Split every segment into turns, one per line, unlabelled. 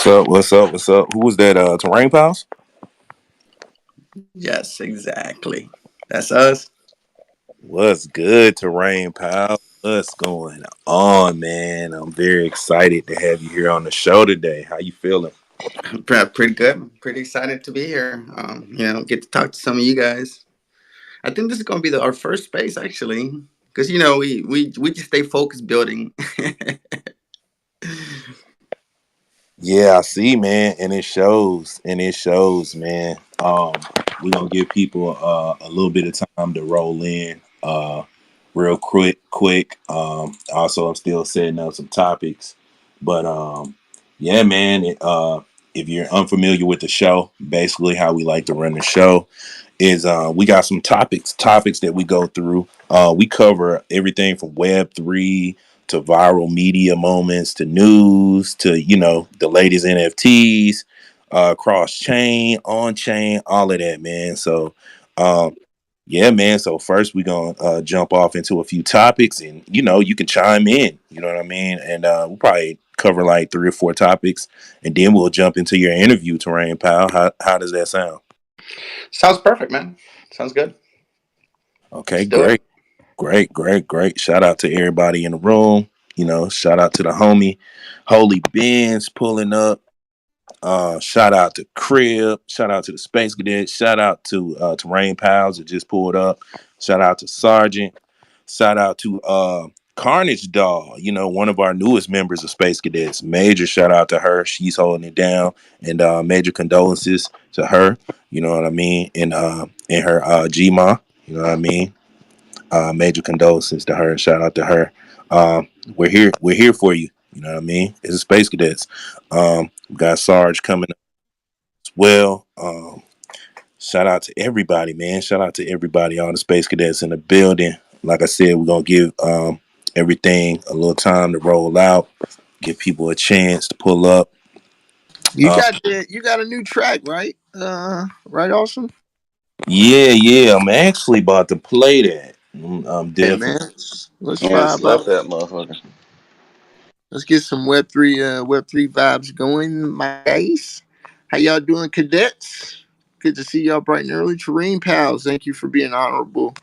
What's up? What's up? What's up? Who was that? TerrenePalz?
Yes, exactly. That's us.
What's good, TerrenePalz? What's going on, man? I'm very excited to have you here on the show today. How you feeling?
Pretty good. I'm pretty excited to be here. Get to talk to some of you guys. I think this is going to be our first space, actually, because we just stay focused building.
Yeah, I see, man, and it shows, man. We're gonna give people a little bit of time to roll in, real quick. Also, I'm still setting up some topics, but yeah, man. If you're unfamiliar with the show, basically how we like to run the show is we got some topics that we go through. We cover everything from Web3 to viral media moments to news to the latest NFTs, cross chain, on chain, all of that, man. So yeah, man. So first we're gonna jump off into a few topics, and you can chime in. You know what I mean? And we'll probably cover like 3 or 4 topics, and then we'll jump into your interview, Terrain Pal. How does that sound?
Sounds perfect, man. Sounds good.
Okay,
Let's do it.
great. Shout out to everybody in the room. Shout out to the homie, Holy Benz pulling up. Shout out to Crib. Shout out to the Space Cadets. Shout out to Rain Pals that just pulled up. Shout out to Sergeant. Shout out to Carnage Doll. One of our newest members of Space Cadets. Major shout out to her. She's holding it down, and major condolences to her. You know what I mean? And her Gma. You know what I mean? Major condolences to her. Shout out to her. We're here. We're here for you. You know what I mean? It's a Space Cadets. We got Sarge coming up as well. Shout out to everybody, man. Shout out to everybody, all the Space Cadets in the building. Like I said, we're gonna give everything a little time to roll out, give people a chance to pull up. Uh,
You got a new track, right? Right, Awesome.
yeah. I'm actually about to play that. I'm
Hey
definitely.
man, let's
Yeah,
vibe
slap
out.
that motherfucker.
Let's get some Web3 vibes going, my guys. How y'all doing, cadets? Good to see y'all bright and early. Terrain pals, thank you for being honorable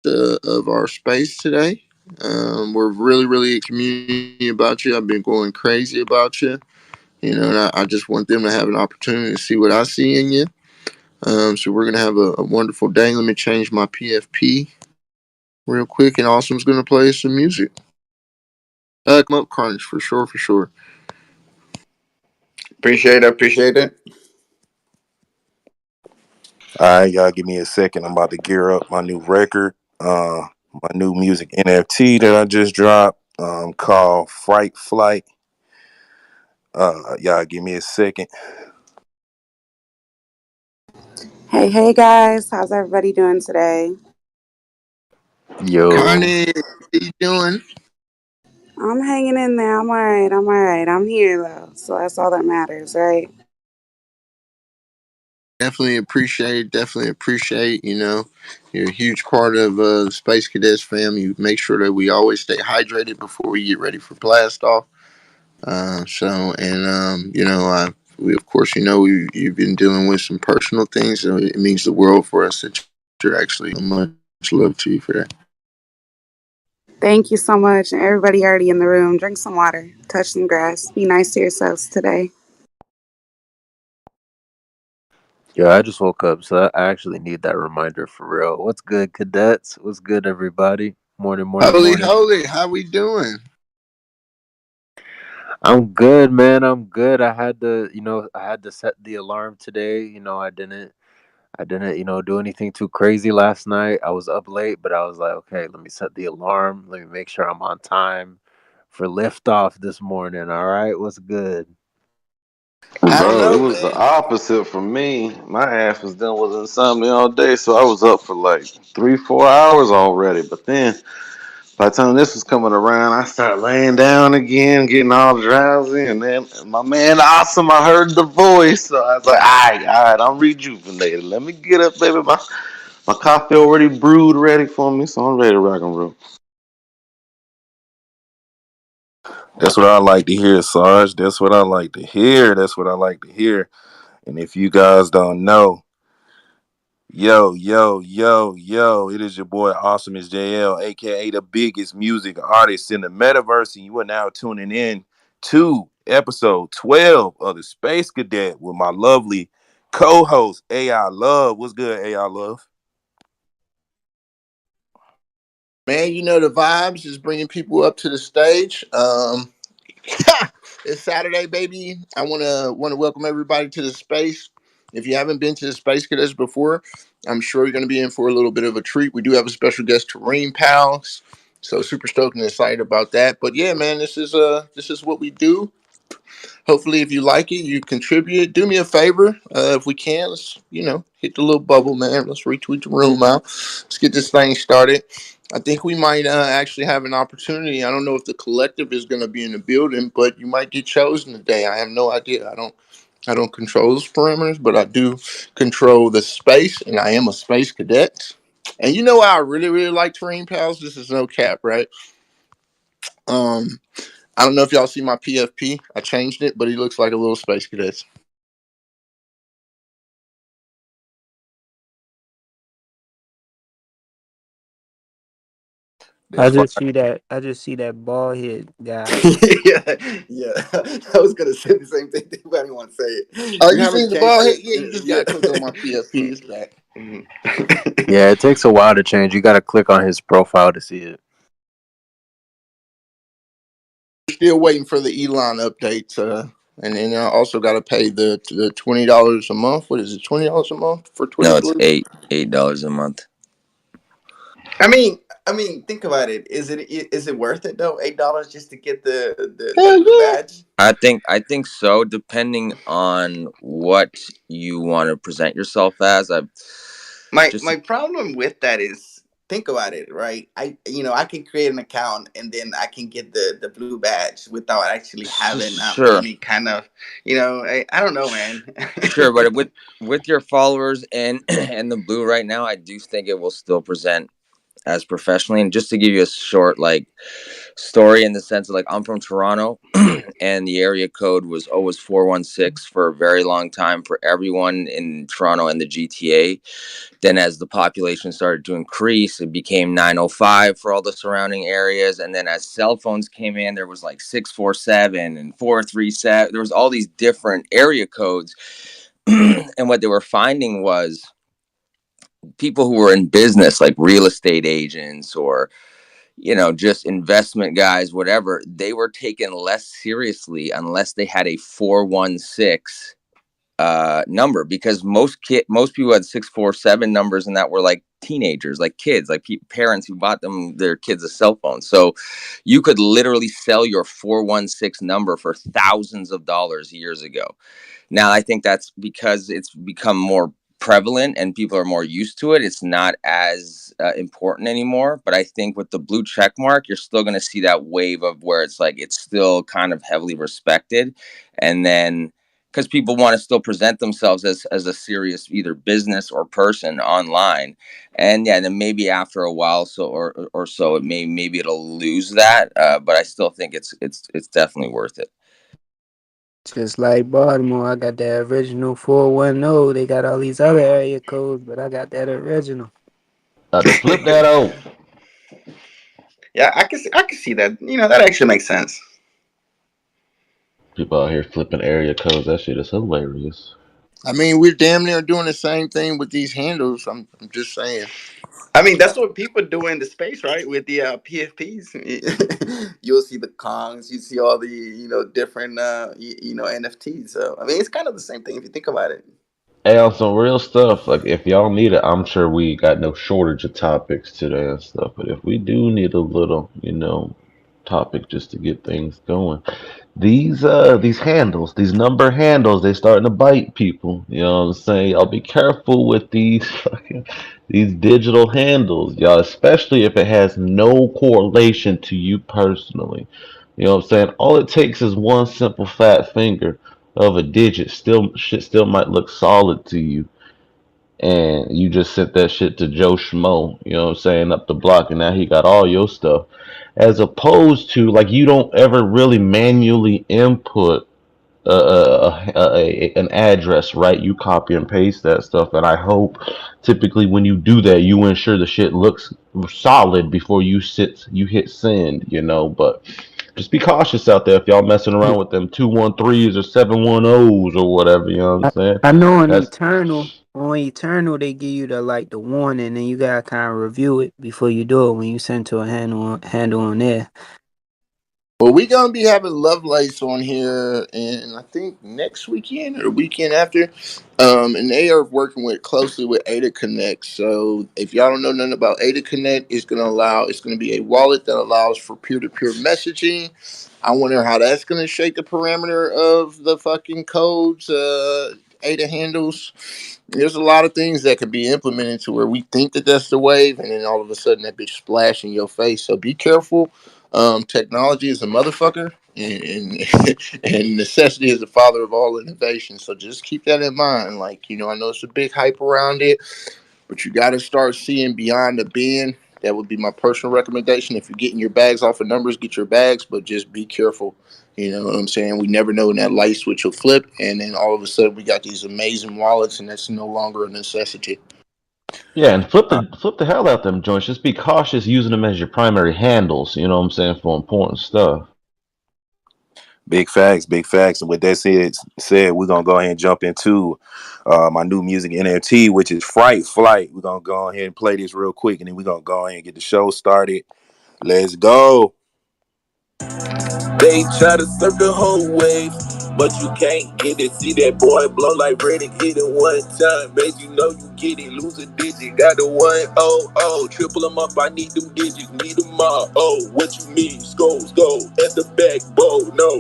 of our space today. We're really a community about you. I've been going crazy about you. And I just want them to have an opportunity to see what I see in you. So we're gonna have a wonderful day. Let me change my PFP real quick, and Awesome's gonna play some music. Come up, Carnage, for sure.
Appreciate it.
All right, y'all, give me a second. I'm about to gear up my new record, my new music NFT that I just dropped, called Fright Flight. Y'all, give me a second.
Hey guys, how's everybody doing today?
Carnage,
Yo.
how you doing?
I'm hanging in there. I'm all right. I'm here though, so that's all that matters, right?
Definitely appreciate. You're a huge part of the Space Cadets fam. You make sure that we always stay hydrated before we get ready for blast off. We of course, you've been dealing with some personal things, so it means the world for us that you're actually much love to you for that.
Thank you so much, and everybody already in the room. Drink some water, touch some grass, be nice to yourselves today.
Yo, I just woke up, so I actually need that reminder for real. What's good, cadets? What's good, everybody? Morning.
Holy, how we doing?
I'm good, man. I'm good. I had to set the alarm today. I didn't, do anything too crazy last night. I was up late, but I was like, okay, let me set the alarm. Let me make sure I'm on time for liftoff this morning. All right, what's good?
I don't
Bro, it
know,
was the
man.
opposite for me. My ass was dealing with insomnia all day, so I was up for like 3, 4 hours already. But then by the time this was coming around, I started laying down again, getting all drowsy, and then my man Awesome, I heard the voice, so I was like, all right, I'm rejuvenated. Let me get up, baby. My coffee already brewed, ready for me, so I'm ready to rock and roll.
That's what I like to hear, Sarge. That's what I like to hear. That's what I like to hear. And if you guys don't know, yo, it is your boy Awesomeisjayell, aka the biggest music artist in the metaverse, and you are now tuning in to episode 12 of the Space Cadet with my lovely co-host AI Love. What's good, AI Love?
Man, you know the vibes is bringing people up to the stage. It's Saturday, baby. I want to welcome everybody to the space. If you haven't been to the Space Cadets before, I'm sure you're going to be in for a little bit of a treat. We do have a special guest, TerrenePalz, so super stoked and excited about that. But yeah, man, this is what we do. Hopefully, if you like it, you contribute. Do me a favor, if we can. Let's hit the little bubble, man. Let's retweet the room out. Let's get this thing started. I think we might actually have an opportunity. I don't know if the collective is going to be in the building, but you might get chosen today. I have no idea. I don't control those parameters, but I do control the space, and I am a space cadet. And you know why I really, really like Terrain Pals? This is no cap, right? Um, I don't know if y'all see my PFP. I changed it, but he looks like a little space cadet.
I
That's fine.
just see that. I just see that bald head guy.
Yeah, yeah. I was gonna say the same thing. Anybody want to say it?
Oh,
You
you
haven't
seen the
changed
bald head?
it.
Yeah, you just
Yeah.
gotta click on my PFP. It's back.
Mhm.
Yeah, it takes a while to change. You got to click on his profile to see it.
Still waiting for the Elon updates. And then I also got to pay the $20 a month. What is it? $20 a month for Twitter
No, it's
Blue?
$8 a month.
I mean, think about it. Is it worth it though? $8 just to get the
Hell
blue
yeah!
badge?
I think so, depending on what you want to present yourself as. I've just
My problem with that is, think about it, right? I can create an account and then I can get the blue badge without actually having
sure,
any kind of, I don't know, man.
sure, but with your followers and and the blue right now, I do think it will still present as professionally. And just to give you a short story, in the sense of, I'm from Toronto, and the area code was always 416 for a very long time for everyone in Toronto and the GTA. Then as the population started to increase, it became 905 for all the surrounding areas. And then as cell phones came in, there was 647 and 437. There was all these different area codes. And what they were finding was people who were in business, like real estate agents or just investment guys, whatever, they were taken less seriously unless they had a 416 number, because most people had 647 numbers, and that were like teenagers, like kids, like parents who bought them their kids a cell phone. So you could literally sell your 416 number for thousands of dollars years ago. Now, I think that's because it's become more prevalent and people are more used to it. It's not as important anymore. But I think with the blue check mark, you're still going to see that wave of where it's still kind of heavily respected. And then because people want to still present themselves as a serious either business or person online. And yeah, then maybe after a while, or so, maybe it'll lose that. But I still think it's definitely worth it.
Just like Baltimore, I got that original 410. They got all these other area codes, but I got that original.
To flip that out.
Yeah, I can see that. That actually makes sense.
People out here flipping area codes. That shit is hilarious.
I mean, we're damn near doing the same thing with these handles. I'm just saying.
That's what people do in the space, right? With the PFPs, you'll see the Kongs, you see all the different NFTs. So it's kind of the same thing if you think about it.
Hey, on some real stuff, like if y'all need it, I'm sure we got no shortage of topics today and stuff. But if we do need a little, topic just to get things going, these handles, these number handles, they starting to bite people. You know what I'm saying? Y'all be careful with these fucking these digital handles, y'all, especially if it has no correlation to you personally. You know what I'm saying? All it takes is one simple fat finger of a digit. Still shit still might look solid to you. and you just sent that shit to Joe Schmo, you know what I'm saying, up the block, and now he got all your stuff. As opposed to like you don't ever really manually input an address, right? You copy and paste that stuff, and I hope typically when you do that, you ensure the shit looks solid before you hit send, you know. But just be cautious out there if y'all messing around with them 213s or 710s or whatever, you know what I'm
I,
saying?
I know
That's
on Eternal they give you the warning, and you gotta kind of review it before you do it when you send to a handle on there.
Well, we gonna be having Love Lights on here, and I think next weekend or weekend after. And they are working with closely with Ada Connect. So if y'all don't know nothing about Ada Connect, it's gonna be a wallet that allows for peer to peer messaging. I wonder how that's gonna shake the parameter of the fucking codes. Ada handles. There's a lot of things that could be implemented to where we think that that's the wave, and then all of a sudden that bitch splash in your face. So be careful. Technology is a motherfucker, and and necessity is the father of all innovation. So just keep that in mind. Like, I know it's a big hype around it, but you got to start seeing beyond the bin. That would be my personal recommendation. If you're getting your bags off of numbers, get your bags, but just be careful. You know what I'm saying? We never know when that light switch will flip, and then all of a sudden we got these amazing wallets, and that's no longer a necessity.
yeah, and flip the hell out them joints. Just be cautious using them as your primary handles, you know what I'm saying, for important stuff.
Big facts, big facts. And with that said, we're gonna go ahead and jump into my new music NFT, which is Fright Flight. We're gonna go ahead and play this real quick, and then we're gonna go ahead and get the show started. Let's go. They try to surf the whole wave, but you can't get it. See that boy blow like Brady, hit it one time. Made you know you get it, lose a digit. Got the 1-0, triple them up. I need them digits, need them all. Oh, what you mean? Scores go at the backbone. No,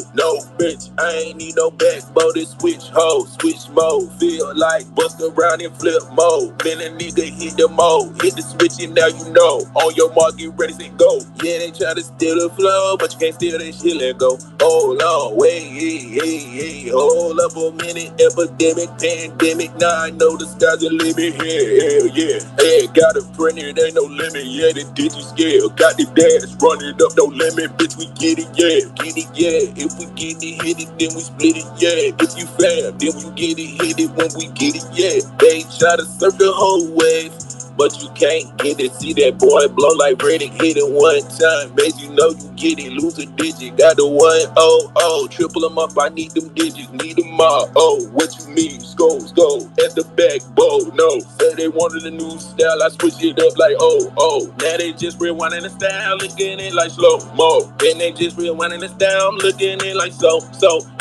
bitch, I ain't need no backbone. This switch mode. Feel like bust around and flip mode. Man, a nigga hit the mode, hit the switch and now you know. On your mark, get ready, set go. Yeah, they try to steal the flow, but you can't steal that shit. Let go. Hold on, wait, hey, hold up a minute. Epidemic, pandemic. Now I know the sky's the limit here. Hell yeah, hey, got a print it, ain't no limit. Yeah, the digi scale, got the dash, run it up, no limit. Bitch, we get it, yeah, get it, yeah. If we get it, hit it, then we split it, yeah. If you fam, then we get it, hit it when we get it, yeah. They try to surf the whole wave, but you can't get it. See that boy blow like Brady, hit it one time. Made you know you get it, lose a digit. Got the 1-0, triple them up. I need them digits, need them all. Oh, what you mean? Scores go at the backbone. No, say they wanted a new style. I switch it up like oh. Now they just rewinding the style, looking it like slow mo. Then they just rewinding the style, I'm looking it like so.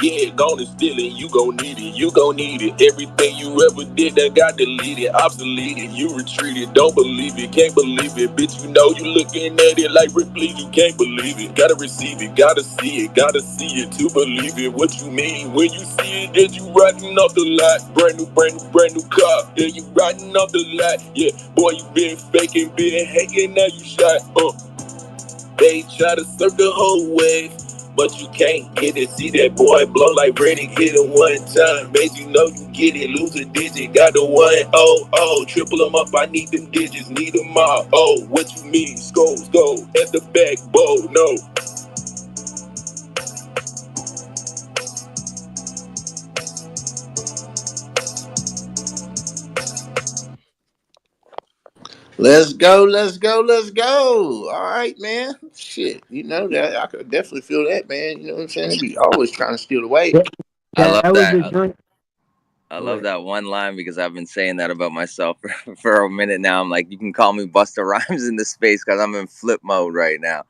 Yeah, gonna steal it. You gon' need it. You gon' need it. Everything you ever did that got deleted, obsoleted. You retreated. Don't believe it. Can't believe it. Bitch, you know you looking at it like Ripley. You can't believe it. Gotta receive it. Gotta see it. Gotta see it to believe it. What you mean when you see it? That you riding off the lot. Brand new car. Yeah, you riding off the lot. Yeah, boy, you been faking, been hating. Now you shot. They try to surf the whole wave, but you can't get it. See that boy blow like Brady, hit it one time. Made you know you get it, lose a digit. Got the 1-0, triple them up. I need them digits, need them all. Oh, what you mean? Scores go at the backbone. No.
Let's go, let's go, let's go. All right, man. Shit, you know that I could definitely feel that, man. You know what I'm saying? They be always trying to steal the way.
That,
I love
that was
that.
the joint.
I
Go
love
ahead.
that one line because I've been saying that about myself for a minute now. I'm like, you can call me Busta Rhymes in this space because I'm in flip mode right now.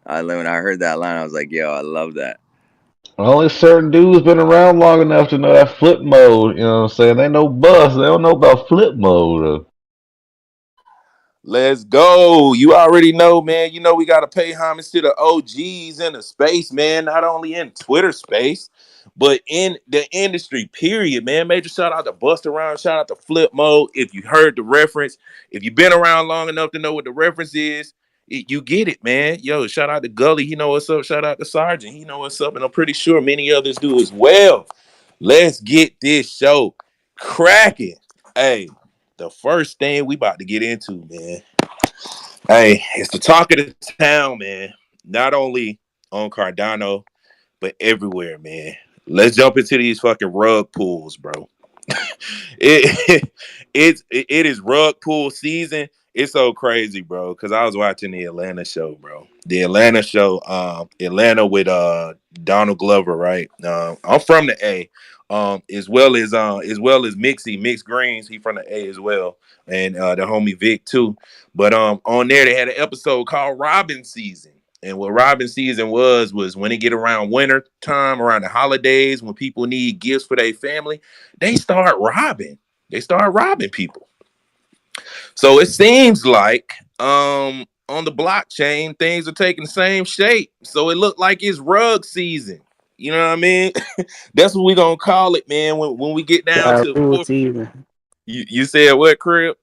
When I heard that line, I was like, yo, I love that.
Only certain dudes been around long enough to know that flip mode, you know what I'm saying? They know bust, they don't know about flip mode.
Let's go. You already know, man. You know we gotta pay homage to the OGs in the space, man. Not only in Twitter space, but in the industry, period, man. Major shout out to Busta Rhymes, shout out to Flip Mode. If you heard the reference, if you've been around long enough to know what the reference is, you get it, man. Yo, shout out to Gully, he know what's up. Shout out to Sergeant, he know what's up, and I'm pretty sure many others do as well. Let's get this show cracking. Hey. the first thing we about to get into, man. Hey, it's the talk of the town, man. Not only on Cardano, but everywhere, man. Let's jump into these fucking rug pulls, bro. it it is rug pull season. It's so crazy, bro. Because I was watching the Atlanta show, bro. The Atlanta show, Atlanta with Donald Glover, right? I'm from the A, as well as Mixed Greens. He from the A as well, and the homie Vic too. But on there they had an episode called Robin Season. And what Robin season was when it get around winter time, around the holidays, when people need gifts for their family, they start robbing. They start robbing people. So it seems like on the blockchain, things are taking the same shape. So it looked like it's rug season. You know what I mean? That's what we gonna call it, man. When we get down
Ja
to
Rule season.
you said what, Crib?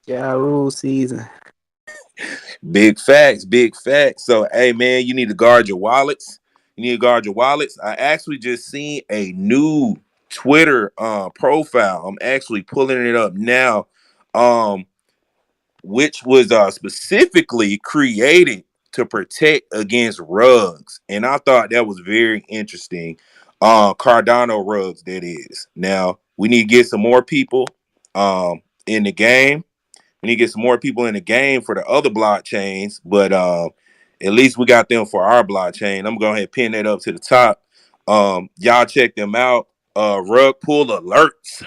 Ja Rule season.
Big facts, big facts. So, hey, man, you need to guard your wallets. You need to guard your wallets. I actually just seen a new Twitter profile. I'm actually pulling it up now, um, which was specifically created to protect against rugs, and I thought that was very interesting. Cardano rugs, that is. Now we need to get some more people in the game. We need to get some more people in the game for the other blockchains, but at least we got them for our blockchain. I'm gonna go ahead and pin that up to the top. Y'all check them out. Rug pull alerts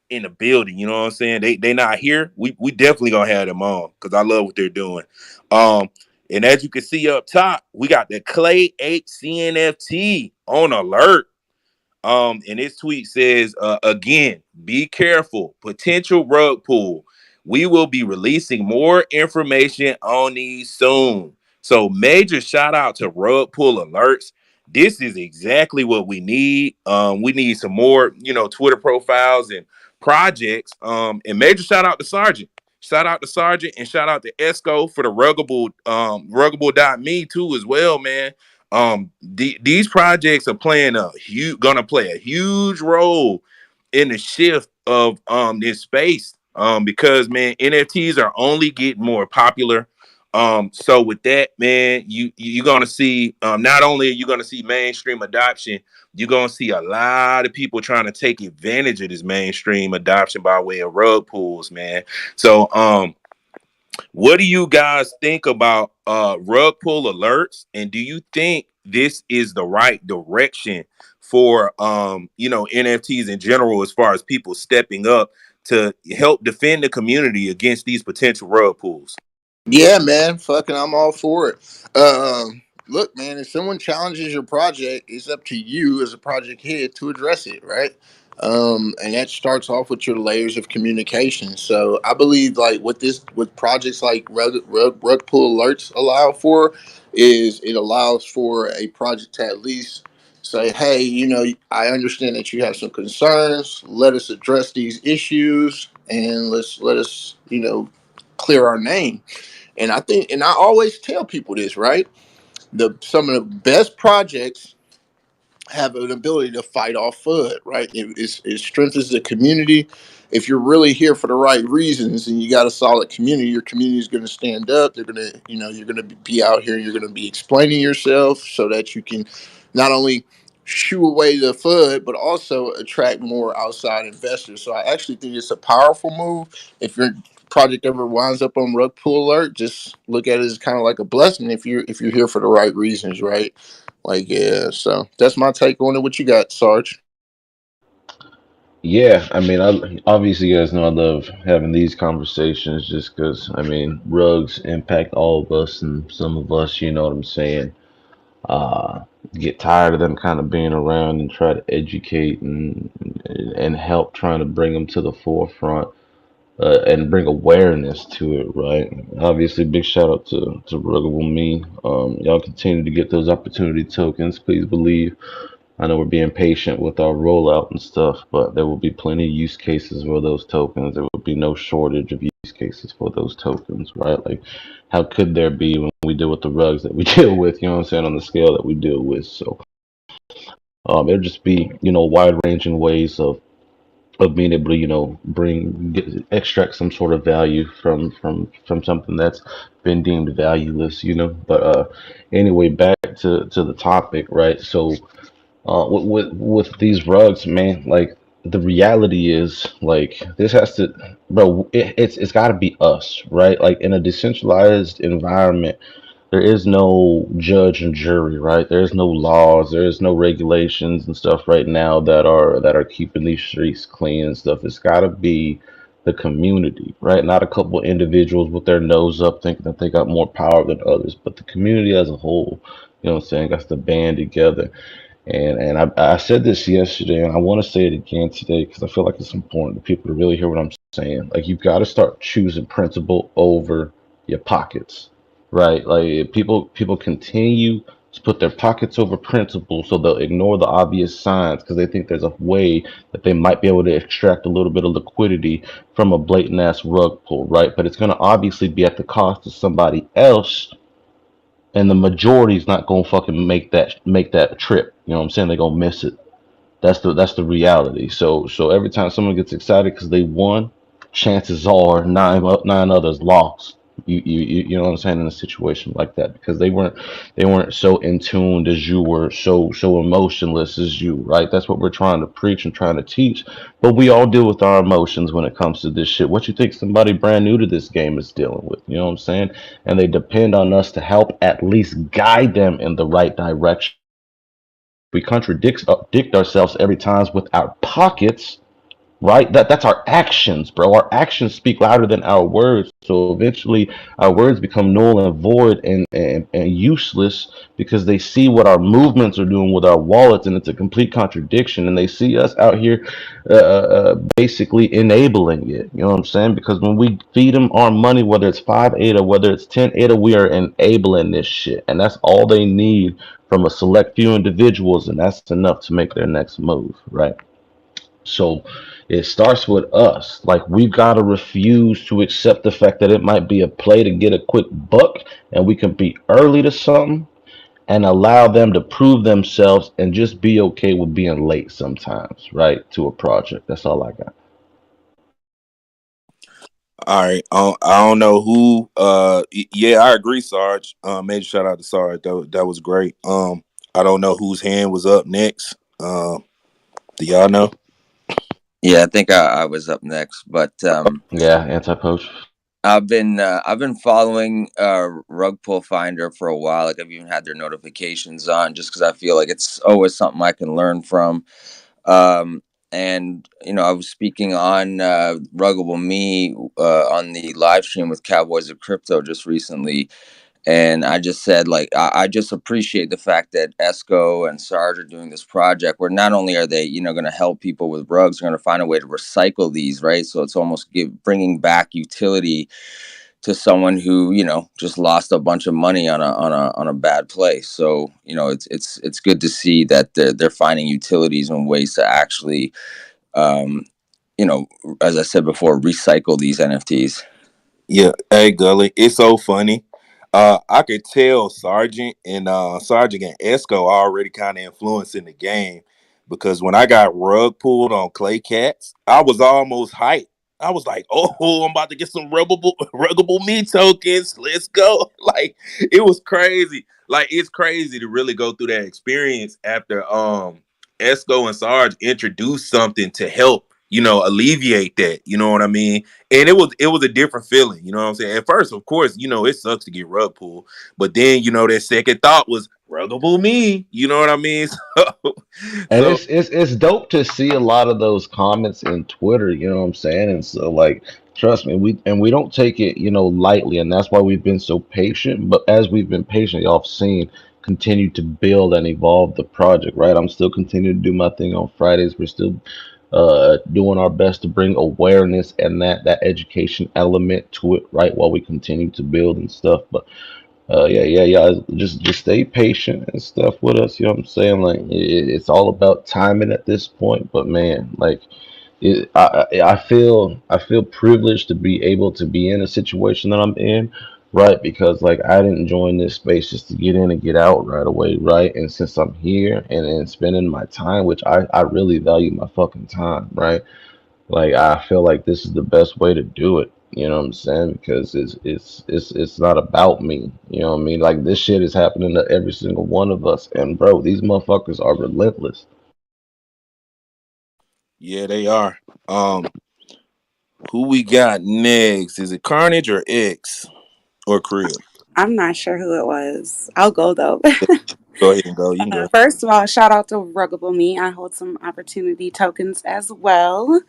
in the building. You know what I'm saying? They not here. We definitely gonna have them on because I love what they're doing. Um, and as you can see up top, we got the Clay 8 CNFT on alert. And this tweet says, again, be careful. Potential rug pull. We will be releasing more information on these soon. So, major shout out to rug pull alerts. This is exactly what we need. We need some more, Twitter profiles and projects. And major shout out to Sergeant. Shout out to Sergeant and shout out to Esco for the ruggable.me too as well, man. These projects are gonna play a huge role in the shift of this space, because man, NFTs are only getting more popular. So with that, man, you're gonna see, not only are you gonna see mainstream adoption, you're gonna see a lot of people trying to take advantage of this mainstream adoption by way of rug pulls, man. So what do you guys think about rug pull alerts? And do you think this is the right direction for NFTs in general, as far as people stepping up to help defend the community against these potential rug pulls?
Yeah, man. Fucking, I'm all for it. Look, man, if someone challenges your project, it's up to you as a project head to address it, right? And that starts off with your layers of communication. So I believe, like, what projects like rug pull alerts allow for is it allows for a project to at least say, hey, I understand that you have some concerns. Let us address these issues, and let us, clear our name. And I think, and I always tell people this, right? Some of the best projects have an ability to fight off FUD, right? It strengthens the community. If you're really here for the right reasons and you got a solid community, your community is going to stand up. They're going to, you're going to be out here. You're going to be explaining yourself so that you can not only shoo away the FUD, but also attract more outside investors. So I actually think it's a powerful move. If your project ever winds up on rug pull alert, just look at it as kind of like a blessing if you're here for the right reasons, right? Like, yeah, so that's my take on it. What you got, Sarge?
Yeah, I mean, obviously, you guys know I love having these conversations just because, I mean, rugs impact all of us, and some of us, you know what I'm saying, uh, get tired of them kind of being around and try to educate and help trying to bring them to the forefront, and bring awareness to it, right? Obviously, big shout out to Ruggable Me. Y'all continue to get those opportunity tokens. Please believe. I know we're being patient with our rollout and stuff, but there will be plenty of use cases for those tokens. There will be no shortage of use cases for those tokens, right? Like, how could there be when we deal with the rugs that we deal with, you know what I'm saying, on the scale that we deal with? So, there'll just be, wide ranging ways of of being able to, extract some sort of value from something that's been deemed valueless, But anyway, back to the topic, right? So with these rugs, man, like the reality is like this has to, bro. It's got to be us, right? Like in a decentralized environment, there is no judge and jury, right? There is no laws, there is no regulations and stuff right now that are keeping these streets clean and stuff. It's got to be the community, right? Not a couple individuals with their nose up thinking that they got more power than others, but the community as a whole. You know what I'm saying? Got to band together. And I said this yesterday, and I want to say it again today because I feel like it's important for people to really hear what I'm saying. Like you've got to start choosing principle over your pockets, right? Like people continue to put their pockets over principle, so they'll ignore the obvious signs because they think there's a way that they might be able to extract a little bit of liquidity from a blatant ass rug pull, right? But it's going to obviously be at the cost of somebody else, and the majority's not gonna fucking make that trip. You know what I'm saying? They're gonna miss it. That's the reality. So every time someone gets excited because they won, chances are nine others lost. You know what I'm saying, in a situation like that, because they weren't so in tuned as you were, so emotionless as you, right? That's what we're trying to preach and trying to teach. But we all deal with our emotions when it comes to this shit. What you think somebody brand new to this game is dealing with? You know what I'm saying? And they depend on us to help at least guide them in the right direction. We contradict ourselves every time with our pockets, right? That's our actions, bro. Our actions speak louder than our words. So eventually our words become null and void and useless because they see what our movements are doing with our wallets, and it's a complete contradiction. And they see us out here basically enabling it. You know what I'm saying? Because when we feed them our money, whether it's 5 ADA, whether it's 10 ADA, we are enabling this shit. And that's all they need from a select few individuals, and that's enough to make their next move, right? So it starts with us. Like we've got to refuse to accept the fact that it might be a play to get a quick buck, and we can be early to something and allow them to prove themselves and just be okay with being late sometimes, right? To a project. That's all I got.
All right. I don't know who. Yeah, I agree, Sarge. Major shout out to Sarge. That was great. I don't know whose hand was up next. Do y'all know?
Yeah, I think I was up next, but
Yeah, anti-poach.
I've been following Rug Pull Finder for a while. Like I've even had their notifications on, just because I feel like it's always something I can learn from. And I was speaking on Ruggable Me on the live stream with Cowboys of Crypto just recently, and I just said, like, I just appreciate the fact that Esco and Sarge are doing this project where not only are they, going to help people with rugs, they're going to find a way to recycle these, right? So it's almost bringing back utility to someone who, just lost a bunch of money on a bad play. So, it's good to see that they're finding utilities and ways to actually, um, as I said before, recycle these NFTs.
Yeah. Hey, Gully, it's so funny. I could tell Sergeant and Esco already kind of influencing the game, because when I got rug pulled on Clay Cats, I was almost hyped. I was like, "Oh, I'm about to get some ruggable me tokens. Let's go!" Like it was crazy. Like it's crazy to really go through that experience after Esco and Sarge introduced something to help alleviate that. You know what I mean? And it was a different feeling. You know what I'm saying? At first, of course, it sucks to get rug pulled, but then that second thought was ruggable me. You know what I mean?
And
So
it's dope to see a lot of those comments in Twitter, you know what I'm saying? And so like trust me, we don't take it, lightly, and that's why we've been so patient. But as we've been patient, y'all have seen continue to build and evolve the project, right? I'm still continuing to do my thing on Fridays. We're still doing our best to bring awareness and that education element to it, right? While we continue to build and stuff. But yeah. Just stay patient and stuff with us. You know what I'm saying? Like it's all about timing at this point. But man, like I feel privileged to be able to be in a situation that I'm in, right? Because like I didn't join this space just to get in and get out right away, right? And since I'm here and spending my time, which I really value my fucking time, right? Like I feel like this is the best way to do it. You know what I'm saying? Because it's not about me. You know what I mean? Like this shit is happening to every single one of us. And bro, these motherfuckers are relentless.
Yeah, they are. Um, who we got next? Is it Carnage or X or Crib?
I'm not sure who it was. I'll go though.
Go ahead and go. You can go.
First of all, shout out to Ruggable Me. I hold some opportunity tokens as well.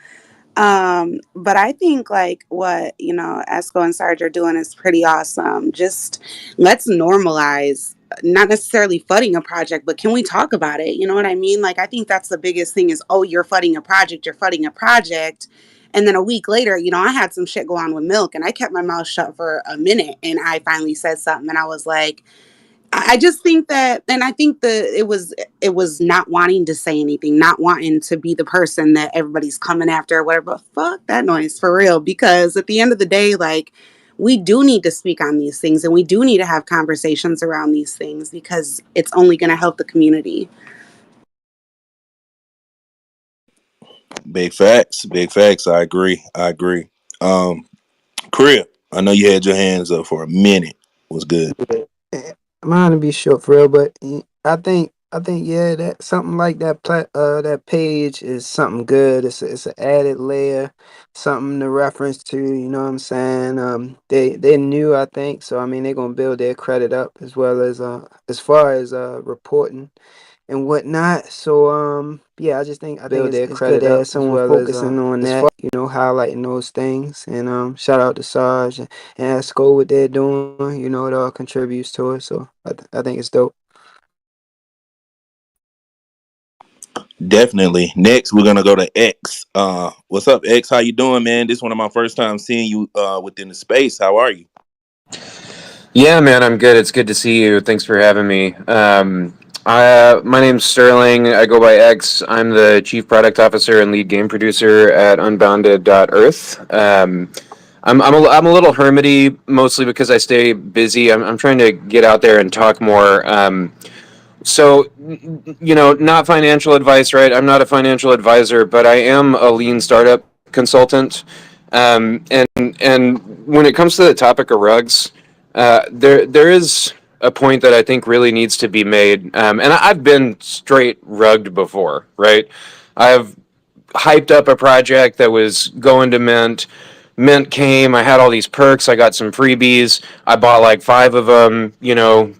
But I think like what, Esco and Sarge are doing is pretty awesome. Just let's normalize not necessarily fudding a project, but can we talk about it? You know what I mean? Like I think that's the biggest thing is, oh, you're fudding a project, you're fudding a project. And then a week later, I had some shit go on with milk and I kept my mouth shut for a minute and I finally said something and I was like, I just think that, and I think it was not wanting to say anything, not wanting to be the person that everybody's coming after or whatever. But fuck that noise for real, because at the end of the day, like we do need to speak on these things, and we do need to have conversations around these things because it's only going to help the community.
Big facts. Big facts. I agree. I agree. Um, Crib. I know you had your hands up for a minute. What's good?
Yeah. Mine to be short for real, but I think yeah, that something like that page is something good. It's an added layer, something to reference to. You know what I'm saying? They're new, I think, so I mean they're gonna build their credit up as far as reporting and whatnot. So yeah, I think it's good to have someone focusing on that, highlighting those things. And shout out to Sarge and Esco what they're doing. It all contributes to it. So I think it's dope.
Definitely. Next, we're gonna go to X. What's up, X? How you doing, man? This is one of my first time seeing you within the space. How are you?
Yeah, man, I'm good. It's good to see you. Thanks for having me. My name's Sterling. I go by X. I'm the chief product officer and lead game producer at Unbounded.Earth. I'm a little hermity, mostly because I stay busy. I'm trying to get out there and talk more. Not financial advice, right? I'm not a financial advisor, but I am a lean startup consultant. And when it comes to the topic of rugs, there is a point that I think really needs to be made. And I've been straight rugged before, right? I've hyped up a project that was going to mint. Mint came. I had all these perks. I got some freebies. I bought like 5 of them.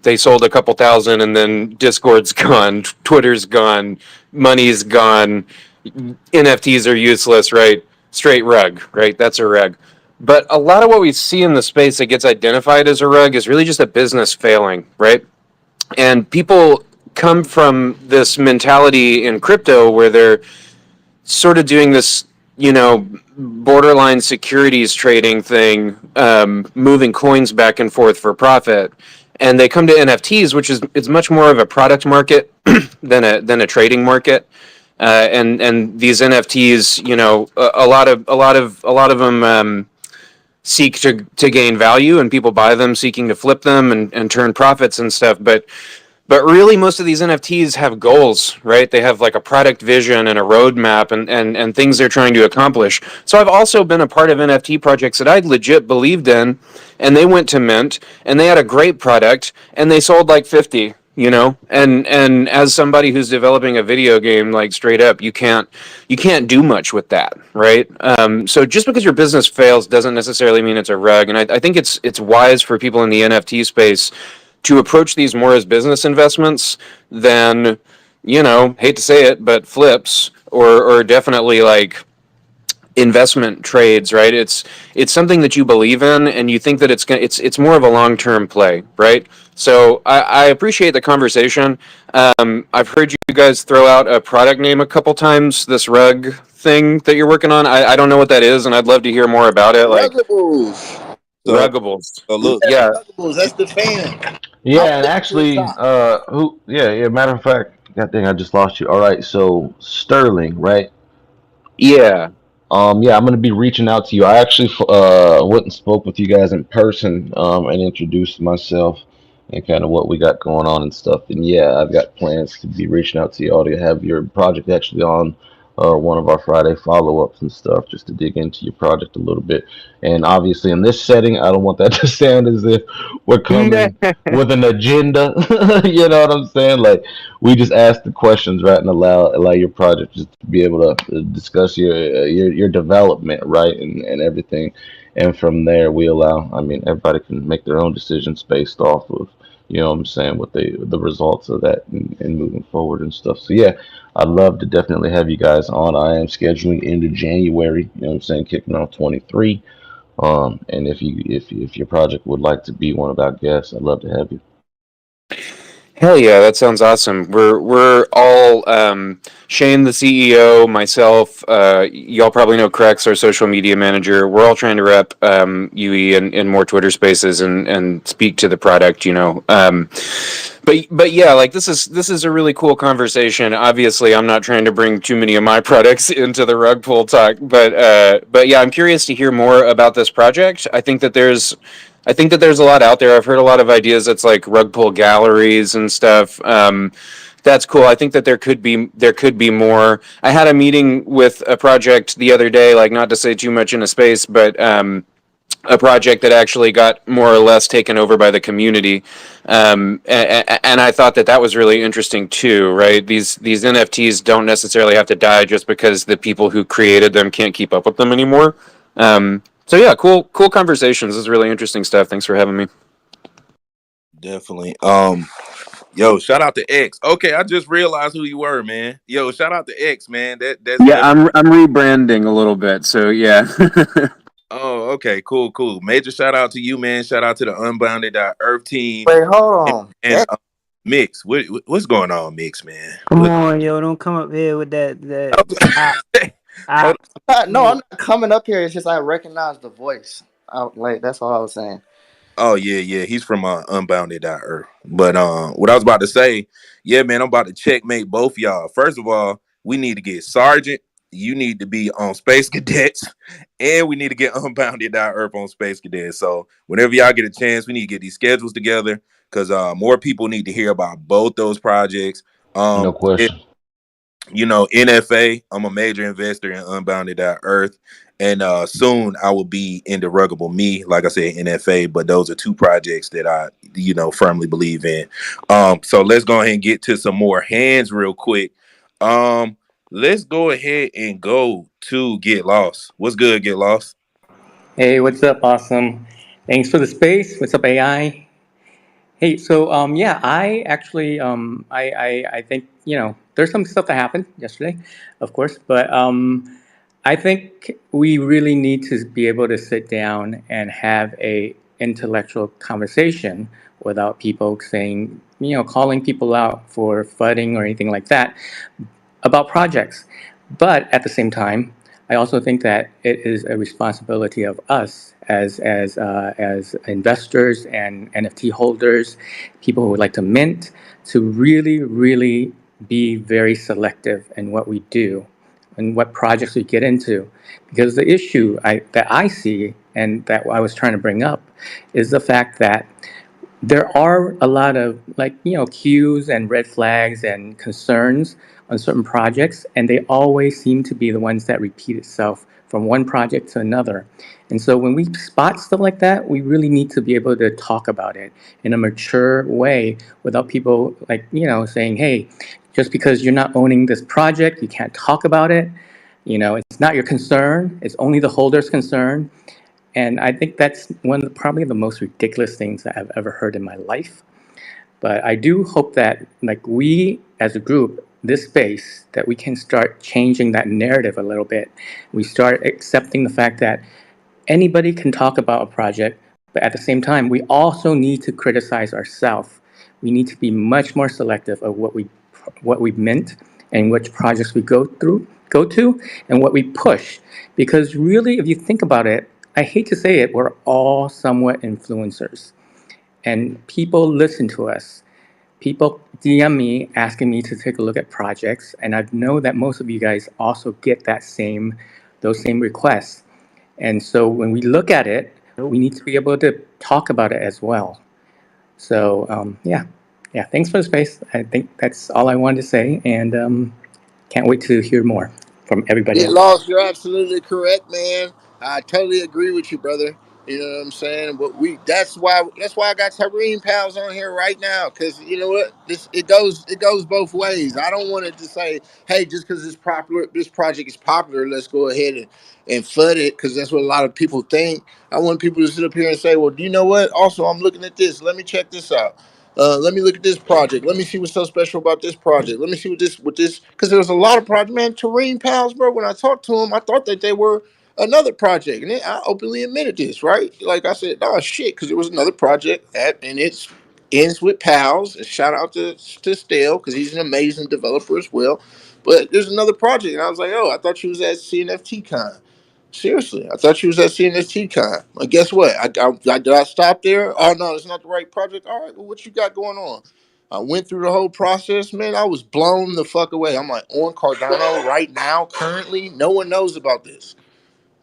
They sold a couple thousand, and then Discord's gone, Twitter's gone, money's gone, NFTs are useless, right? Straight rug, right? That's a rug. But a lot of what we see in the space that gets identified as a rug is really just a business failing, right? And people come from this mentality in crypto where they're sort of doing this, borderline securities trading thing, moving coins back and forth for profit. And they come to NFTs, which is it's much more of a product market than a trading market. And these NFTs, a lot of them seek to gain value, and people buy them seeking to flip them and turn profits and stuff. But really, most of these NFTs have goals, right? They have like a product vision and a roadmap and things they're trying to accomplish. So I've also been a part of NFT projects that I legit believed in, and they went to mint, and they had a great product, and they sold like 50, And as somebody who's developing a video game, like straight up, you can't do much with that, right? So just because your business fails doesn't necessarily mean it's a rug, and I think it's wise for people in the NFT space to approach these more as business investments than, hate to say it, but flips or definitely like investment trades, right? It's something that you believe in, and you think that it's more of a long-term play, right? So I appreciate the conversation. I've heard you guys throw out a product name a couple times. This rug thing that you're working on, I don't know what that is, and I'd love to hear more about it. Like
Ruggables.
So,
ruggables.
Yeah,
look,
Yeah.
Ruggables. That's the fan. I'll
Yeah, and
put it to the
actually,
top.
who? Yeah, yeah. Matter of fact, God dang, I just lost you. All right, so Sterling, right?
Yeah.
Yeah, I'm gonna be reaching out to you. I actually went and spoke with you guys in person, and introduced myself and kind of what we got going on and stuff. And yeah, I've got plans to be reaching out to y'all to have your project actually on one of our Friday follow-ups and stuff, just to dig into your project a little bit. And obviously, in this setting, I don't want that to sound as if we're coming with an agenda. You know what I'm saying? Like, we just ask the questions, right, and allow your project just to be able to discuss your development, right, and everything. And from there, we allow. I mean, everybody can make their own decisions based off of, you know what I'm saying, what the results of that, and moving forward and stuff. So yeah, I'd love to definitely have you guys on. I am scheduling into January, you know what I'm saying, kicking off 23. And if your project would like to be one of our guests, I'd love to have you.
Hell yeah, that sounds awesome. We're all Shane, the CEO, myself. Y'all probably know Crex, our social media manager. We're all trying to rep UE in more Twitter Spaces and speak to the product. You know, but yeah, like this is a really cool conversation. Obviously, I'm not trying to bring too many of my products into the rug pull talk, but yeah, I'm curious to hear more about this project. I think that there's a lot out there. I've heard a lot of ideas that's like rug pull galleries and stuff. That's cool. I think that there could be more. I had a meeting with a project the other day, like not to say too much in a space, but a project that actually got more or less taken over by the community, and I thought that that was really interesting too. Right? These NFTs don't necessarily have to die just because the people who created them can't keep up with them anymore. So yeah, cool conversations. This is really interesting stuff. Thanks for having me.
Definitely. Yo, shout out to X. Okay, I just realized who you were, man. Yo, shout out to X, man. That's
Yeah,
definitely.
I'm rebranding a little bit. So yeah.
Oh, okay, cool. Major shout out to you, man. Shout out to the Unbounded Earth team
Wait, hold
and,
on.
and Mix. What's going on, Mix, man?
Come on, yo, don't come up here with that. I,
Hold
No,
yeah.
I'm not coming up here. It's just I recognize the voice. Like that's all I was saying.
Oh yeah. He's from Unbounded Earth. But what I was about to say, yeah, man, I'm about to checkmate both y'all. First of all, we need to get Sergeant. You need to be on Space Cadets, and we need to get Unbounded Earth on Space Cadets. So whenever y'all get a chance, we need to get these schedules together because more people need to hear about both those projects.
No
It,
question.
NFA, I'm a major investor in Unbounded Earth. And soon I will be into Ruggable Me, like I said, NFA. But those are two projects that I, firmly believe in. So let's go ahead and get to some more hands real quick. Um, let's go ahead and go to Get Lost. What's good, Get Lost?
Hey, what's up? Awesome. Thanks for the space. What's up, AI? Hey, so yeah, I actually I think there's some stuff that happened yesterday, of course, but I think we really need to be able to sit down and have a intellectual conversation without people saying, calling people out for fudding or anything like that about projects. But at the same time, I also think that it is a responsibility of us as investors and NFT holders, people who would like to mint, to really, really be very selective in what we do and what projects we get into. Because the issue that I see and that I was trying to bring up is the fact that there are a lot of cues and red flags and concerns on certain projects, and they always seem to be the ones that repeat itself from one project to another. And so when we spot stuff like that, we really need to be able to talk about it in a mature way without people saying, hey, just because you're not owning this project, you can't talk about it. It's not your concern, it's only the holder's concern. And I think that's probably the most ridiculous things that I've ever heard in my life. But I do hope that, like, we as a group, this space, that we can start changing that narrative a little bit. We start accepting the fact that anybody can talk about a project, but at the same time, we also need to criticize ourselves. We need to be much more selective of what we mint and which projects we go to, and what we push. Because really, if you think about it, I hate to say it, we're all somewhat influencers, and people listen to us. People DM me asking me to take a look at projects, and I know that most of you guys also get those same requests. And so when we look at it, we need to be able to talk about it as well. So yeah. Thanks for the space. I think that's all I wanted to say, and can't wait to hear more. from everybody
Get
else.
lost. You're absolutely correct, man. I totally agree with you, brother. You know what I'm saying? But that's why I got TerrenePalz on here right now, because you know what? It goes both ways. I don't want it to say, hey, just because this project is popular, let's go ahead and flood it, because that's what a lot of people think. I want people to sit up here and say, well, do you know what? Also, I'm looking at this. Let me check this out. Let me look at this project. Let me see what's so special about this project. Let me see what this, because there was a lot of projects. Man, TerrenePalz, bro. When I talked to them, I thought that they were another project, and then I openly admitted this, right? Like I said, oh shit, because it was another project and it's ends with pals. Shout out to Stale, because he's an amazing developer as well. But there's another project, and I was like, oh, I thought you was at CNFT Con. Seriously, I thought you was at CNFT Con. Well, guess what? Did I stop there? Oh no, it's not the right project. All right, well, what you got going on? I went through the whole process, man. I was blown the fuck away. I'm like, on Cardano right now, currently, no one knows about this.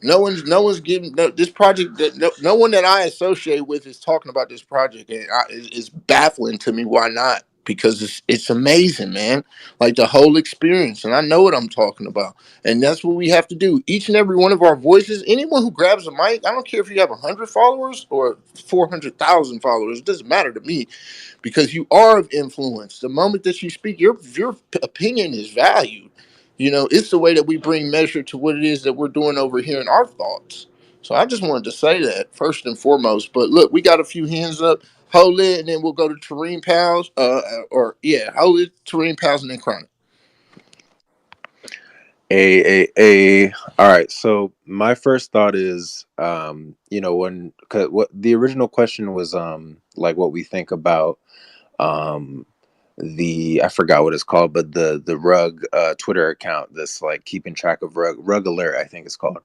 No one's giving this project. That no one that I associate with is talking about this project, and it's baffling to me. Why not? Because it's amazing, man. Like the whole experience, and I know what I'm talking about. And that's what we have to do. Each and every one of our voices. Anyone who grabs a mic, I don't care if you have 100 followers or 400,000 followers. It doesn't matter to me, because you are of influence. The moment that you speak, your opinion is valued. It's the way that we bring measure to what it is that we're doing over here in our thoughts. So I just wanted to say that first and foremost. But look, we got a few hands up. Hold it, and then we'll go to TerrenePalz. Or yeah, hold it, TerrenePalz, and then Chronic.
A. All right. So my first thought is, when cause what the original question was, like what we think about, um, the I forgot what it's called, but the rug Twitter account that's like keeping track of rug alert, I think it's called.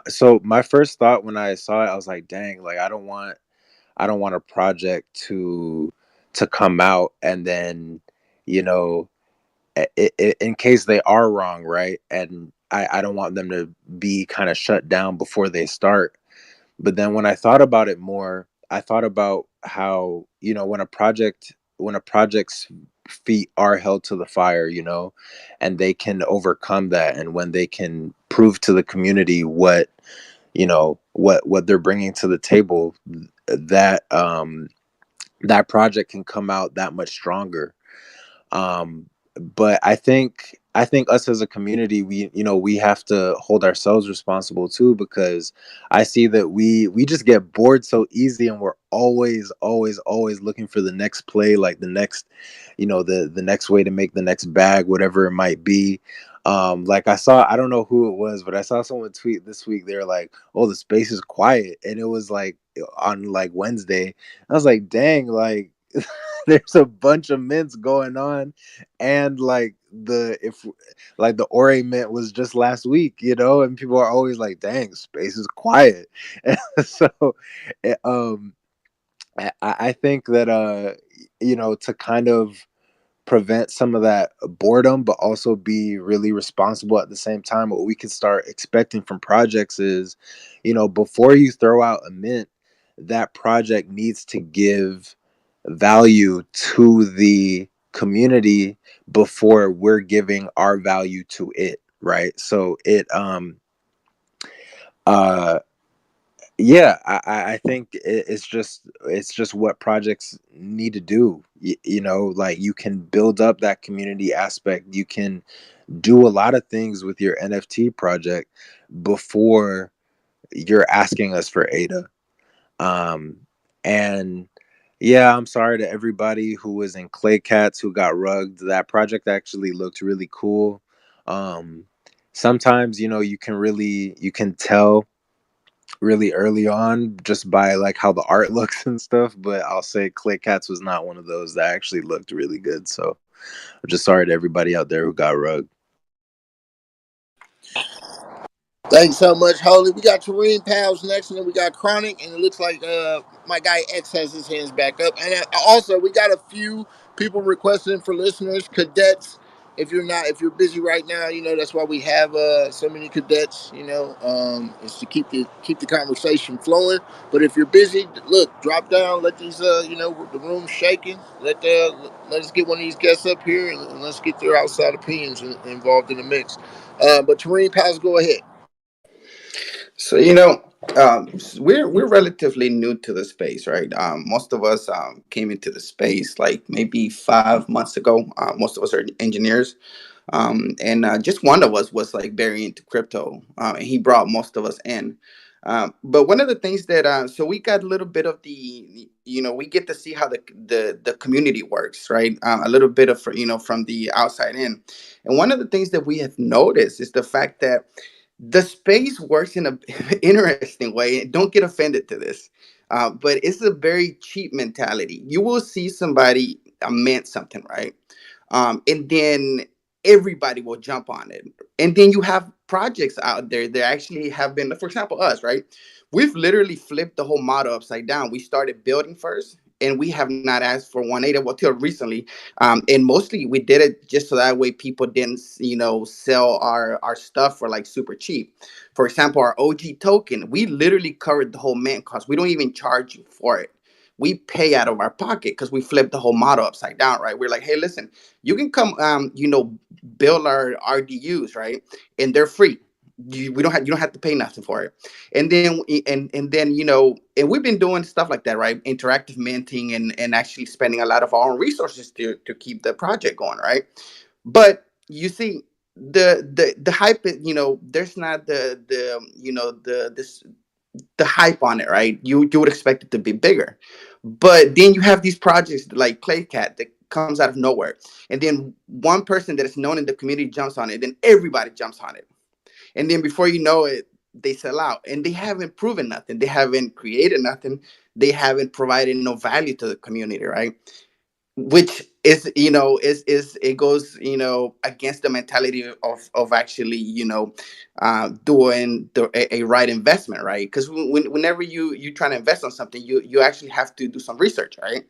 So my first thought when I saw it, I was like, dang, like I don't want a project to come out and then, you know in case they are wrong, right? And I don't want them to be kind of shut down before they start. But then when I thought about it more, I thought about how, when a project's feet are held to the fire, and they can overcome that, and when they can prove to the community what they're bringing to the table, that project can come out that much stronger. But I think us as a community, we have to hold ourselves responsible too, because I see that we just get bored so easy, and we're always always always looking for the next play, like the next, the next way to make the next bag, whatever it might be. Like I don't know who it was, but I saw someone tweet this week. They're like, oh, the space is quiet, and it was like on like Wednesday. I was like, dang, like there's a bunch of mints going on, and like the Ore mint was just last week, and people are always like, dang, space is quiet. And so eh, um I think that to kind of prevent some of that boredom, but also be really responsible at the same time, what we can start expecting from projects is, before you throw out a mint, that project needs to give value to the community before we're giving our value to it, right? So uh yeah, I think it's just what projects need to do. Like you can build up that community aspect. You can do a lot of things with your NFT project before you're asking us for ADA. Um, and yeah, I'm sorry to everybody who was in Clay Cats who got rugged. That project actually looked really cool. Um, Sometimes, you can tell really early on just by like how the art looks and stuff, but I'll say Clay Cats was not one of those that actually looked really good. So I'm just sorry to everybody out there who got rugged.
Thanks so much, Holy. We got TerrenePalz next, and then we got Chronic, and it looks like my guy X has his hands back up. And also, we got a few people requesting for listeners, Cadets. if you're busy right now, that's why we have so many cadets. Is to keep the conversation flowing. But if you're busy, look, drop down, let these the room's shaking. Let us get one of these guests up here, and let's get their outside opinions involved in the mix. But TerrenePalz, go ahead.
So we're relatively new to the space, right? Most of us came into the space like maybe 5 months ago. Most of us are engineers, and just one of us was like very into crypto, and he brought most of us in. But one of the things that so we got a little bit of we get to see how the community works, right? A little bit of from the outside in, and one of the things that we have noticed is the fact that the space works in a interesting way. Don't get offended to this, but it's a very cheap mentality. You will see somebody mint something, right? And then everybody will jump on it. And then you have projects out there that actually have been, for example, us, right? We've literally flipped the whole model upside down. We started building first, and we have not asked for 180 well till recently. And mostly we did it just so that way people didn't sell our stuff for like super cheap. For example, our OG token, we literally covered the whole mint cost. We don't even charge you for it. We pay out of our pocket because we flipped the whole model upside down, right? We're like, hey, listen, you can come build our RDUs, right? And they're free. You don't have to pay nothing for it. And then and we've been doing stuff like that, right? Interactive minting and actually spending a lot of our own resources to keep the project going, right? But you see, the hype there's not the hype on it, right? You would expect it to be bigger. But then you have these projects like Playcat that comes out of nowhere. And then one person that is known in the community jumps on it, then everybody jumps on it. And then before you know it, they sell out. And they haven't proven nothing. They haven't created nothing. They haven't provided no value to the community, right? Which is is it goes against the mentality of actually doing a right investment, right? Because whenever you try to invest on something, you actually have to do some research, right?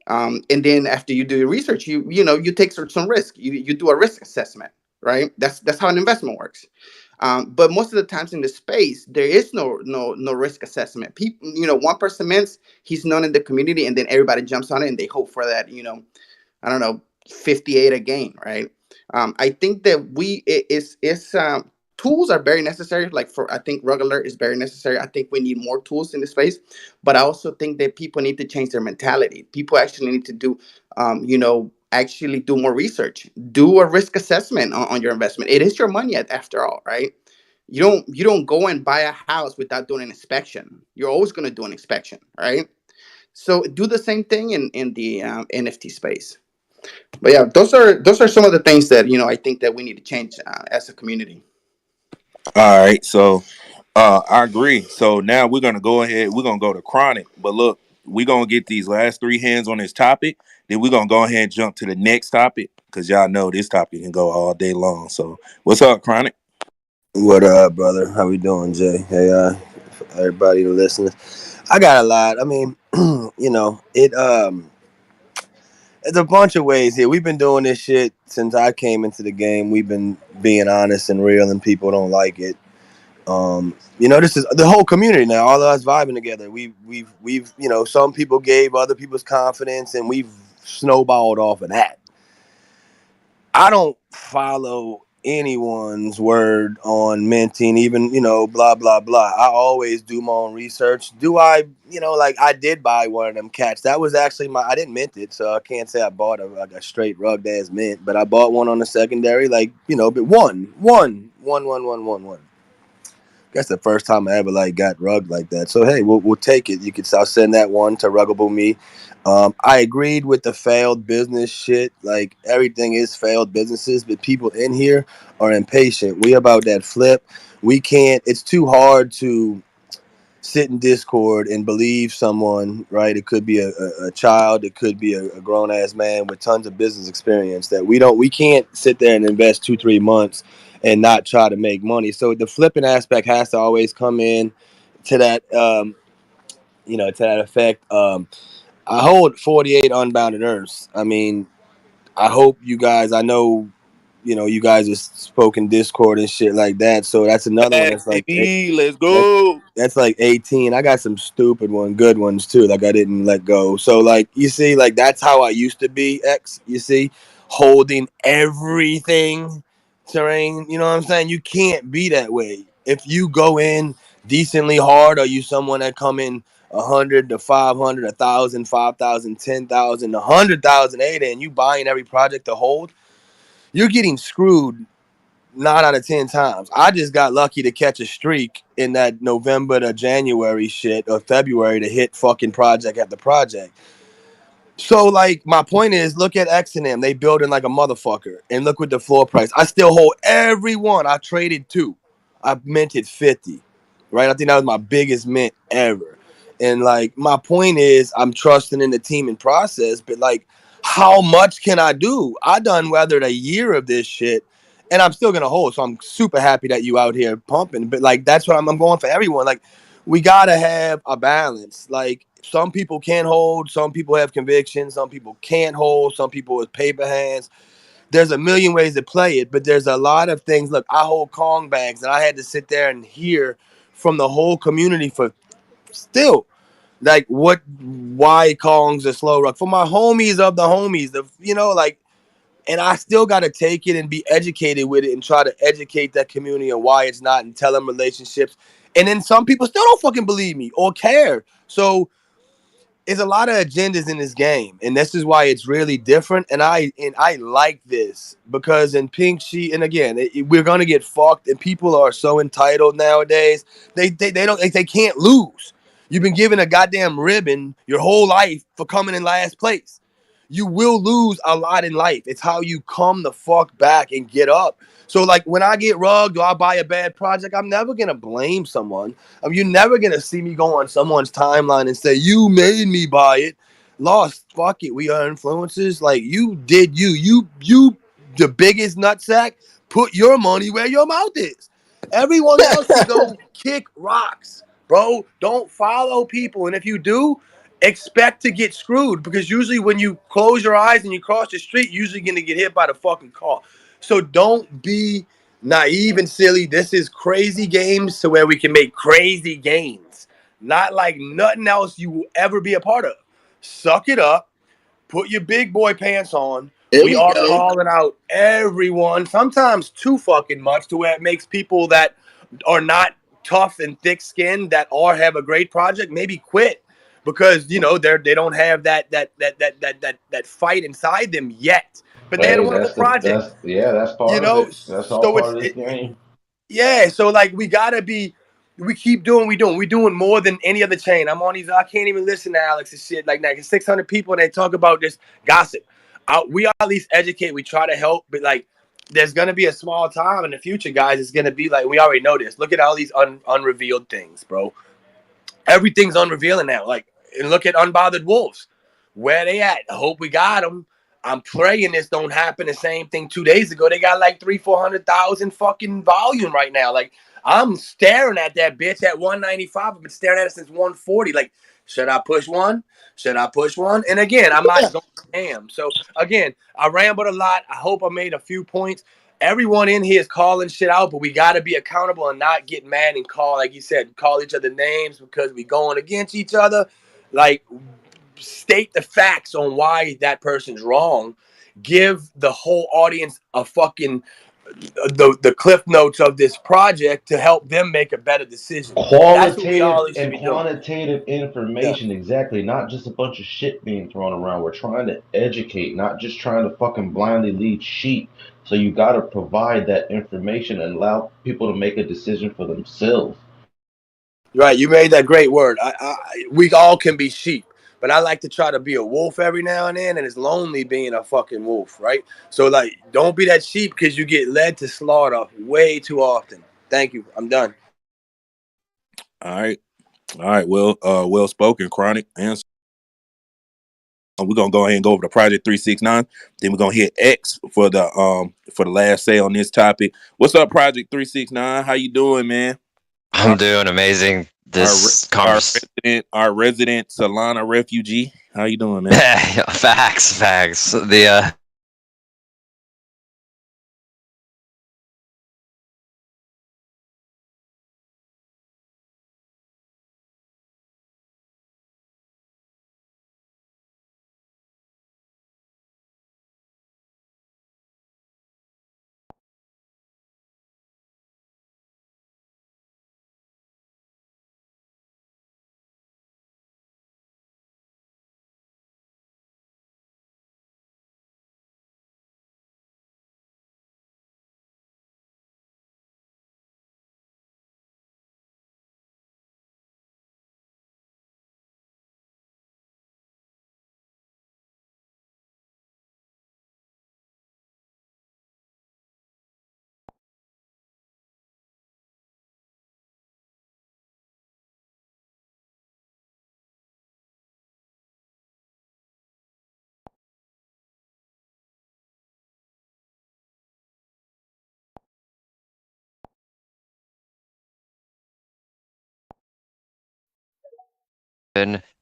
And then after you do your research, you take some risk. You do a risk assessment, right? That's how an investment works. But most of the times in the space, there is no risk assessment. People, one person mints, he's known in the community, and then everybody jumps on it and they hope for that, I don't know, 58 again, right? I think that tools are very necessary. Like I think Rug Alert is very necessary. I think we need more tools in the space, but I also think that people need to change their mentality. People actually need to actually do more research, do a risk assessment on your investment. It is your money after all, right? You don't go and buy a house without doing an inspection. You're always going to do an inspection, right? So do the same thing in the NFT space. But yeah, those are some of the things that I think that we need to change as a community.
All right, so I agree. So now we're gonna go ahead. We're gonna go to Chronic, but look, we're gonna get these last three hands on this topic. Then we're gonna go ahead and jump to the next topic because y'all know this topic can go all day long. So what's up, Chronic?
What up, brother? How we doing, Jay? Hey, everybody listening. I got a lot. I mean, it's a bunch of ways here. We've been doing this shit since I came into the game. We've been being honest and real, and people don't like it. This is the whole community now. All of us vibing together. We've some people gave other people's confidence, and we've snowballed off of that. I don't follow anyone's word on minting, even, blah, blah, blah. I always do my own research. Do I, like I did buy one of them cats. That was actually I didn't mint it, so I can't say I bought a straight rugged ass mint, but I bought one on the secondary, but one. That's the first time I ever got rugged like that. So hey, we'll take it. You could I'll send that one to Ruggable Me. I agreed with the failed business shit. Like everything is failed businesses, but people in here are impatient. We about that flip. We can't. It's too hard to sit in Discord and believe someone, right? It could be a child, it could be a grown ass man with tons of business experience that we can't sit there and invest 2-3 months and not try to make money. So the flipping aspect has to always come in to that, to that effect. I hold 48 unbounded earths. I mean, I hope you guys, I know you guys are spoken Discord and shit like that. So that's another one
Back,
that's like
baby. Let's
that
go.
that's like 18. I got some stupid good ones too. Like I didn't let go. So like you see, like that's how I used to be. X, you see, holding everything, terrain. You know what I'm saying? You can't be that way. If you go in decently hard, are you someone that come in 100 to 500, 1,000, 5,000, 10,000, 100,000, and you buying every project to hold? You're getting screwed 9 out of 10 times. I just got lucky to catch a streak in that November to January shit or February to hit fucking project after project. So like my point is, look at X and M. They building like a motherfucker, and look with the floor price. I still hold every one. I traded 2. I minted 50. Right, I think that was my biggest mint ever. And like my point is, I'm trusting in the team and process. But like, how much can I do? I done weathered a year of this shit, and I'm still gonna hold. So I'm super happy that you out here pumping. But like, that's what I'm going for everyone. Like, we gotta have a balance. Like some people can hold, some people have conviction, some people can't hold, some people with paper hands. There's a million ways to play it, but there's a lot of things. Look, I hold Kong bags, and I had to sit there and hear from the whole community for still like why Kong's a slow rock for my homies of the homies, like, and I still got to take it and be educated with it and try to educate that community on why it's not and tell them relationships. And then some people still don't fucking believe me or care. So it's a lot of agendas in this game, and this is why it's really different. And I like this because in Pink Sheet, and again, we're gonna get fucked, and people are so entitled nowadays. They can't lose. You've been given a goddamn ribbon your whole life for coming in last place. You will lose a lot in life. It's how you come the fuck back and get up. So like when I get rugged or I buy a bad project, I'm never gonna blame someone. You're never gonna see me go on someone's timeline and say you made me buy it. Lost, fuck it. We are influencers. Like you did, you the biggest nutsack. Put your money where your mouth is. Everyone else can go kick rocks, bro. Don't follow people, and if you do, expect to get screwed because usually when you close your eyes and you cross the street, you're usually gonna get hit by the fucking car. So don't be naive and silly. This is crazy games to where we can make crazy gains. Not like nothing else you will ever be a part of. Suck it up. Put your big boy pants on.
There
We
we
are
go.
calling out everyone, sometimes too fucking much to where it makes people that are not tough and thick skinned that are have a great project maybe quit because they don't have that fight inside them yet. But they had a
Hey,
wonderful project.
that's part of it. That's all
So
part of this game.
yeah, so like we keep doing we doing more than any other chain. I'm on these. I can't even listen to Alex and shit like that. 600 people and they talk about this gossip. We at least educate. We try to help, but like there's gonna be a small time in the future, guys. It's gonna be like we already know this. Look at all these unrevealed things, bro. Everything's unrevealing now. Like, and look at Unbothered Wolves. Where they at? I hope we got them. I'm praying this don't happen. The same thing 2 days ago. They got like 400,000 fucking volume right now. Like, I'm staring at that bitch at 195. I've been staring at it since 140. Like, should I push one? Should I push one? And again, I'm not going ham. So again, I rambled a lot. I hope I made a few points. Everyone in here is calling shit out, but we got to be accountable and not get mad and call, like you said, call each other names because we going against each other. Like, state the facts on why that person's wrong. Give the whole audience a fucking the cliff notes of this project to help them make a better decision. That's what we
Qualitative
all should
and
be doing.
quantitative
Yeah.
information, exactly. Not just a bunch of shit being thrown around. We're trying to educate, not just trying to fucking blindly lead sheep. So you got to provide that information and allow people to make a decision for themselves.
Right, you made that great word. We all can be sheep, but I like to try to be a wolf every now and then, and it's lonely being a fucking wolf, right? So, like, don't be that sheep because you get led to slaughter way too often. Thank you. I'm done.
All right. All right. Well spoken, Chronic. Answer. We're gonna go ahead and go over to Project 369. Then we're gonna hit X for the last say on this topic. What's up, Project 369? How you doing, man?
I'm doing amazing. This conversation.
Our resident Solana refugee. How you doing, man?
Facts. The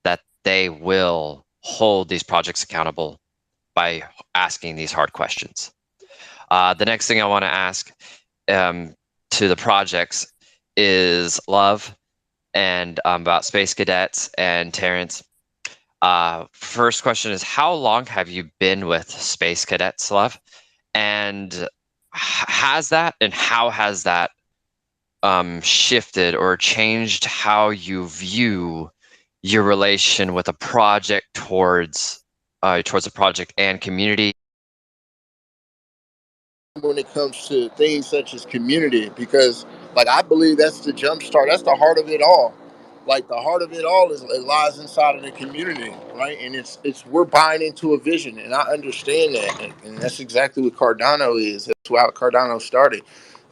that they will hold these projects accountable by asking these hard questions. The next thing I want to ask to the projects is Love and about Space Cadets and Terrence. First question is, how long have you been with Space Cadets, Love? And how has that shifted or changed how you view your relation with a project towards a project and community?
When it comes to things such as community, because like I believe that's the jump start, that's the heart of it all. Like the heart of it all is it lies inside of the community, right? And it's we're buying into a vision, and I understand that, and that's exactly what Cardano is. That's how Cardano started.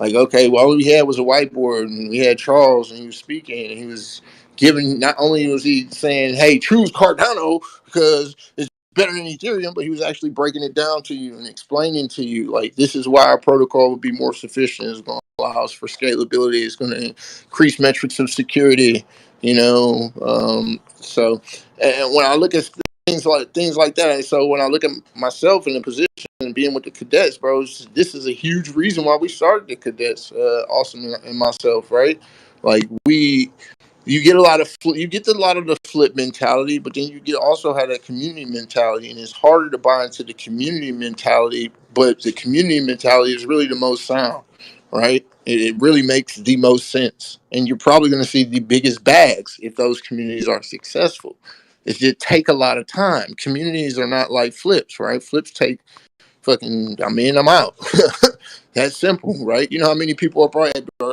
Like, okay, well, all we had was a whiteboard, and we had Charles, and he was speaking, and he was giving. Not only was he saying, "Hey, choose Cardano because it's better than Ethereum," but he was actually breaking it down to you and explaining to you, like, this is why our protocol would be more sufficient. It's going to allow us for scalability. It's going to increase metrics of security. So, and when I look at things like that, and so when I look at myself in the position and being with the cadets, bro, this is a huge reason why we started the cadets. Awesome, and myself, right? Like you get a lot of the flip mentality, but then you get also have that community mentality, and it's harder to buy into the community mentality. But the community mentality is really the most sound, right? It really makes the most sense, and you're probably going to see the biggest bags if those communities are successful. It just take a lot of time. Communities are not like flips, right? Flips take fucking, I'm in, I'm out. That's simple, right? You know how many people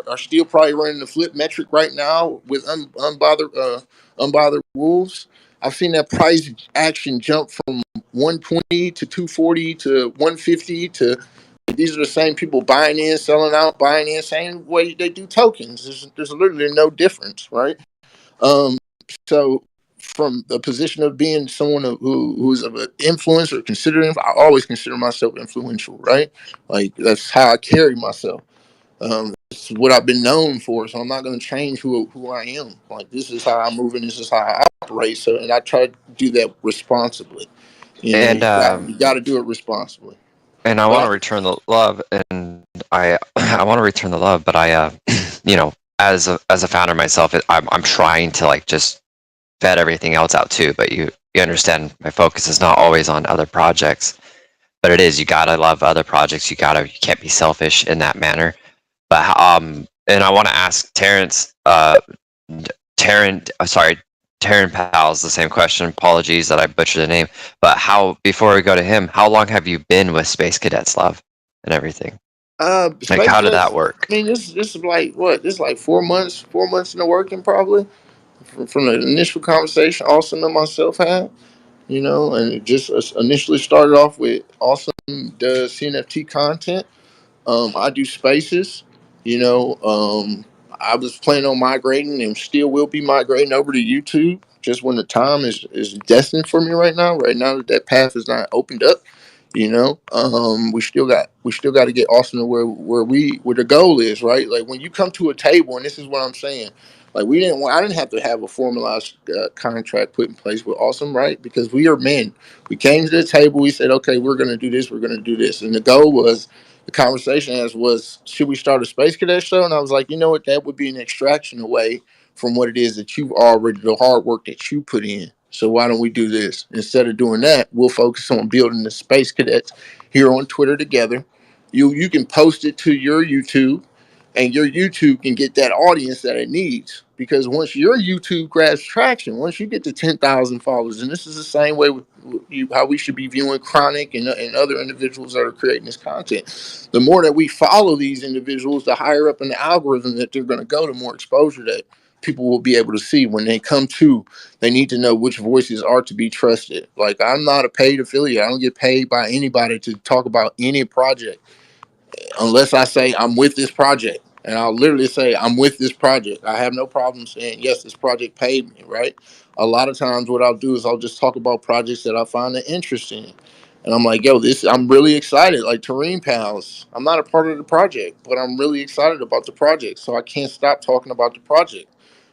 are still probably running the flip metric right now with unbothered wolves. I've seen that price action jump from 120 to 240 to 150 to, these are the same people buying in, selling out, buying in, same way they do tokens. There's literally no difference, right? Um, so from the position of being someone who's of an influence or considering, I always consider myself influential, right? Like that's how I carry myself. It's what I've been known for, so I'm not going to change who I am. Like this is how I move and this is how I operate. So, and I try to do that responsibly. You know,
And
you got to do it responsibly.
I want to
But
return the love, and I I want to return the love, but I as a founder myself, I'm trying to like just vet everything else out too. But you understand, my focus is not always on other projects, but it is, you gotta love other projects. You can't be selfish in that manner. But and I want to ask Terrence, sorry, TerrenePalz, the same question. Apologies that I butchered the name. But before we go to him, how long have you been with Space Cadets, Love, and everything? Like,
Space
how did
Cadets,
that work?
I mean, this is like what? This is like 4 months, 4 months in the working probably from the initial conversation Austin and myself had. And it just initially started off with Austin does CNFT content. I do spaces. You know, I was planning on migrating and still will be migrating over to YouTube. Just when the time is destined for me right now. Right now that path is not opened up. We still got to get Austin to where the goal is, right? Like when you come to a table, and this is what I'm saying. Like I didn't have to have a formalized contract put in place with Awesome, right? Because we are men. We came to the table. We said, okay, we're going to do this. We're going to do this. And the goal was, the conversation was, should we start a Space Cadet show? And I was like, you know what? That would be an extraction away from what it is that you've already, the hard work that you put in. So why don't we do this? Instead of doing that, we'll focus on building the Space Cadets here on Twitter together. You can post it to your YouTube, and your YouTube can get that audience that it needs. Because once your YouTube grabs traction, once you get to 10,000 followers, and this is the same way with how we should be viewing Chronic and other individuals that are creating this content. The more that we follow these individuals, the higher up in the algorithm that they're going to go, the more exposure that people will be able to see when they come to. They need to know which voices are to be trusted. Like, I'm not a paid affiliate. I don't get paid by anybody to talk about any project unless I say I'm with this project. And I'll literally say I'm with this project. I have no problem saying, yes, this project paid me, right? A lot of times what I'll do is I'll just talk about projects that I find an interest in. And I'm like, yo, I'm really excited. Like TerrenePalz, I'm not a part of the project, but I'm really excited about the project. So I can't stop talking about the project.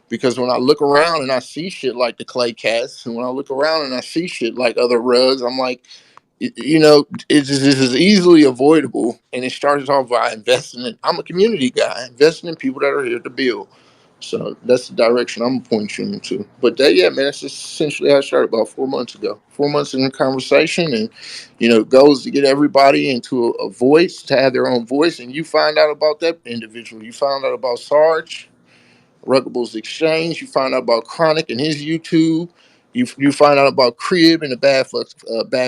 Because when I look around and I see shit like the clay cast, and when I look around and I see shit like other rugs, I'm like, this is easily avoidable. And it starts off by investing in. I'm a community guy, investing in people that are here to build. So that's the direction I'm pointing you into. But that, yeah, man, that's just essentially how I started about 4 months ago. 4 months in a conversation, and goals to get everybody into a voice, to have their own voice. And you find out about that individual. You find out about Sarge, Ruggable's Exchange. You find out about Chronic and his YouTube. You find out about Crib and the Bad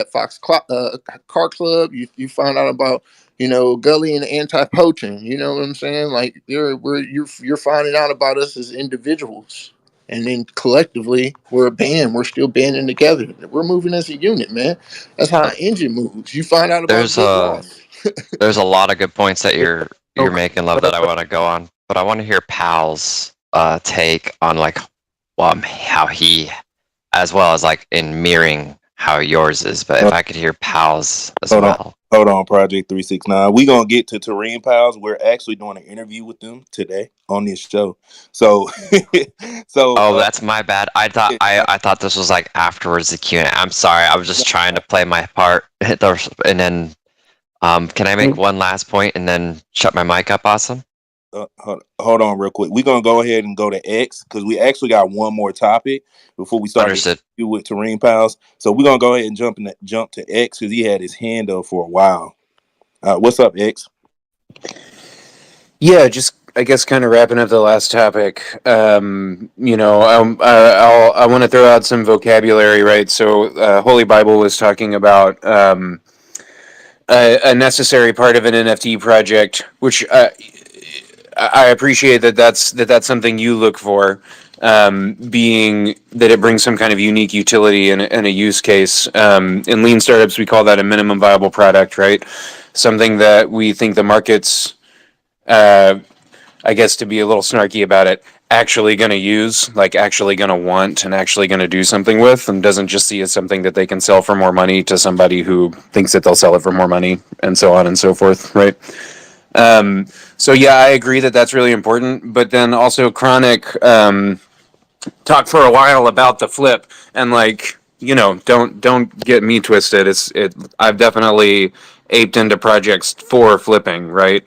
Fox Car Club. You find out about Gully and the Anti Poaching. You know what I'm saying? Like you're finding out about us as individuals, and then collectively we're a band. We're still banding together. We're moving as a unit, man. That's how an engine moves. You find out about
There's
Big
a
Loss.
there's a lot of good points that you're
Okay.
making, love, that I want to go on, but I want to hear Pal's take on like how he, as well as like in mirroring how yours is. But if I could hear Pal's as
Hold on.
well.
Hold on, Project 369. We're going to get to TerrenePalz. We're actually doing an interview with them today on this show. So,
Oh, that's my bad. I thought this was like afterwards the Q&A. I'm sorry. I was just trying to play my part. And then can I make one last point and then shut my mic up, Awesome?
Hold on real quick. We're going to go ahead and go to X because we actually got one more topic before we start
Understood.
with TerrenePalz. So we're going to go ahead and jump to X because he had his hand up for a while. What's up, X?
Yeah, just I guess kind of wrapping up the last topic. I want to throw out some vocabulary, right? So, Holy Bible was talking about a necessary part of an NFT project, which I appreciate that's something you look for, being that it brings some kind of unique utility and a use case. In lean startups, we call that a minimum viable product, right? Something that we think the market's, I guess to be a little snarky about it, actually going to use, like actually going to want and actually going to do something with, and doesn't just see it as something that they can sell for more money to somebody who thinks that they'll sell it for more money, and so on and so forth, right? So yeah, I agree that that's really important. But then also Chronic talked for a while about the flip, and like don't get me twisted. I've definitely aped into projects for flipping, right?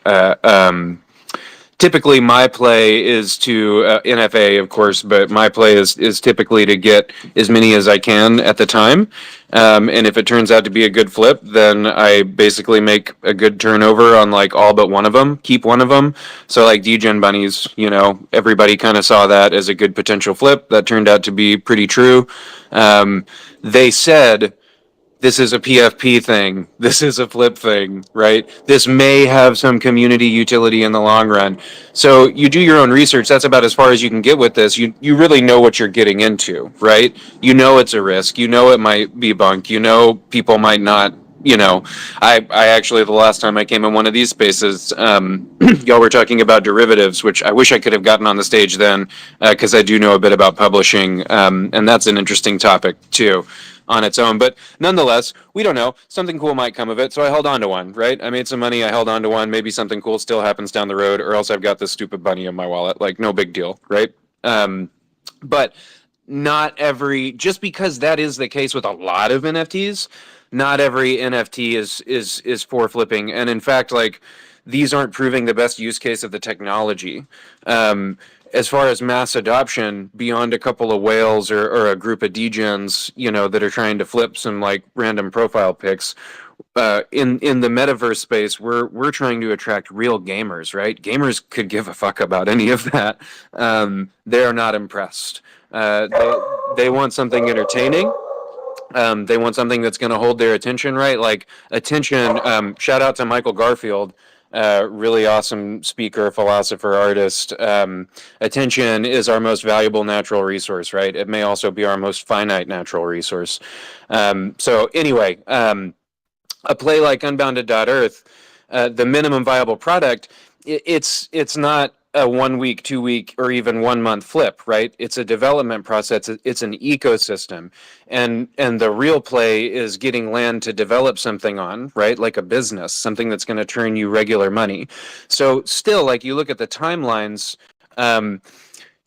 Typically my play is to NFA, of course, but my play is typically to get as many as I can at the time. And if it turns out to be a good flip, then I basically make a good turnover on like all but one of them, keep one of them. So like DGen bunnies, everybody kind of saw that as a good potential flip. That turned out to be pretty true. They said, this is a PFP thing. This is a flip thing, right? This may have some community utility in the long run. So you do your own research. That's about as far as you can get with this. You really know what you're getting into, right? You know it's a risk. You know it might be bunk. You know people might not. I actually, the last time I came in one of these spaces, y'all were talking about derivatives, which I wish I could have gotten on the stage then, because I do know a bit about publishing, and that's an interesting topic too on its own. But nonetheless, we don't know. Something cool might come of it. So I held on to one, right? I made some money. I held on to one. Maybe something cool still happens down the road, or else I've got this stupid bunny in my wallet. Like, no big deal, right? But not just because that is the case with a lot of NFTs, not every NFT is for flipping. And in fact, like, these aren't proving the best use case of the technology. As far as mass adoption, beyond a couple of whales or a group of degens, that are trying to flip some like random profile pics, in the metaverse space, we're trying to attract real gamers, right? Gamers could give a fuck about any of that. They are not impressed. They want something entertaining. They want something that's going to hold their attention, right? Like attention. Shout out to Michael Garfield, really awesome speaker, philosopher, artist. Attention is our most valuable natural resource, right? It may also be our most finite natural resource. So anyway, a play like Unbounded.Earth, the minimum viable product, it's not a 1 week, 2 week, or even 1 month flip, right? It's a development process. It's an ecosystem, and the real play is getting land to develop something on, right? Like a business, something that's going to turn you regular money. So still, like you look at the timelines.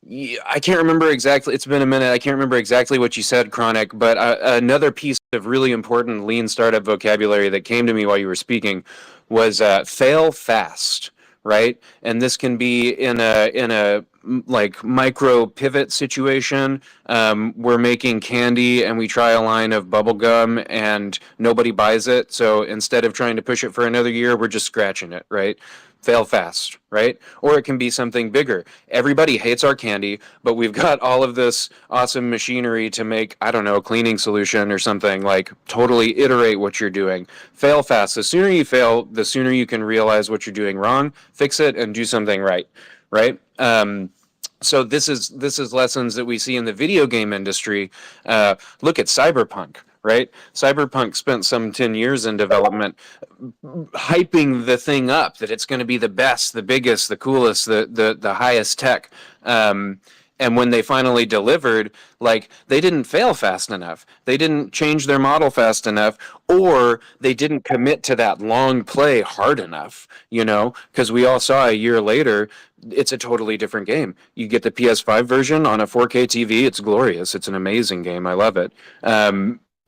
I can't remember exactly. It's been a minute. I can't remember exactly what you said, Chronic. But another piece of really important lean startup vocabulary that came to me while you were speaking was fail fast, right? And this can be in a like micro pivot situation. We're making candy and we try a line of bubble gum and nobody buys it. So instead of trying to push it for another year, we're just scratching it, right? Fail fast, right? Or it can be something bigger. Everybody hates our candy, but we've got all of this awesome machinery to make, I don't know, cleaning solution or something. Like, totally iterate what you're doing. Fail fast. The sooner you fail, the sooner you can realize what you're doing wrong, fix it, and do something right, right? So this is lessons that we see in the video game industry. Look at Cyberpunk, right? Cyberpunk spent some 10 years in development, hyping the thing up that it's going to be the best, the biggest, the coolest, the highest tech. And when they finally delivered, like, they didn't fail fast enough. They didn't change their model fast enough, or they didn't commit to that long play hard enough, because we all saw a year later, it's a totally different game. You get the PS5 version on a 4K TV, it's glorious. It's an amazing game. I love it.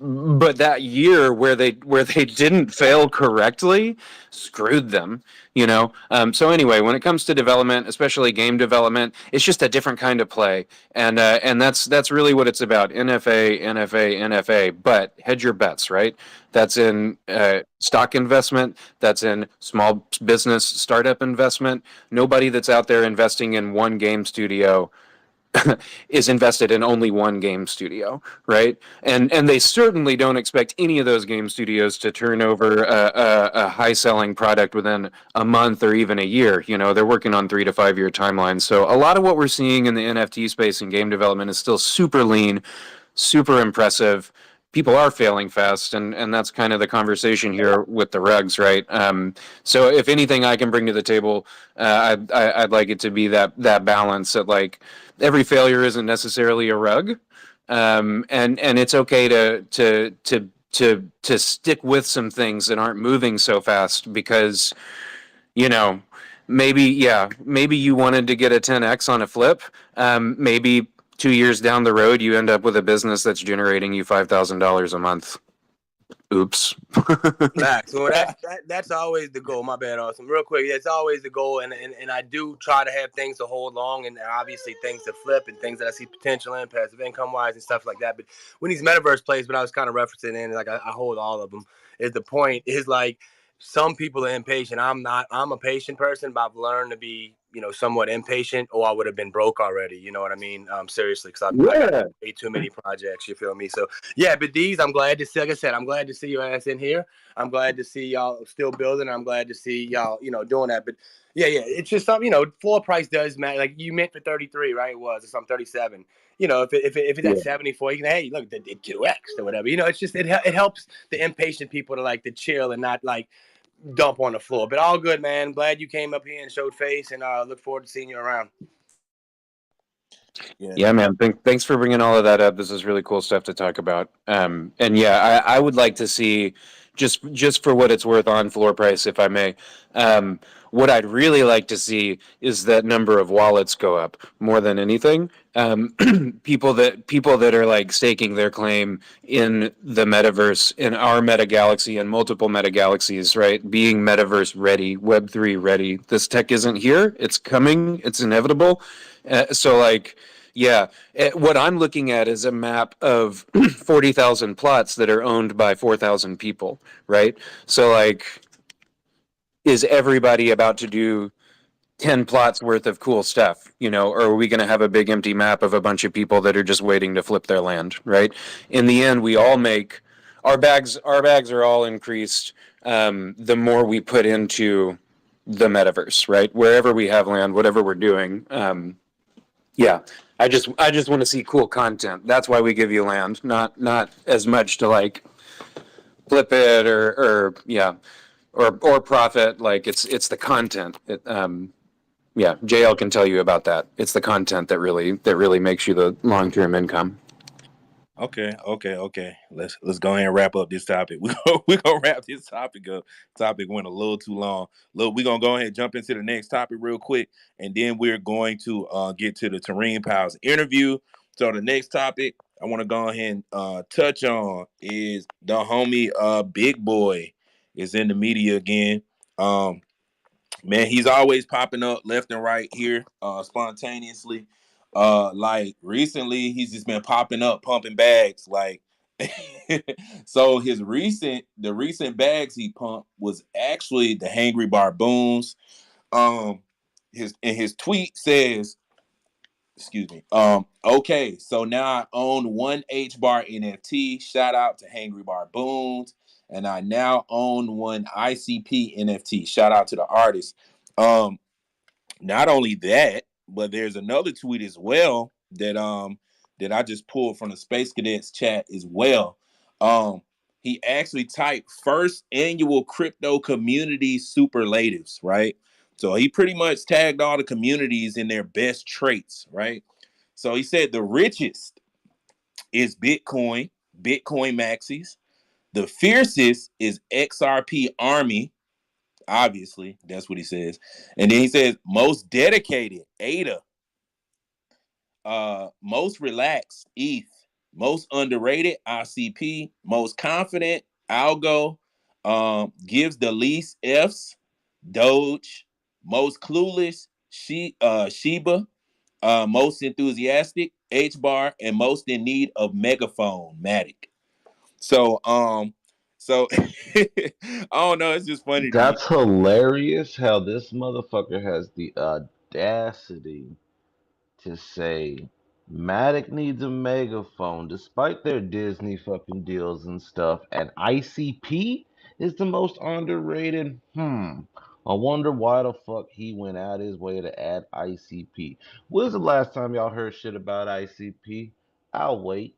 But that year where they didn't fail correctly screwed them. So anyway, when it comes to development, especially game development, it's just a different kind of play, and that's really what it's about. NFA, but hedge your bets, right? That's in stock investment, that's in small business startup investment. Nobody that's out there investing in one game studio is invested in only one game studio, right? And they certainly don't expect any of those game studios to turn over a high selling product within a month or even a year. They're working on 3 to 5 year timelines. So a lot of what we're seeing in the NFT space and game development is still super lean, super impressive. People are failing fast, and that's kind of the conversation here with the rugs, right? So if anything I can bring to the table, I'd like it to be that balance that, like, every failure isn't necessarily a rug, and it's okay to stick with some things that aren't moving so fast because maybe you wanted to get a 10x on a flip, maybe 2 years down the road, you end up with a business that's generating you $5,000 a month. Oops.
Max, well, that's always the goal. My bad, Awesome. Real quick, it's always the goal, and I do try to have things to hold long, and obviously things to flip, and things that I see potential in, passive income wise, and stuff like that. But when these metaverse plays, but I was kind of referencing in, like I hold all of them. Is the point is like some people are impatient. I'm not. I'm a patient person, but I've learned to be somewhat impatient, or I would have been broke already. You know what I mean? Seriously, because I got way too many projects. You feel me? So yeah, but these, I'm glad to see. Like I said, I'm glad to see your ass in here. I'm glad to see y'all still building. I'm glad to see y'all, doing that. But yeah, it's just something. Floor price does matter. Like you meant for 33, right? It was, or something 37. If it's at 74, you can, hey, look, it 2x or whatever. It's just it helps the impatient people to chill and not dump on the floor. But all good, man. Glad you came up here and showed face, and look forward to seeing you around.
Yeah, man. Thanks for bringing all of that up. This is really cool stuff to talk about. And yeah, I would like to see, just for what it's worth on floor price, if I may. What I'd really like to see is that number of wallets go up more than anything. People that are like staking their claim in the metaverse, in our meta galaxy and multiple meta galaxies, right? Being metaverse ready, Web3 ready. This tech isn't here. It's coming. It's inevitable. Yeah, what I'm looking at is a map of 40,000 plots that are owned by 4,000 people, right? So, is everybody about to do 10 plots worth of cool stuff, or are we going to have a big empty map of a bunch of people that are just waiting to flip their land, right? In the end, we all make our bags are all increased the more we put into the metaverse, right? Wherever we have land, whatever we're doing. Yeah, I just want to see cool content. That's why we give you land, not as much to flip it or profit. It's the content. Yeah, JL can tell you about that. It's the content that really makes you the long-term income.
Okay. Let's go ahead and wrap up this topic. We gonna wrap this topic up. Topic went a little too long. Look, we're gonna go ahead and jump into the next topic real quick, and then we're going to get to the TerrenePalz interview. So the next topic I want to go ahead and touch on is the homie Big Boy is in the media again. Um, Man, he's always popping up left and right here, spontaneously. Like recently, he's just been popping up, pumping bags. Like, so the recent bags he pumped was actually the Hangry Barboons. His tweet says, excuse me. Okay, so now I own one H bar NFT. Shout out to Hangry Barboons, and I now own one ICP NFT. Shout out to the artist. Um, Not only that, but there's another tweet as well that I just pulled from the Space Cadets chat as well. Um, he actually typed first annual crypto community superlatives, right? So he pretty much tagged all the communities in their best traits, right? So he said the richest is Bitcoin maxis. The fiercest is XRP Army, obviously. That's what he says. And then he says most dedicated, ADA. Most relaxed, ETH. Most underrated, ICP. Most confident, Algo. Gives the least Fs, Doge. Most clueless, Shiba. Most enthusiastic, H bar, and most in need of megaphone, Matic. So I don't know, it's just funny to me.
That's hilarious how this motherfucker has the audacity to say Matic needs a megaphone despite their Disney fucking deals and stuff, and ICP is the most underrated. I wonder why the fuck he went out his way to add ICP. When's the last time y'all heard shit about ICP? I'll wait.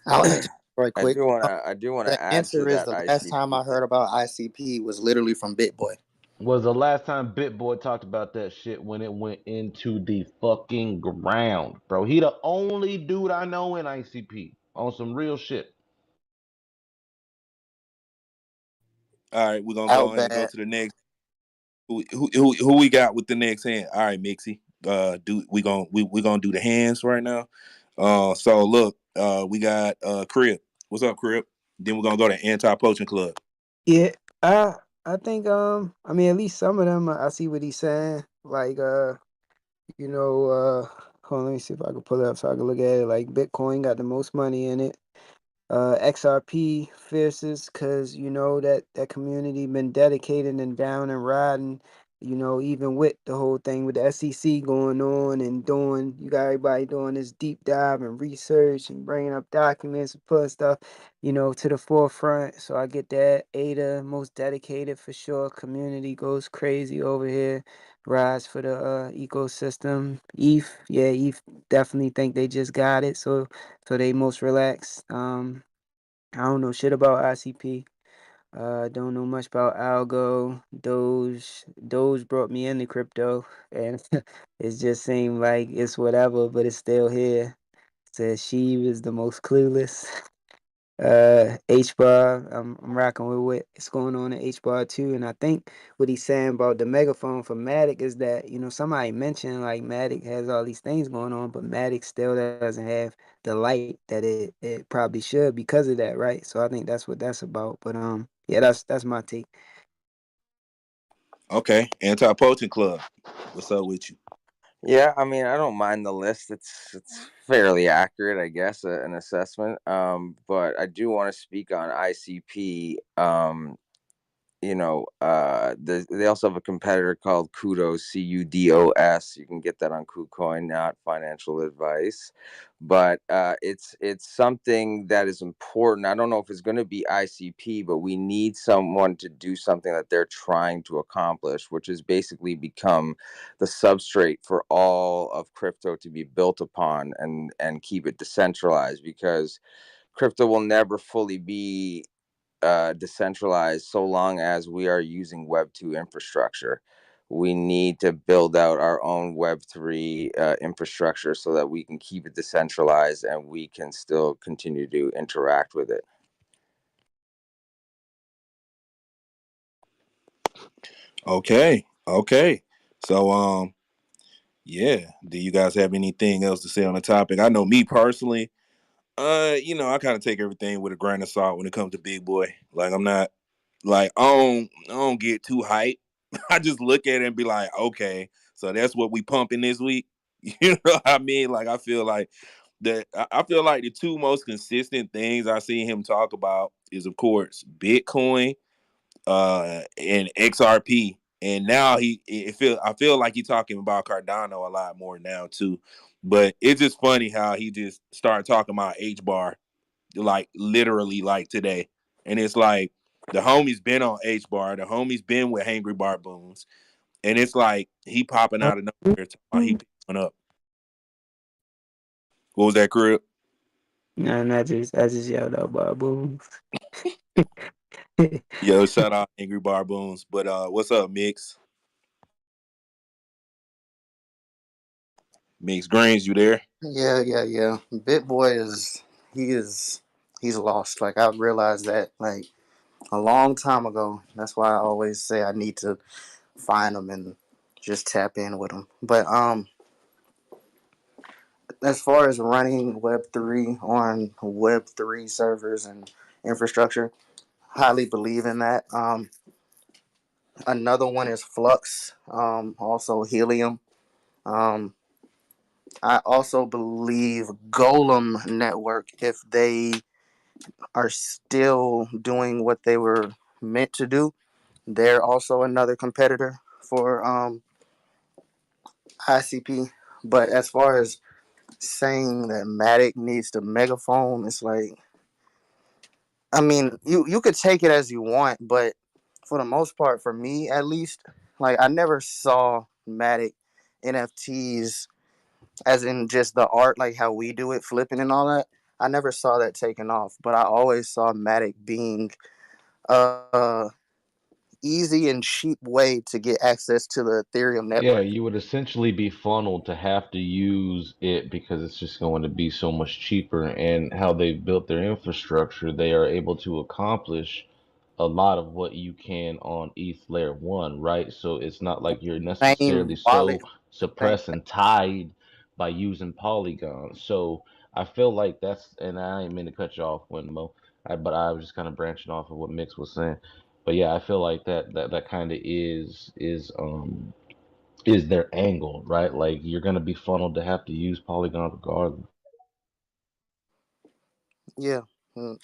I'll answer right
I
quick.
do want
The
to add to
answer is
that
the last time
ICP
I
thing.
heard about ICP was literally from BitBoy.
Was the last time BitBoy talked about that shit when it went into the fucking ground, bro? He the only dude I know in ICP on some real shit.
All right, we're gonna go
Out
ahead and go
bad.
to the next. Who we got with the next hand? All right, Mixie. We gonna do the hands right now. So look, we got Crib. What's up, Crib? Then we're gonna go to Anti Poaching Club.
Yeah, I think I mean at least some of them I see what he's saying. Like you know, hold on, let me see if I can pull it up so I can look at it. Like Bitcoin got the most money in it. XRP fiercest because you know that community been dedicated and down and riding. You know, even with the whole thing with the SEC going on and doing, you got everybody doing this deep dive and research and bringing up documents and putting stuff, you know, to the forefront. So I get that. ADA, most dedicated for sure. Community goes crazy over here. Rise for the ecosystem. ETH, yeah, ETH definitely think they just got it. So they most relaxed. I don't know shit about ICP. Don't know much about Algo. Doge brought me into crypto, and it just seemed like it's whatever, but it's still here. Says she is the most clueless. H bar, I'm rocking with what's going on in H bar too, and I think what he's saying about the megaphone for Matic is that somebody mentioned like Matic has all these things going on, but Matic still doesn't have the light that it probably should because of that, right? So I think that's what that's about. But yeah, that's my take.
Okay, Anti Poaching Club. What's up with you?
Yeah, I mean, I don't mind the list. It's fairly accurate, I guess, an assessment. But I do want to speak on ICP. They also have a competitor called Kudos, Cudos. You can get that on KuCoin, not financial advice, but it's something that is important. I don't know if it's going to be ICP, but we need someone to do something that they're trying to accomplish, which is basically become the substrate for all of crypto to be built upon and keep it decentralized, because crypto will never fully be decentralized so long as we are using Web 2 infrastructure. we need to build out our own Web3 infrastructure so that we can keep it decentralized and we can still continue to interact with it.
Okay. So yeah. Do you guys have anything else to say on the topic? I know me personally, I kind of take everything with a grain of salt when it comes to Big Boy. Like I'm not like I don't get too hyped. I just look at it and be like, okay, so that's what we pumping this week. You know what I mean? Like I feel like the two most consistent things I see him talk about is of course Bitcoin and XRP. And now I feel like he's talking about Cardano a lot more now too. But it's just funny how he just started talking about H bar like literally like today. And it's like the homie's been on H bar, the homie's been with Hangry Barboons, and it's like he popping out of nowhere talking about he picking up. What was that, Crib?
No, I just yelled out baboons.
Yo, shout out Angry Barboons. But what's up, Mix? Mix Greens, you there?
Yeah. Bit Boy he's lost. Like I realized that like a long time ago. That's why I always say I need to find him and just tap in with him. But as far as running Web3 on Web3 servers and infrastructure, highly believe in that. Another one is Flux, also Helium. Um, I also believe Golem Network, if they are still doing what they were meant to do, they're also another competitor for ICP. But as far as saying that Matic needs to megaphone, it's like, I mean, you could take it as you want, but for the most part, for me at least, like I never saw Matic NFTs as in just the art, like how we do it, flipping and all that. I never saw that taken off, but I always saw Matic being a easy and cheap way to get access to the Ethereum
Yeah,
network.
you would essentially be funneled to have to use it because it's just going to be so much cheaper. And how they've built their infrastructure, they are able to accomplish a lot of what you can on ETH layer one, right? So it's not like you're necessarily
Same wallet,
so
same.
suppressed and tied by using Polygon. So I feel like that's, and I ain't mean to cut you off, Winmo, but I was just kind of branching off of what Mix was saying. But yeah, I feel like that kind of is their angle, right? Like you're gonna be funneled to have to use Polygon regardless.
Yeah,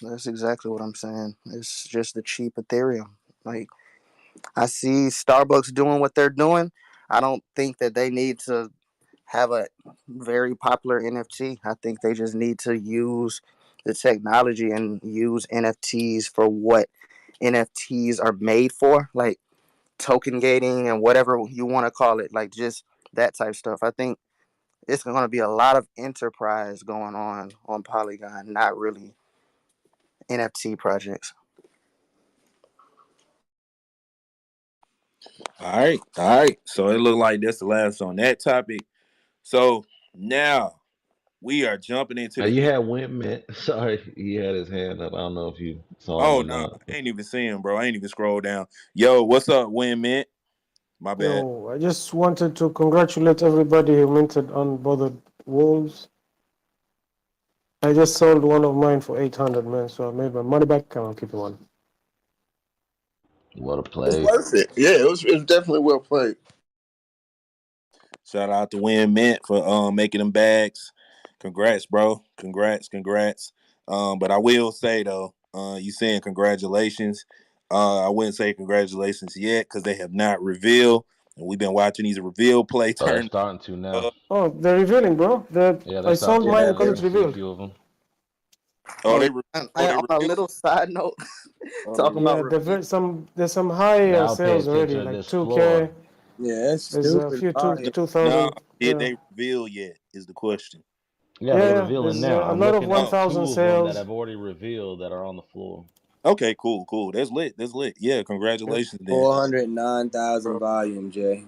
that's exactly what I'm saying. It's just the cheap Ethereum. Like I see Starbucks doing what they're doing. I don't think that they need to have a very popular NFT. I think they just need to use the technology and use NFTs for what NFTs are made for, like token gating and whatever you want to call it, like just that type stuff. I think it's going to be a lot of enterprise going on Polygon, not really NFT projects.
All right. So it looked like that's the last on that topic. So now we are jumping into
Now
the
you
end.
had Wimp, sorry, he had his hand up. I don't know if you saw him
Oh
or
no,
not.
I ain't even seeing, bro. I ain't even scroll down. Yo, what's up, Win Mint? My bad.
Yo, I just wanted to congratulate everybody who minted Unbothered Wolves. I just sold one of mine for 800, man, so I made my money back and I'll keep one.
What a
It's
play.
worth it. Yeah, it was definitely well played.
Shout out to Win Mint for making them bags. Congrats, bro. Congrats. But I will say though, you saying congratulations. I wouldn't say congratulations yet because they have not revealed, and we've been watching these reveal play
Oh, they're
turn
starting to now.
up.
Oh, they're revealing, bro.
Yeah, they're
I
starting
sold
to
mine
Yeah,
now.
because
You
they're.
it's
can see a
revealed.
few of them.
Oh,
Oh,
they.
yeah.
Oh, they
On a
revealed.
little side note,
Oh,
talking
they.
about
Yeah,
review.
there's some high
Now pay
sales already,
attention to
like
this
2K.
floor.
Yeah, that's
There's a
stupid.
few
Oh,
two
yeah.
two
No,
thousand.
did
Yeah,
they reveal yet? Is the question.
Yeah,
yeah,
they're
yeah.
revealing
There's
now.
a
I'm
lot of
looking at
Oh,
1,000
two of them that
sales.
have already revealed that are on the floor.
Okay, cool. That's lit. Yeah, congratulations then.
409,000 volume, Jay.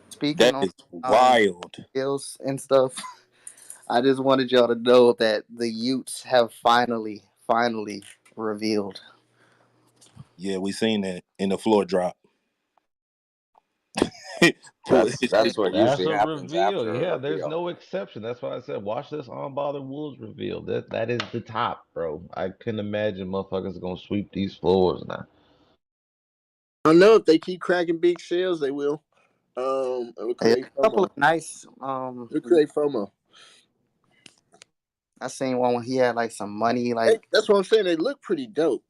Speaking
That
on
is wild.
skills and stuff, I just wanted y'all to know that the Utes have finally revealed.
Yeah, we seen that in the floor drop. Pull
That's
his
that's
shit.
what
That's
usually
a
happens
reveal.
after a
Yeah, there's
reveal.
no exception. That's why I said watch this Unbothered Wolves reveal. That is the top, bro. I couldn't imagine motherfuckers gonna sweep these floors now.
I don't know if they keep cracking big sales, they will. It'll
Hey, a
create
couple of
FOMO.
nice.
It'll create FOMO.
I seen one when he had like some money,
Hey,
like
that's what I'm saying. They look pretty dope.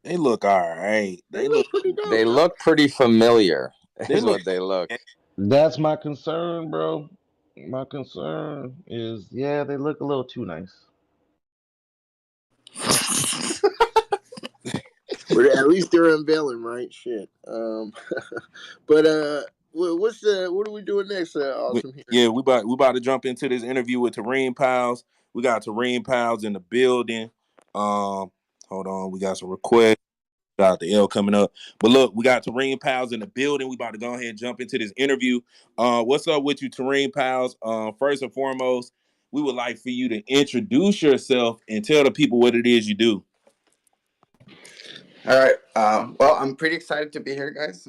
They look all right.
They look pretty dope.
They look pretty familiar,
They
is
look
what they look.
That's my concern, bro. My concern is, yeah, they look a little too nice.
But at least they're unveiling, right? Shit. But what are we doing next? Awesome here.
yeah, we about to jump into this interview with TerrenePalz. We got TerrenePalz in the building. Hold on, we got some requests. Shout out to L coming up. But look, we got TerrenePalz in the building. We about to go ahead and jump into this interview. What's up with you, TerrenePalz? First and foremost, we would like for you to introduce yourself and tell the people what it is you do.
all right. Well, I'm pretty excited to be here, guys.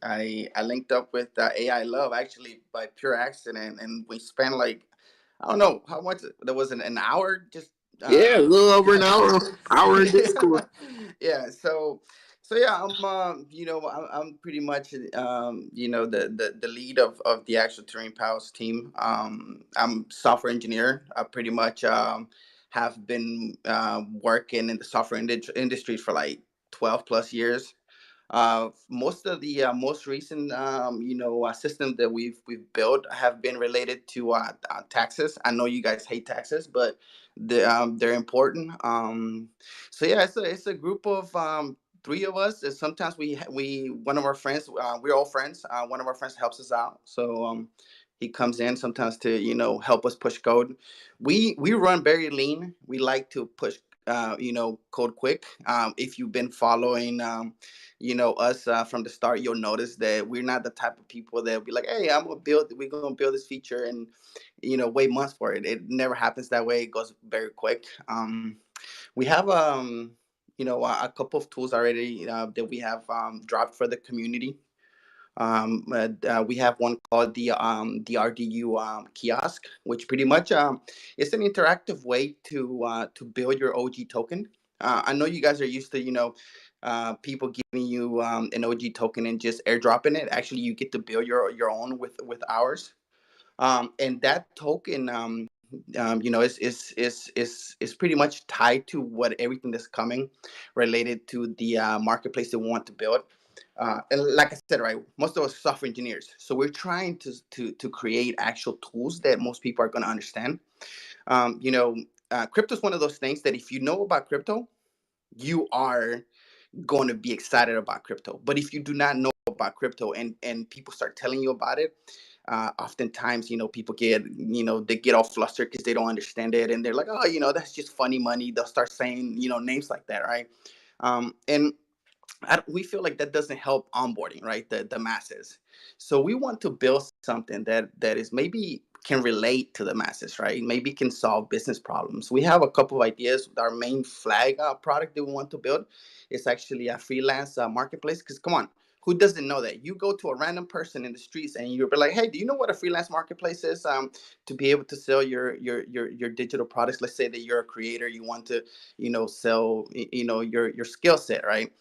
I linked up with AI Love actually by pure accident, and we spent like I don't know how much. There was an hour just.
Yeah, a little over an hour. Hour in Discord.
Yeah. So yeah, I'm pretty much the lead of the actual Terrain Pals team. I'm software engineer. I pretty much have been working in the software industry for like 12 plus years. Most of the most recent systems that we've built have been related to taxes. I know you guys hate taxes, but they're important. So yeah, it's a group of three of us. And sometimes we one of our friends, we're all friends. One of our friends helps us out, so he comes in sometimes to help us push code. We run very lean. We like to push code quick. If you've been following us from the start, you'll notice that we're not the type of people that will be like, hey, we're gonna build this feature and wait months for it. It never happens that way. It goes very quick. We have a couple of tools already that we have dropped for the community. We have one called the RDU kiosk, which pretty much it's an interactive way to build your OG token. I know you guys are used to people giving you an OG token and just airdropping it. Actually, you get to build your own with ours. And that token, is pretty much tied to what everything that's coming related to the marketplace they want to build. And like I said, right, most of us are software engineers, so we're trying to create actual tools that most people are going to understand. Crypto is one of those things that if you know about crypto, you are going to be excited about crypto. But if you do not know about crypto and people start telling you about it, oftentimes people they get all flustered because they don't understand it, and they're like, oh, that's just funny money. They'll start saying names like that, right? And we feel like that doesn't help onboarding, right? The masses. So we want to build something that is maybe can relate to the masses, right? Maybe can solve business problems. We have a couple of ideas. Our main flag product that we want to build is actually a freelance marketplace. Because come on, who doesn't know that? You go to a random person in the streets and you're like, hey, do you know what a freelance marketplace is? To be able to sell your digital products. Let's say that you're a creator, you want to sell your skill set, right?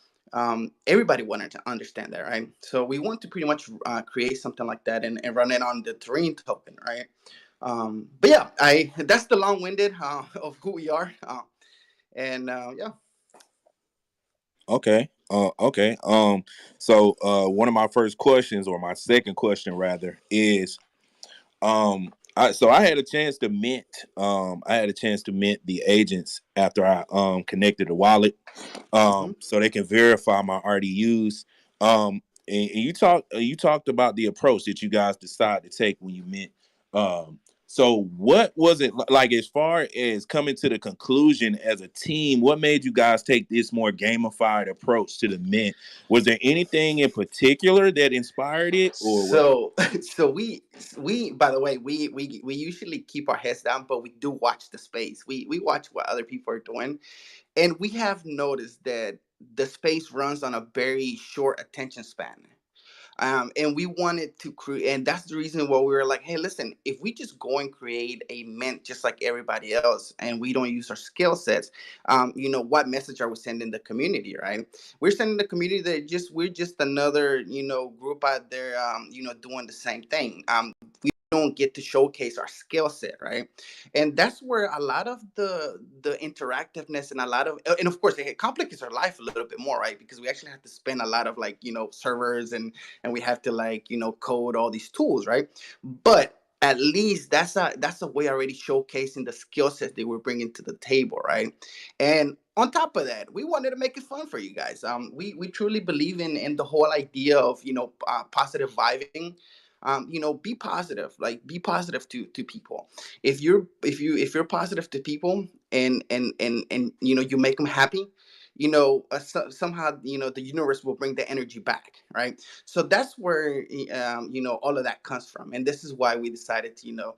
Everybody wanted to understand that, right? So we want to pretty much create something like that and run it on the Terrain token, right? But yeah, I that's the long-winded of who we are, and yeah.
Okay. Okay. So one of my first questions, or my second question rather, is I had a chance to mint the agents after I connected the wallet
Mhm.
so they can verify my RDUs. And you talked about the approach that you guys decide to take when you mint So what was it like as far as coming to the conclusion as a team? What made you guys take this more gamified approach to the mint? Was there anything in particular that inspired it, or what?
So so we by the way, we usually keep our heads down, but we do watch the space. We watch what other people are doing, and we have noticed that the space runs on a very short attention span. And we wanted to create, and that's the reason why we were like, hey, listen, if we just go and create a mint just like everybody else, and we don't use our skill sets, what message are we sending the community, right? We're sending the community that just we're just another, group out there, doing the same thing. We don't get to showcase our skill set, right? And that's where a lot of the interactiveness and a lot of, and of course it complicates our life a little bit more, right? Because we actually have to spend a lot of, like, servers, and we have to, like, code all these tools, right? But at least that's a way already showcasing the skill sets that we're bringing to the table, right? And on top of that, we wanted to make it fun for you guys. We truly believe in the whole idea of, positive vibing. Be positive, like be positive to people. If you're positive to people, and you make them happy, somehow, the universe will bring the energy back, right? So that's where, all of that comes from, and this is why we decided to,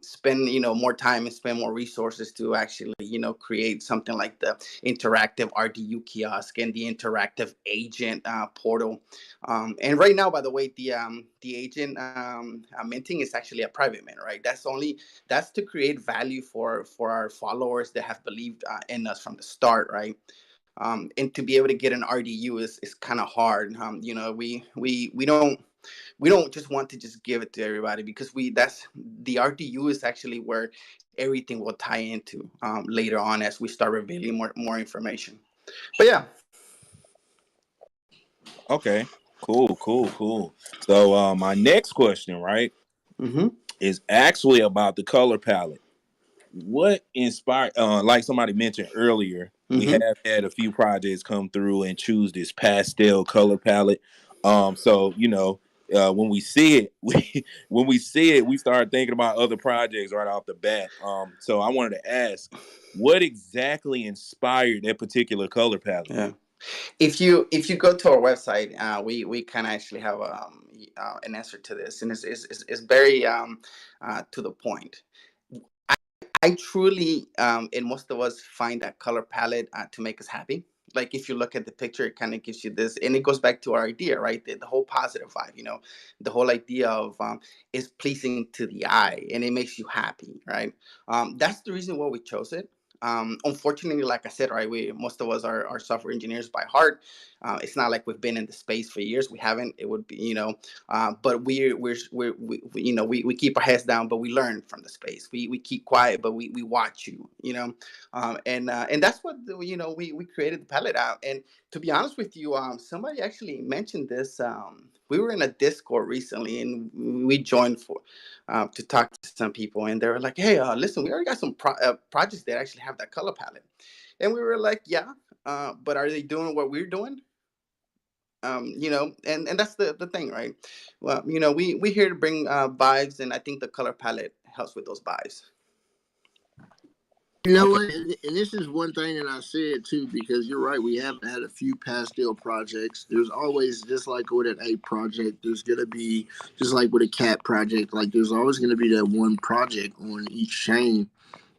spend, more time and spend more resources to actually, create something like the interactive RDU kiosk and the interactive agent portal. And right now, by the way, the agent minting is actually a private mint, right? That's to create value for our followers that have believed in us from the start, right? And to be able to get an RDU is kind of hard. We don't just want to just give it to everybody, because we that's the RDU is actually where everything will tie into later on as we start revealing more information. But yeah.
Okay, cool, cool, cool. So my next question, right,
Mm-hmm.
is actually about the color palette. What inspired, like somebody mentioned earlier, we
Mm-hmm.
have had a few projects come through and choose this pastel color palette. So when we see it, we start thinking about other projects right off the bat. So I wanted to ask, what exactly inspired that particular color palette?
Yeah. If you go to our website, we kind of actually have an answer to this, and it's very to the point. I truly, and most of us find that color palette to make us happy. Like, if you look at the picture, it kind of gives you this, and it goes back to our idea, right? The whole positive vibe, the whole idea of is pleasing to the eye, and it makes you happy, right? That's the reason why we chose it. Unfortunately, like I said, right, we most of us are software engineers by heart. It's not like we've been in the space for years. We haven't. It would be, but we keep our heads down, but we learn from the space. We keep quiet, but we watch you, and that's what we created the palette out. And to be honest with you, somebody actually mentioned this. We were in a Discord recently, and we joined to talk to some people, and they were like, "Hey, listen, we already got some projects that actually have that color palette," and we were like, "Yeah, but are they doing what we're doing?" And that's the thing, right? Well, we here to bring vibes, and I think the color palette helps with those vibes.
You know
Okay.
what? And this is one thing that I said too, because you're right. We have had a few pastel projects. There's always, just like with an ape project, there's gonna be, just like with a cat project. Like, there's always gonna be that one project on each chain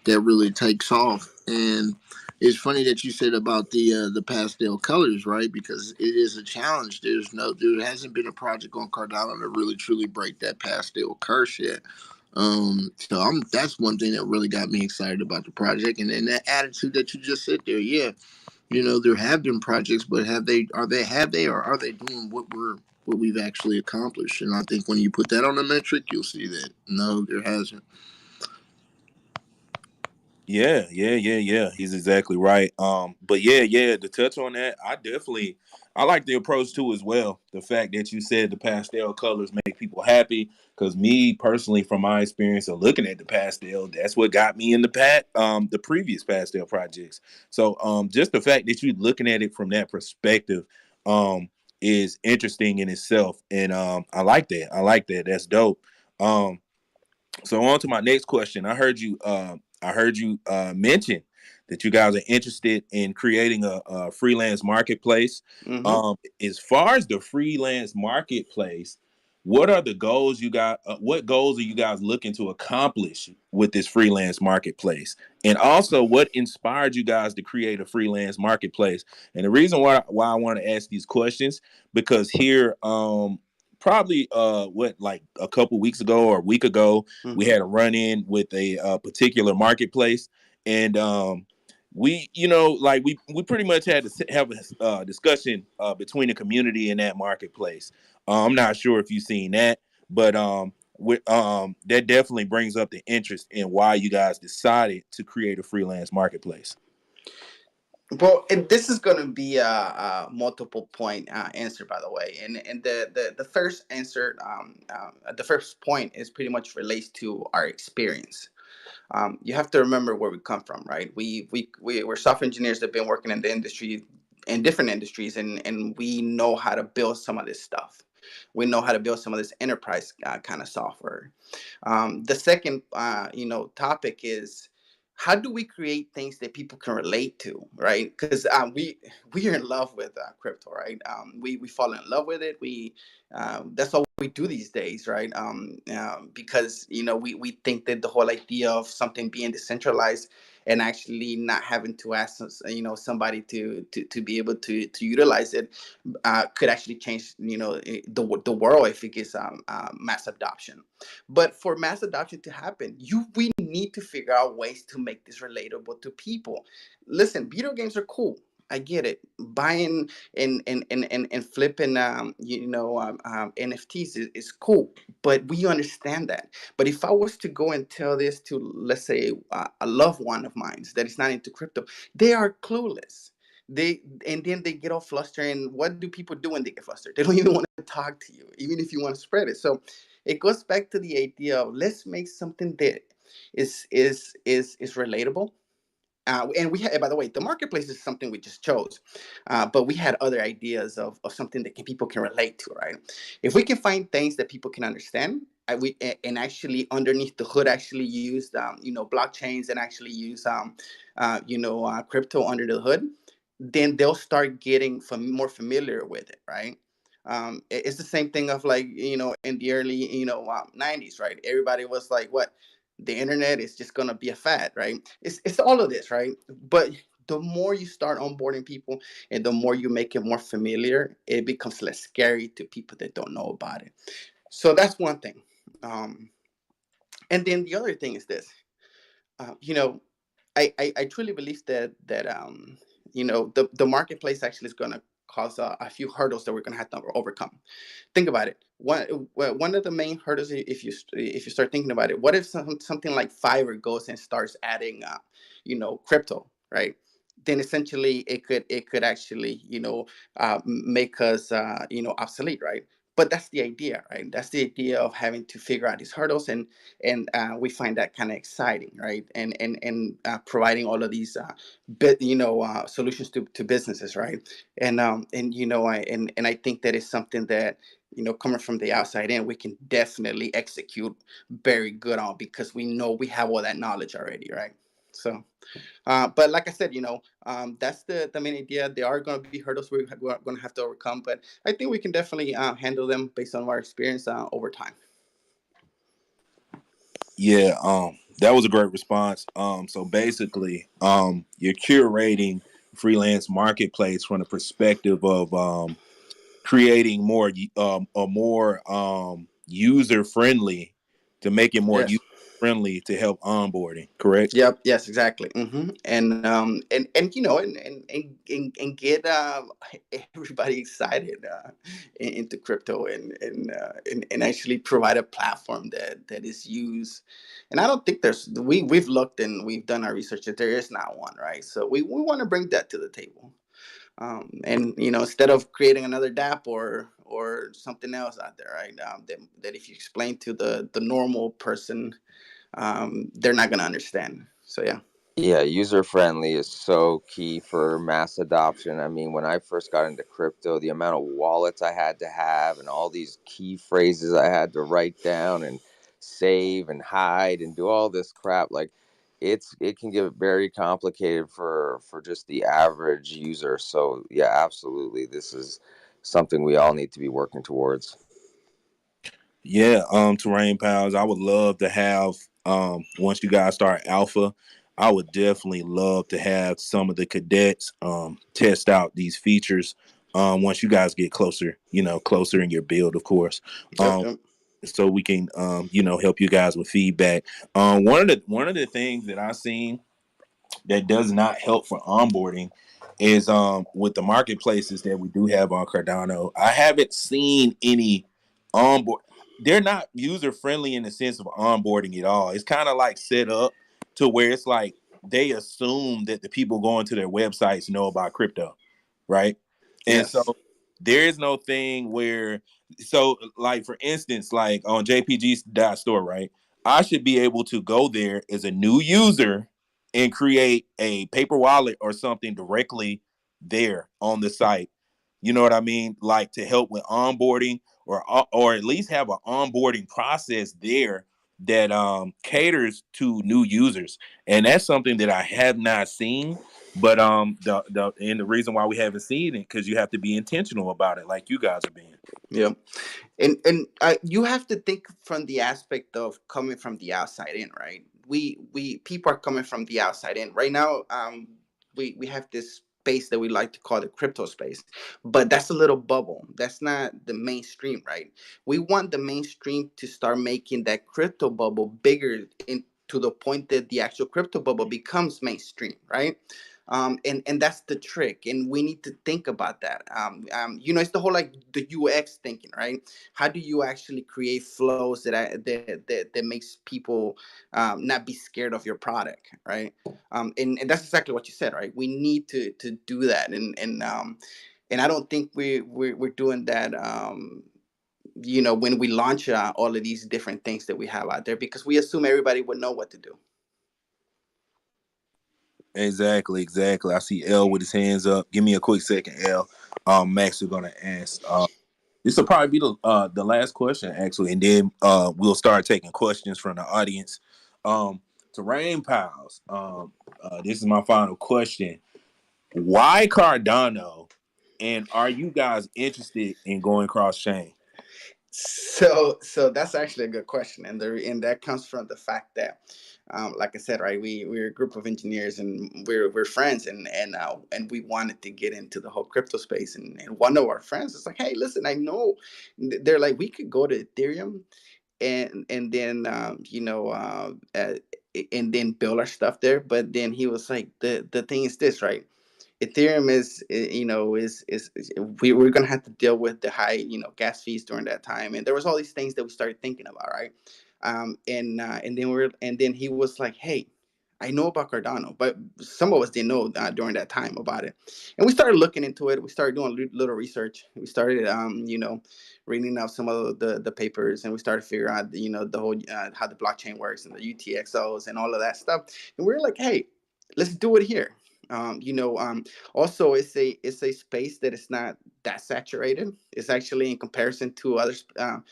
that really takes off. And it's funny that you said about the pastel colors, right? Because it is a challenge. There hasn't been a project on Cardano to really truly break that pastel curse yet. So that's one thing that really got me excited about the project, and then that attitude that you just said there. Yeah, there have been projects, but or are they doing what we've actually accomplished? And I think when you put that on the metric, you'll see that no, there hasn't.
Yeah, yeah, yeah, yeah. He's exactly right. But yeah, to touch on that, I like the approach too as well. The fact that you said the pastel colors make people happy. Because me personally, from my experience of looking at the pastel, that's what got me in the previous pastel projects. So just the fact that you're looking at it from that perspective is interesting in itself. And I like that. I like that. That's dope. Um So on to my next question. I heard you mention that you guys are interested in creating a freelance marketplace.
Mm-hmm.
As far as the freelance marketplace, what are the goals you got? What goals are you guys looking to accomplish with this freelance marketplace? And also, what inspired you guys to create a freelance marketplace? And the reason why I want to ask these questions, because here, probably what, like a couple weeks ago or a week ago, we
Mm-hmm.
had a run in with a particular marketplace, and we, like we pretty much had to have a discussion between the community and that marketplace. I'm not sure if you've seen that, but that definitely brings up the interest in why you guys decided to create a freelance marketplace.
Well, and this is going to be a multiple point answer, by the way, and the first answer, the first point is pretty much relates to our experience. You have to remember where we come from, right? We're software engineers that have been working in the industry, in different industries, and we know how to build some of this stuff. We know how to build some of this enterprise kind of software. The second, topic is, how do we create things that people can relate to, right? Because we are in love with crypto, right? We fall in love with it. That's what we do these days, right? Because we think that the whole idea of something being decentralized and actually not having to ask somebody to be able to utilize it could actually change the world if it gets mass adoption. But for mass adoption to happen, we need to figure out ways to make this relatable to people. Listen, video games are cool. I get it. Buying and flipping, NFTs is cool, but we understand that. But if I was to go and tell this to, let's say, a loved one of mine that is not into crypto, they are clueless. And then they get all flustered. And what do people do when they get flustered? They don't even want to talk to you, even if you want to spread it. So it goes back to the idea of, let's make something that is relatable. And we had, by the way, the marketplace is something we just chose, but we had other ideas of something that people can relate to, right? If we can find things that people can understand, and actually underneath the hood actually use blockchains and actually use crypto under the hood, then they'll start getting more familiar with it, right? It's the same thing of, like, in the early 90s, right? Everybody was like, what, the internet is just gonna be a fad, right? It's all of this, right? But the more you start onboarding people and the more you make it more familiar, it becomes less scary to people that don't know about it. So that's one thing. And then the other thing is this. You know, I truly believe that the marketplace actually is going to cause a few hurdles that we're going to have to overcome. Think about it. One of the main hurdles, if you start thinking about it, what if something like Fiverr goes and starts adding, crypto, right? Then essentially it could actually make us obsolete, right? But that's the idea, right? That's the idea of having to figure out these hurdles, and we find that kind of exciting, right? And providing all of these solutions to businesses, right? And I think that is something that, coming from the outside in, we can definitely execute very good on, because we know we have all that knowledge already, right? So, but like I said, that's the main idea. There are going to be hurdles we're going to have to overcome, but I think we can definitely handle them based on our experience over time.
Yeah, that was a great response. So basically, you're curating freelance marketplace from the perspective of creating a more user friendly, to make it more
Yes.
user friendly to help onboarding. Correct?
Yep. Yes. Exactly. And get everybody excited into crypto, and actually provide a platform that is used. And I don't think we've looked and we've done our research that there is not one, right? So we want to bring that to the table. And instead of creating another DApp or something else out there, right? That if you explain to the normal person, they're not going to understand. So yeah.
Yeah, user friendly is so key for mass adoption. I mean, when I first got into crypto, the amount of wallets I had to have and all these key phrases I had to write down and save and hide and do all this crap. Like it can get very complicated for just the average user. So yeah, absolutely, this is something we all need to be working towards.
Yeah, TerrenePalz, I would love to have once you guys start alpha, I would definitely love to have some of the cadets test out these features once you guys get closer, closer in your build, of course.
Yep,
Um
yep.
so we can help you guys with feedback. One of the things that I seen that does not help for onboarding is with the marketplaces that we do have on Cardano. I haven't seen any onboard. They're not user friendly in the sense of onboarding at all. It's kind of like set up to where it's like they assume that the people going to their websites know about crypto, right? And so
Yes.
there is no thing where, so like for instance, like on JPG.store, right? I should be able to go there as a new user and create a paper wallet or something directly there on the site. You know what I mean? Like to help with onboarding or at least have an onboarding process there that caters to new users. And that's something that I have not seen. But the reason why we haven't seen it because you have to be intentional about it, like you guys are being.
Yep. And you have to think from the aspect of coming from the outside in, right? We people are coming from the outside in right now. We have this space that we like to call the crypto space, but that's a little bubble. That's not the mainstream, right? We want the mainstream to start making that crypto bubble bigger in to the point that the actual crypto bubble becomes mainstream, right? And that's the trick, and we need to think about that. It's the whole like the UX thinking, right? How do you actually create flows that makes people not be scared of your product, right? And that's exactly what you said, right? We need to do that, and I don't think we're doing that. When we launch all of these different things that we have out there, because we assume everybody would know what to do.
Exactly, exactly. I see L with his hands up. Give me a quick second, L. Max, we're gonna ask. This will probably be the last question, actually, and then we'll start taking questions from the audience. Terrain Piles. This is my final question. Why Cardano? And are you guys interested in going cross chain?
So that's actually a good question, and that comes from the fact that, like I said, right, we're a group of engineers and we're friends, and we wanted to get into the whole crypto space, and one of our friends is like, hey, listen, I know, they're like, we could go to Ethereum and then and then build our stuff there, but then he was like, the thing is this, right? Ethereum is, we're gonna have to deal with the high, gas fees during that time, and there was all these things that we started thinking about, right? And then he was like, "Hey, I know about Cardano, but some of us didn't know during that time about it." And we started looking into it. We started doing little research. We started, reading up some of the papers, and we started figuring out, the whole how the blockchain works and the UTXOs and all of that stuff. And we were like, "Hey, let's do it here." Also, it's a space that is not that saturated. It's actually, in comparison to other blockchains,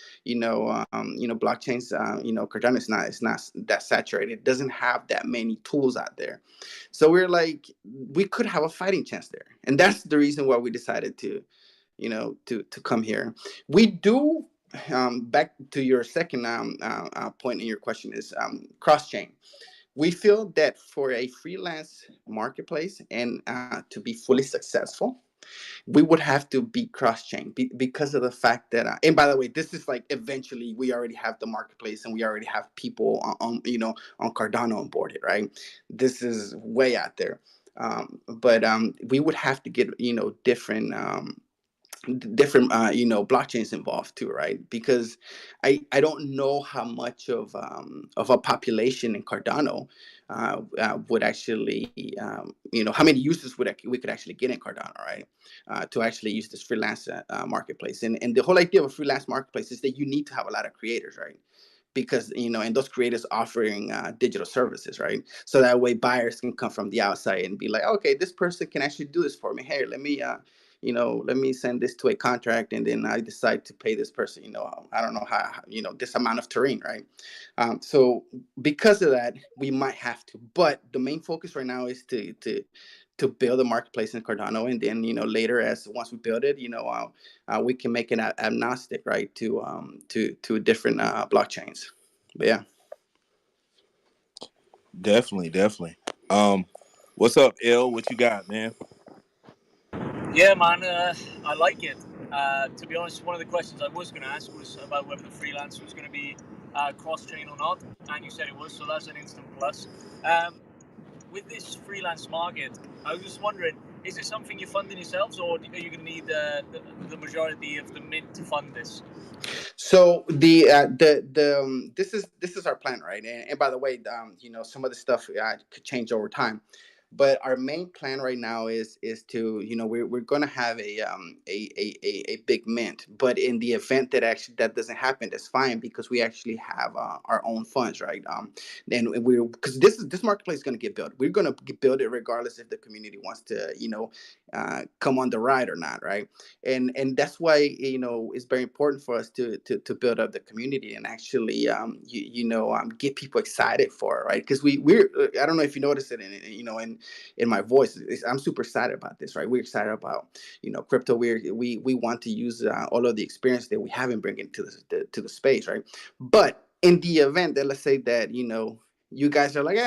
Cardano is not, it's not that saturated. It doesn't have that many tools out there. So we're like, we could have a fighting chance there, and that's the reason why we decided to come here. We do. Back to your second point in your question is cross chain. We feel that for a freelance marketplace and to be fully successful, we would have to be cross chain because of the fact that, and by the way, this is like, eventually we already have the marketplace and we already have people on Cardano onboarded, right? This is way out there. But we would have to get, different blockchains involved too, right? Because I don't know how much of a population in Cardano would actually, how many users we could actually get in Cardano, right? To actually use this freelance marketplace. And the whole idea of a freelance marketplace is that you need to have a lot of creators, right? Because, and those creators offering digital services, right? So that way buyers can come from the outside and be like, okay, this person can actually do this for me. Hey, let me let me send this to a contract, and then I decide to pay this person, I don't know how, this amount of terrain, right? So because of that, we might have to, but the main focus right now is to build a marketplace in Cardano, and then later, as once we build it, we can make it agnostic, right, to different blockchains. But yeah.
Definitely, definitely. Um, what's up, L? What you got, man?
Yeah, man, I like it. To be honest, one of the questions I was going to ask was about whether the freelance was going to be cross-chain or not, and you said it was, so that's an instant plus. With this freelance market, I was just wondering, is it something you're funding yourselves, or are you going to need the majority of the mint to fund this?
So this is our plan, right? And by the way, some of the stuff could change over time, but our main plan right now is to, we're going to have a big mint, but in the event that actually that doesn't happen, that's fine, because we actually have our own funds, right? And we're, because this marketplace is going to get built. We're going to build it regardless if the community wants to, come on the ride or not, right? And that's why, it's very important for us to build up the community, and actually get people excited for it, right? Because we're I don't know if you notice it in my voice. I'm super excited about this, right? We're excited about crypto. We want to use all of the experience that we have and bring it to the space, right? But in the event that, let's say that, you guys are like,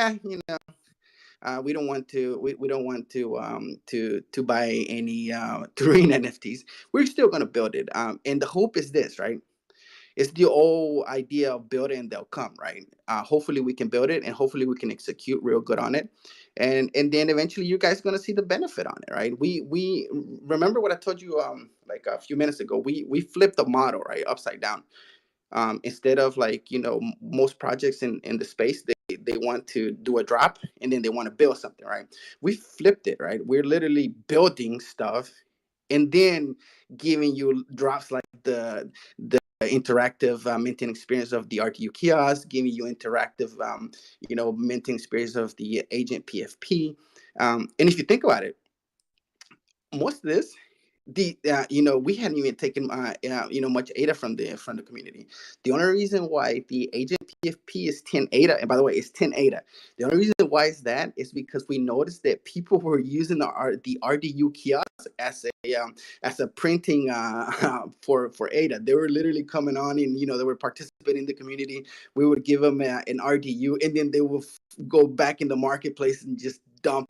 we don't want to we don't want to buy any Terrain NFTs. We're still going to build it, and the hope is this, right? It's the old idea of build it and they'll come, right? Hopefully we can build it, and hopefully we can execute real good on it, and then eventually you guys are going to see the benefit on it, right? We remember what I told you like a few minutes ago. We flipped the model, right, upside down. Instead of, like, most projects in the space, they want to do a drop and then they want to build something, right? We flipped it, right? We're literally building stuff and then giving you drops, like the interactive minting experience of the RTU kiosk, giving you interactive minting experience of the agent PFP. And if you think about it, most of this, we hadn't even taken much ADA from the community. The only reason why the agent PFP is 10 ADA, and by the way, it's 10 ADA. The only reason why is that is because we noticed that people were using the RDU kiosk as a printing for ADA. They were literally coming on, and they were participating in the community. We would give them an RDU, and then they will go back in the marketplace and just dump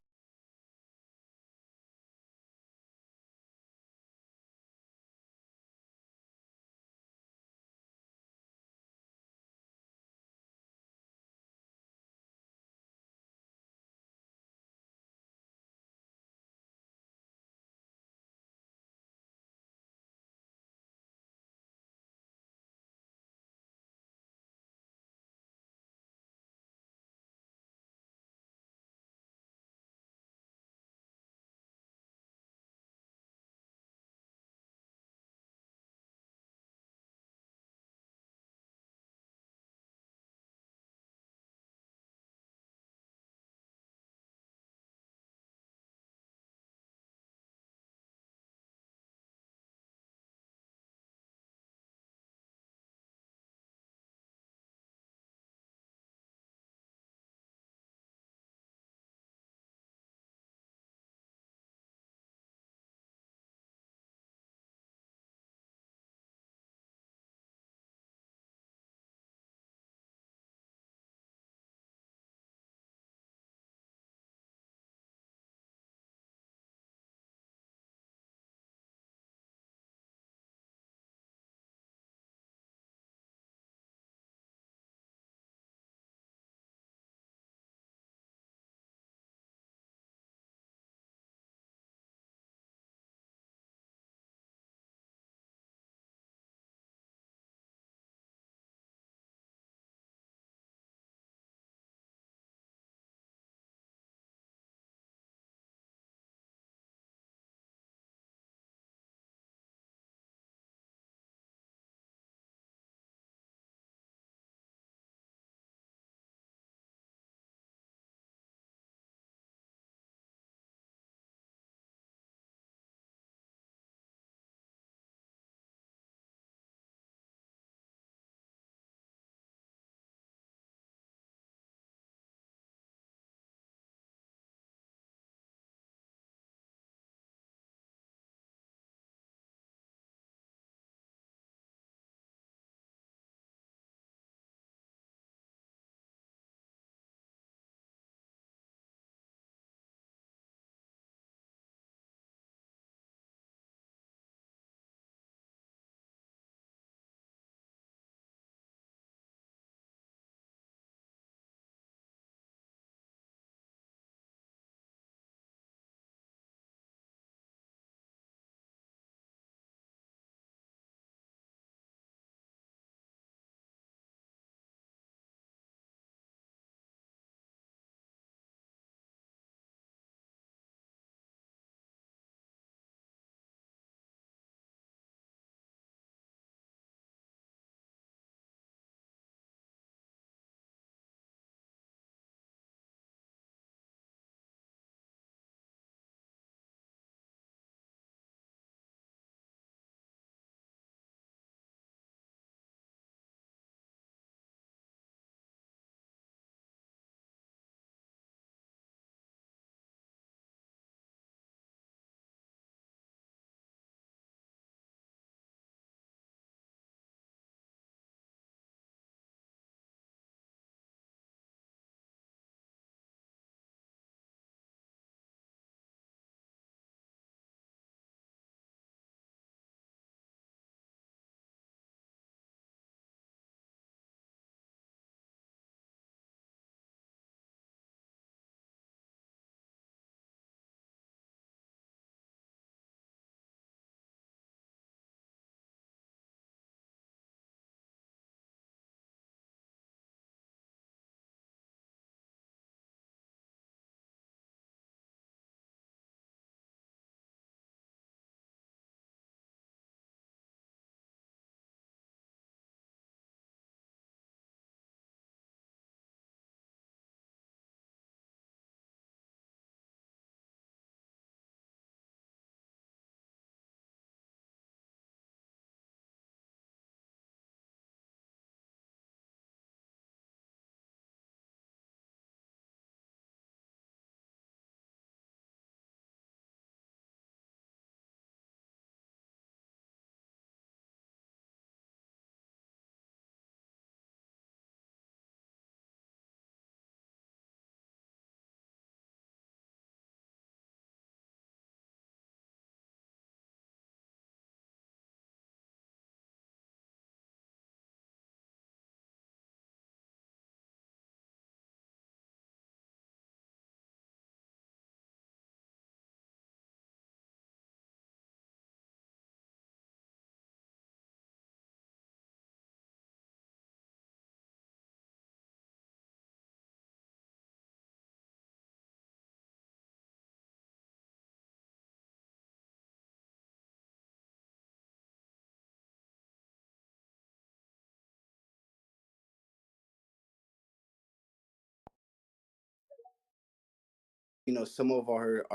some of our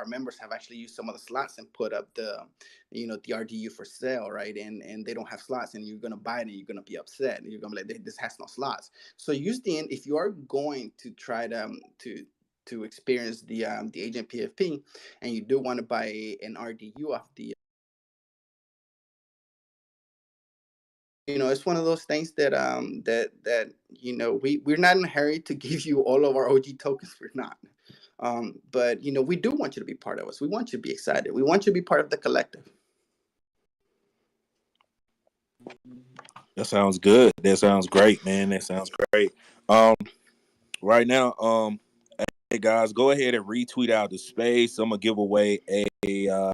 members have actually used some of the slots and put up the RDU for sale, right? And they don't have slots, and you're gonna buy it, and you're gonna be upset, and you're gonna be like, this has no slots. So use if you are going to try to experience the agent PFP, and you do want to buy an RDU off the it's one of those things that we're not in a hurry to give you all of our OG tokens. We're not. But we do want you to be part of us. We want you to be excited. We want you to be part of the collective.
That sounds good. That sounds great, man. That sounds great. Right now, hey guys, go ahead and retweet out the space. I'm gonna give away a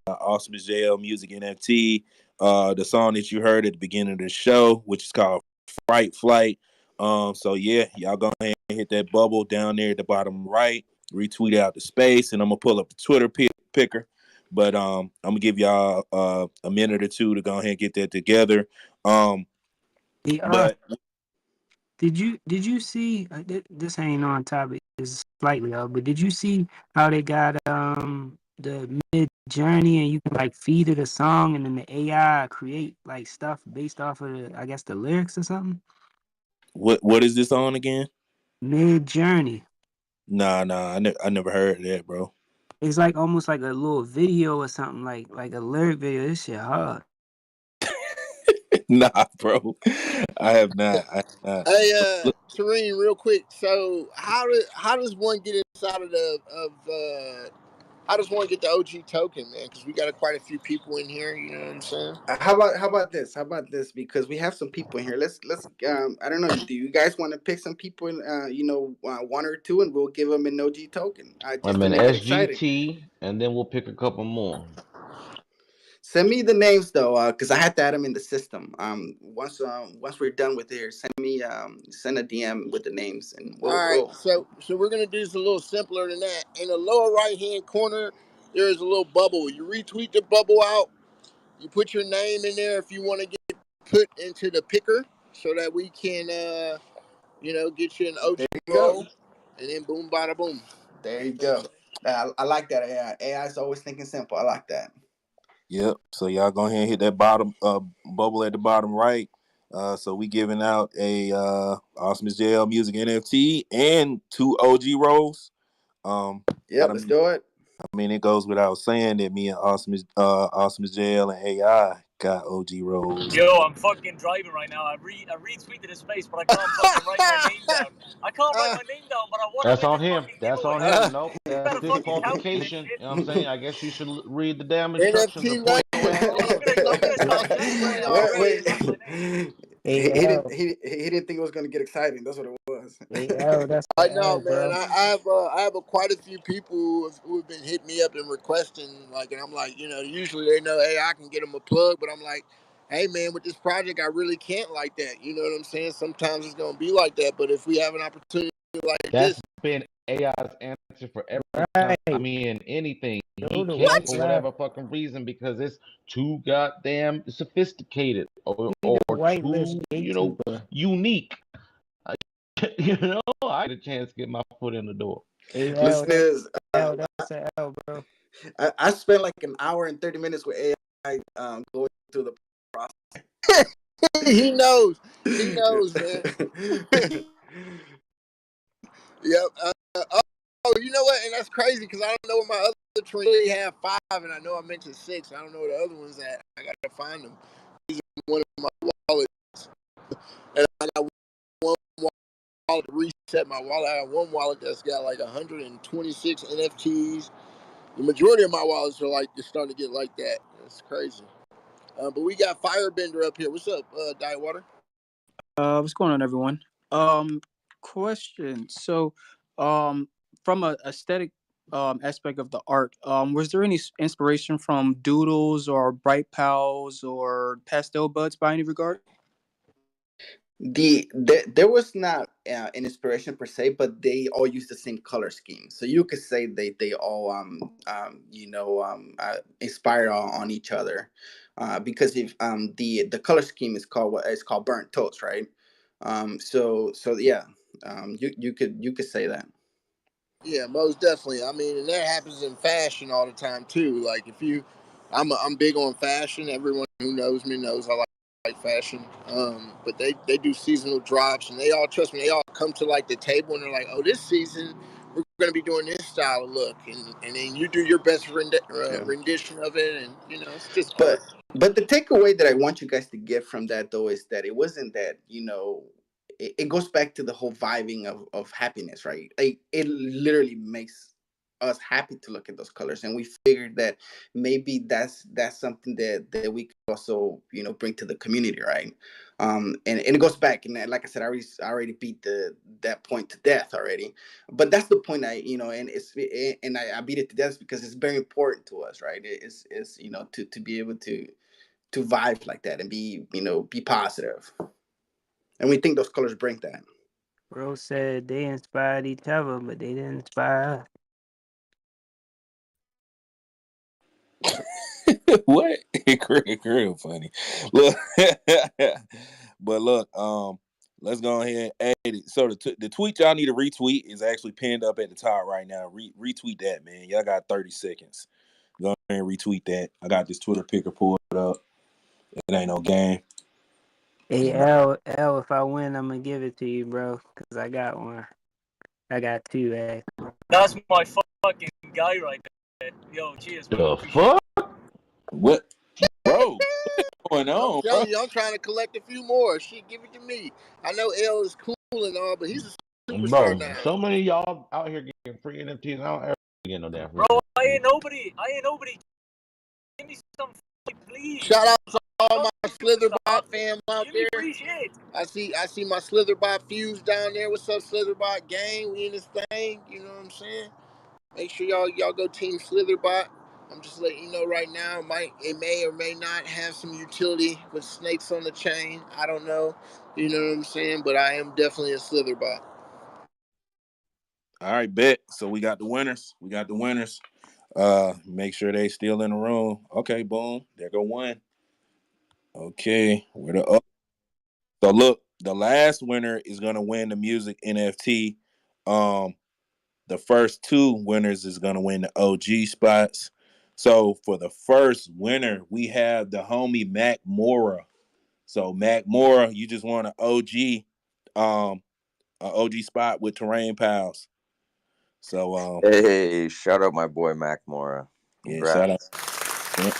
Awesomeisjayell music NFT. The song that you heard at the beginning of the show, which is called Fright Flight. So yeah, y'all go ahead and hit that bubble down there at the bottom right. Retweet out the space, and I'm gonna pull up the Twitter picker. But I'm gonna give y'all a minute or two to go ahead and get that together.
Hey,
But
did you see this ain't on topic, is slightly off, but did you see how they got the mid journey, and you can like feed it a song, and then the AI create like stuff based off of I guess the lyrics or something?
what is this on again?
Mid journey.
Nah, I never heard of that, bro.
It's like almost like a little video or something, like a lyric video. This shit hard.
Nah, bro. I have not. I have not.
Hey,
Look,
Terrene, real quick. So how does one get inside of how does one get the OG token, man? Because we got quite a few people in here. You know what I'm saying?
How about this? How about this? Because we have some people in here. Let's. I don't know. Do you guys want to pick some people in? One or two, and we'll give them an OG token,
I
just to
mean
make it exciting.
SGT, and then we'll pick a couple more.
Send me the names though, because I had to add them in the system. Once we're done with here, send a DM with the names, and
All
we'll
right.
we'll.
So we're gonna do this a little simpler than that. In the lower right hand corner, there is a little bubble. You retweet the bubble out. You put your name in there if you want to get put into the picker, so that we can get you an OG
There you go.
roll, and then boom, bada boom.
There you go. I like that AI. AI is always thinking simple. I like that.
yep. So y'all go ahead and hit that bottom bubble at the bottom right. So we giving out a Awesome JL Music NFT and two OG rolls. But
Yep, let's do it.
I mean, it goes without saying that me and Awesome JL and AI got OG rolls.
Yo, I'm fucking driving right now. I retweeted his face, but I can't fucking write my name down. I can't write my name down, but I want to
That's
win
on
this
him.
fucking
That's on
giveaway.
him. Nope.
You
That's
better fucking count me this
disqualification.
shit.
You know what I'm saying? I guess you should read the damn instructions
NFT
before you
name,
ask.
Bro, I'm gonna start celebrating
wait,
already
wait.
if that's my name.
he,
Hey
he didn't
L,
he didn't think it was gonna get exciting. That's what it was.
hey L, that's
I
the
know,
L,
man.
bro.
I have quite a few people who have been hitting me up and requesting, like, and I'm like, usually they know, hey, I can get them a plug, but I'm like, hey, man, with this project, I really can't like that. You know what I'm saying? Sometimes it's gonna be like that, but if we have an opportunity like
That's
this,
been AI's answer for every time. I
Right.
mean, anything. He
Yo, the
can't
white
for
what?
left.
whatever fucking reason because it's too goddamn sophisticated
He the
or
whitelist
too,
gatekeeper.
unique. I get a chance to get my foot in the door.
Hey L,
Listen,
that's
is
L, that's a L, bro.
I spent like an hour and 30 minutes with AI going through the process.
He knows. He knows, man. Yep. You know what? And that's crazy because I don't know where my other train really have five, and I know I mentioned six. I don't know where the other ones at. I gotta find them. These are one of my wallets, and I got one wallet to reset my wallet. I got one wallet that's got like 126 NFTs. The majority of my wallets are like just starting to get like that. That's crazy. But we got Firebender up here. What's up, Diet Water?
What's going on, everyone? Um, Question. So, from a aesthetic aspect of the art, was there any inspiration from doodles or bright pals or pastel buds by any regard?
There was not an inspiration per se, but they all use the same color scheme. So you could say they all inspired on each other, because if the color scheme is called what it's called burnt toast, right? So yeah, you could say that.
Yeah, most definitely. I mean, and that happens in fashion all the time too. Like if you, I'm big on fashion. Everyone who knows me knows I like fashion. But they do seasonal drops, and they all trust me. They all come to like the table, and they're like, "Oh, this season we're going to be doing this style of look," and then you do your best rendition of it, and it's just art.
But the takeaway that I want you guys to get from that though is that it wasn't that it goes back to the whole vibing of happiness, right? Like it literally makes us happy to look at those colors, and we figured that maybe that's something that we could also bring to the community, right? And it goes back, and like I said, I already beat that point to death already, but that's the point. And I beat it to death because it's very important to us, right? It's to be able to vibe like that and be positive, and we think those colors bring that.
Bro said they inspired each other, but they didn't inspire us.
What? Real funny. Look, but look, let's go ahead and add it. So the tweet y'all need to retweet is actually pinned up at the top right now. Retweet that, man. Y'all got 30 seconds. Go ahead and retweet that. I got this Twitter picker pulled up. It ain't no game.
Hey L, if I win, I'm gonna give it to you, bro, cause I got one. I got two,
That's my fucking guy right there. Yo, cheers, man.
The
Appreciate
fuck?
it.
What, bro? What's going
I'm
on, bro?
telling you, I'm trying to collect a few more. Shit, give it to me. I know L is cool and all, but he's a superstar
Bro,
now.
so many of y'all out here getting free NFTs. I don't ever get no damn free
Bro, I
NFTs.
ain't nobody. Give me some please.
Shout out to all my
Stop.
Slitherbot fam out
Give me
there.
free shit.
I see my Slitherbot fuse down there. What's up, Slitherbot gang? We in this thing. You know what I'm saying? Make sure y'all go team Slitherbot. I'm just letting you know right now. It may or may not have some utility with snakes on the chain. I don't know. You know what I'm saying? But I am definitely a Slitherbot.
All right, bet. So we got the winners. Make sure they still in the room. Okay, boom. There go one. Okay, where the up? So look, the last winner is gonna win the music NFT. The first two winners is gonna win the OG spots. So for the first winner, we have the homie Mac Mora. So Mac Mora, you just won an OG spot with TerrenePalz. So
Hey, shout out my boy Mac Mora.
yeah, shout out.
Congrats.
Yeah.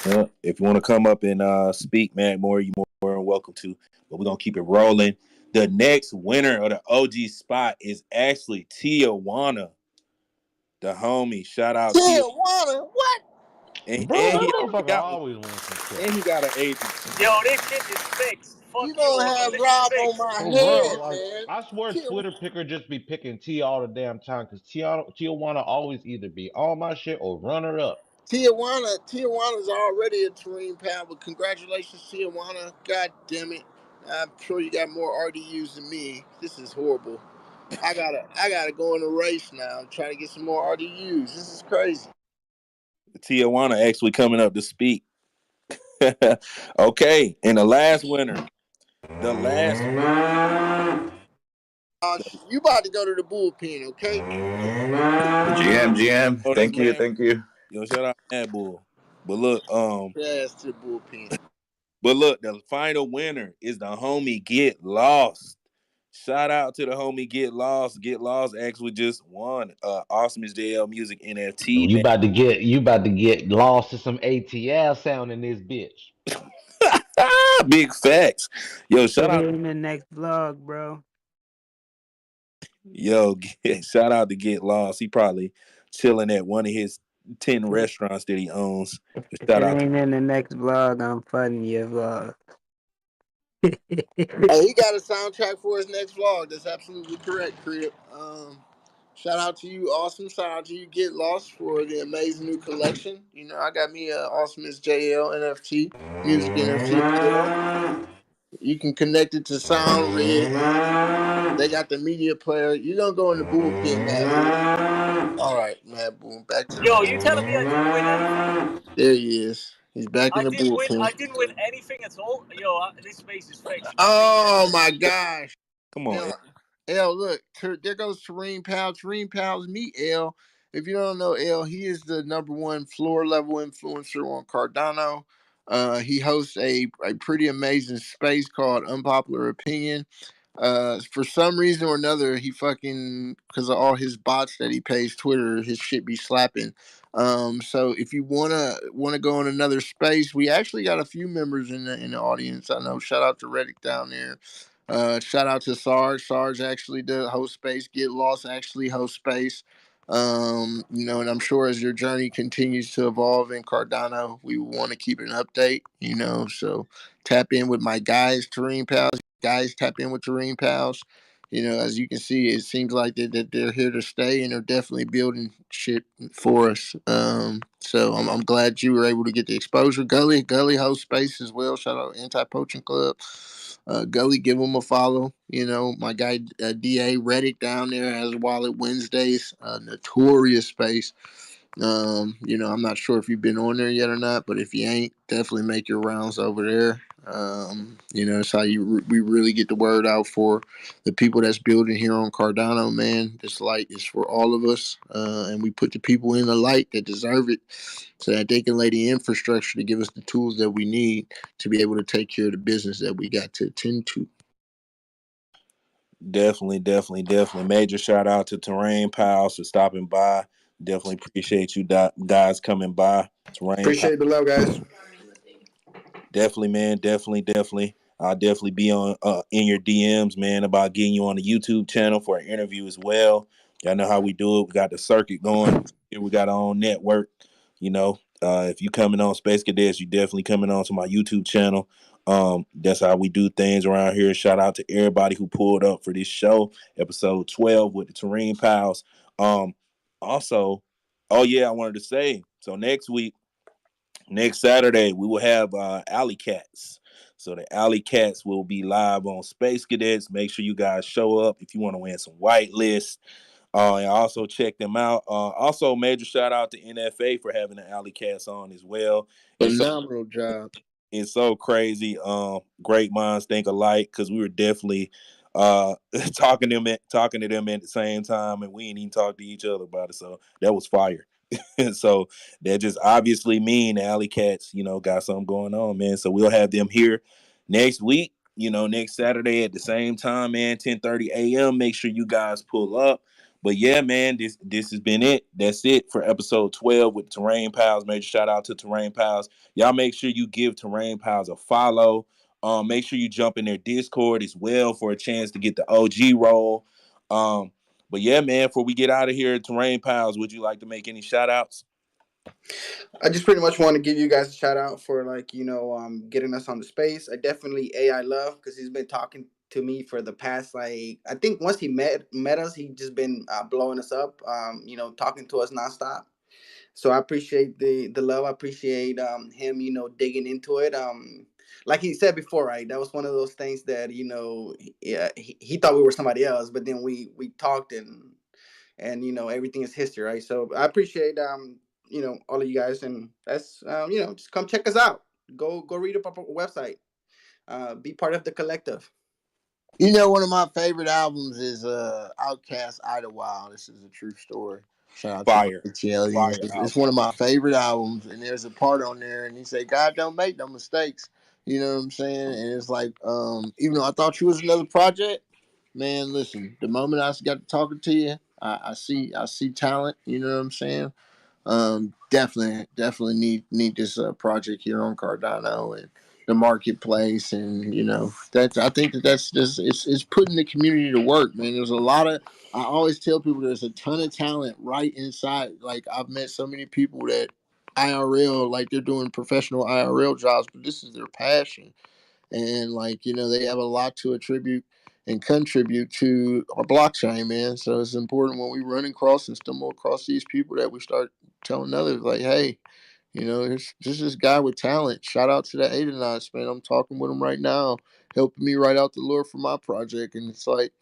Yeah. If you want to come up and speak, Mac Mora, you more than welcome to. But we're gonna keep it rolling. The next winner of the OG spot is actually Tijuana, the homie. Shout out Tia.
Tijuana, what?
And,
Bro,
and
that
he actually
motherfucker
got one.
always wins some shit.
And he got an agent.
Yo, this shit is fixed.
You
Fuck you,
gonna
Otto.
have
This is
Rob on
fixed.
my
For
head,
real, like
man.
I swear, Twitter picker just be picking T all the damn time because Tijuana always either be on my shit or runner up.
Tijuana's already a TerrenePalz, but congratulations, Tijuana. God damn it. I'm sure you got more RDUs than me. This is horrible. I gotta go in a race now and try to get some more RDUs. This is crazy.
Tijuana actually coming up to speak. Okay, and the last winner. The last
You about to go to the bullpen, okay?
GM,
oh, that's
thank you,
Mad.
thank you.
Yo, shout out Mad Bull. But look,
Yes, to the bullpen.
the final winner is the homie Get Lost. Shout out to the homie Get Lost. Get Lost actually just won Awesomeisjayell Music NFT,
You
man.
about to get lost to some ATL sound in this bitch.
Big facts. Yo, shout
Put
out.
it in the next vlog, bro.
Yo, shout out to Get Lost. He probably chilling at one of his 10 restaurants that he owns.
If
Shout
it
out to
ain't in the next vlog, I'm funding your vlog.
Hey, he got a soundtrack for his next vlog. That's absolutely correct, Crib. Shout out to you, Awesome. Shout out to you, Get Lost, for the amazing new collection. I got me a Awesomeisjayell NFT, music NFT as well. You can connect it to SoundRig. They got the media player. You're gonna go in the bullpen, Mad Boom. All right, Mad Boom. Back to
Yo,
the.
you telling me I didn't win anything?
There he is. He's back in the bullpen.
I didn't win anything at all. Yo, this space is fixed. You can leave it.
Oh my gosh.
come on,
Now,
Ed.
L, look, there goes TerrenePalz. TerrenePalz, meet L. If you don't know L, he is the #1 floor level influencer on Cardano. He hosts a pretty amazing space called Unpopular Opinion. For some reason or another, he fucking, because of all his bots that he pays Twitter, his shit be slapping. So if you wanna go in another space, we actually got a few members in the audience. I know. Shout out to Reddick down there. Shout out to Sarge. Sarge actually did host space. Get Lost actually host space. And I'm sure as your journey continues to evolve in Cardano, we want to keep an update. So tap in with my guys, TerrenePalz. Guys, tap in with TerrenePalz. As you can see, it seems like that they're here to stay, and they're definitely building shit for us. So I'm glad you were able to get the exposure. Gully host space as well. Shout out Anti Poaching Club. Gully, give him a follow. My guy Da Reddick down there has Wallet Wednesdays, notorious space. I'm not sure if you've been on there yet or not, but if you ain't, definitely make your rounds over there. It's how we really get the word out for the people that's building here on Cardano, man. This light is for all of us, and we put the people in the light that deserve it so that they can lay the infrastructure to give us the tools that we need to be able to take care of the business that we got to attend to.
Definitely. Major shout out to TerrenePalz for stopping by. Definitely appreciate you guys coming by. TerrenePalz.
Appreciate the love, guys.
Definitely, man. Definitely. I'll definitely be on in your DMs, man, about getting you on the YouTube channel for an interview as well. Y'all know how we do it. We got the circuit going. Here we got our own network. If you coming on Space Cadets, you definitely coming on to my YouTube channel. That's how we do things around here. Shout out to everybody who pulled up for this show, episode 12 with the TerrenePalz. Also, oh yeah, I wanted to say, so next Saturday, we will have Alley Cats. So the Alley Cats will be live on Space Cadets. Make sure you guys show up if you want to win some whitelists. And also check them out. Also, major shout out to NFA for having the Alley Cats on as well.
Phenomenal job.
It's so crazy. Great minds think alike, because we were definitely talking to them at the same time, and we ain't even talk to each other about it. So that was fire. So that just obviously mean the Alley Cats, got something going on, man. So we'll have them here next week, next Saturday at the same time, man, 10:30 a.m. Make sure you guys pull up. But yeah, man, this has been it. That's it for episode 12 with TerrenePalz. Major shout out to TerrenePalz. Y'all make sure you give TerrenePalz a follow. Make sure you jump in their Discord as well for a chance to get the OG role. But yeah, man, before we get out of here, TerrenePalz, would you like to make any shout outs?
I just pretty much want to give you guys a shout out for getting us on the space. I definitely AI love, because he's been talking to me for the past, I think once he met us, he just been blowing us up, talking to us nonstop. So I appreciate the love. I appreciate him, digging into it. Like he said before, right? That was one of those things that yeah, he thought we were somebody else, but then we talked, and everything is history, right? So I appreciate all of you guys, and that's just come check us out. Go read up our website. Be part of the collective.
One of my favorite albums is Outkast Idlewild. This is a true story. Shout out to
Fire.
Awesomeisjayell.
Fire
It's one of
Outcast.
my favorite albums, and there's a part on there, and he said, "God don't make no mistakes." You know what I'm saying? And it's like, even though I thought you was another project, man, listen. The moment I got to talking to you, I see talent. You know what I'm saying? Definitely need this project here on Cardano and the marketplace, and that's, I think that's just it's putting the community to work, man. There's a lot of, I always tell people there's a ton of talent right inside. Like, I've met so many people that IRL, like, they're doing professional IRL jobs, but this is their passion, and they have a lot to attribute and contribute to our blockchain, man. So it's important when we run across and stumble across these people that we start telling others, like, hey, there's just this guy with talent. Shout out to the Adenots, man. I'm talking with him right now, helping me write out the lure for my project. And it's like,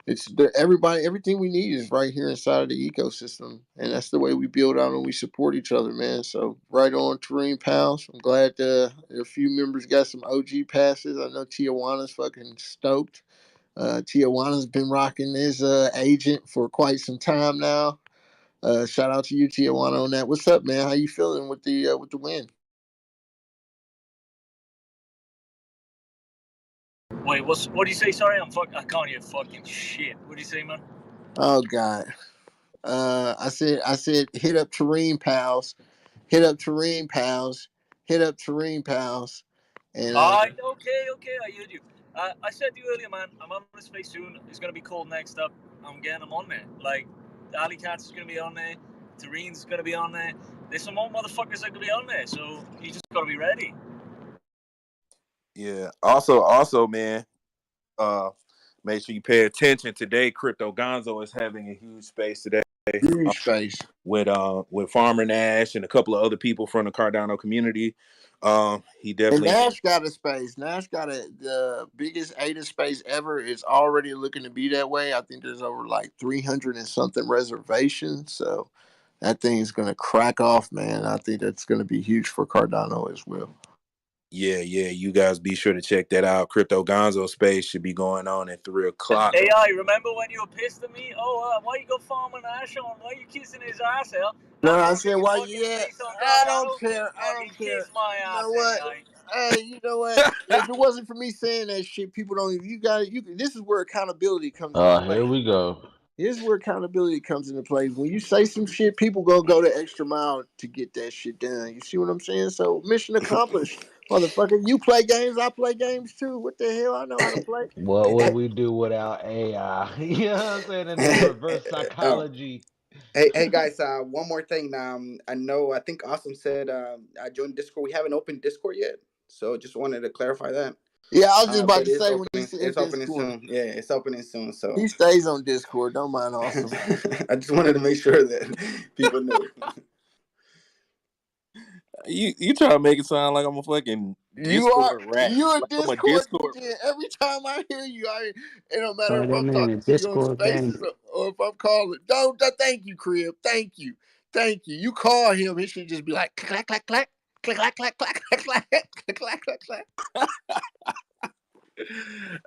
it's there, everybody, everything we need is right here inside of the ecosystem. And that's the way we build out and we support each other, man. So right on, TerrenePalz. I'm glad a few members got some OG passes. I know Tijuana's fucking stoked. Tijuana's been rocking his agent for quite some time now. Shout out to you, Tijuana, on that. What's up, man? How you feeling with the win?
Wait, what do you say? Sorry, I can't hear fucking shit. What do you say, man?
Oh God. I said hit up TerrenePalz, hit up TerrenePalz, hit up TerrenePalz, and
Okay, I heard you. I said to you earlier, man, I'm on the space soon. It's going to be cold next up. I'm getting them on there. Like, Alley Cats is going to be on there. Terrene's going to be on there. There's some more motherfuckers that going to be on there. So you just got to be ready.
Yeah. Also, man, make sure you pay attention today. Crypto Gonzo is having a huge space today.
huge space.
With Farmer Nash and a couple of other people from the Cardano community. He
And
definitely
Nash got a space. Nash got the biggest ADA space ever. It's already looking to be that way. I think there's over like 300 and something reservations. So that thing's going to crack off, man. I think that's going to be huge for Cardano as well.
Yeah. You guys be sure to check that out. Crypto Gonzo space should be going on at 3:00.
AI, remember when you were pissed at me? Oh, why you got Farmer Nash on? Why you kissing his ass out?
No,
Now you
I
want to get
said,
your
why?
fucking
Yeah,
space on
I don't
Cardano?
care. I
Fucking
don't care.
kiss my
You
ass,
know what?
AI.
Hey, you know what? If it wasn't for me saying that shit, people don't even. You got you. This is where accountability comes into
Here
play.
we go.
Here's where accountability comes into play. When you say some shit, people gonna go the extra mile to get that shit done. You see what I'm saying? So mission accomplished, motherfucker. You play games, I play games too. What the hell? I know how to play.
What would we do without AI? You know what I'm saying? And the reverse
Oh,
psychology.
hey guys, one more thing. I think Awesome said I joined Discord. We haven't opened Discord yet, so just wanted to clarify that.
Yeah, I was just about
But
to say when he said
it's opening
Discord,
soon. Yeah, it's opening soon. So
he stays on Discord. Don't mind Awesome.
I just wanted to make sure that people knew.
You try to make it sound like I'm a fucking Discord rat.
You a
Like I'm a
Discord
Discord.
DJ. Every time I hear you, it don't matter
Oh,
if
that
I'm
man in
talking to you on
Discord gang.
Spaces or if I'm calling. Don't thank you, Crib. Thank you. You call him, he should just be like clack clack clack clack clack clack clack clack clack clack clack clack.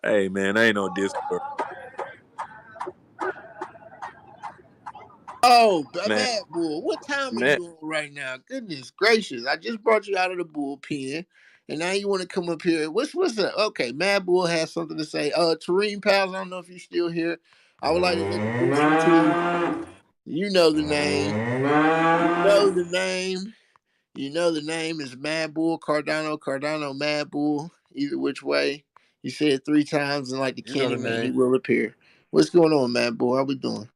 Hey man, I ain't no Discord.
Oh,
Man,
Mad Bull, what time are
man.
you on right now? Goodness gracious, I just brought you out of the bullpen, and now you want to come up here. What's that? Okay, Mad Bull has something to say. TerrenePalz, I don't know if you're still here. I would like to introduce you to. You know the name. You know the name. You know the name is Mad Bull Cardano. Cardano Mad Bull. Either which way. You say it 3 times, and like the
You know the
Candyman, he
name.
will appear. What's going on, Mad Bull? How we doing?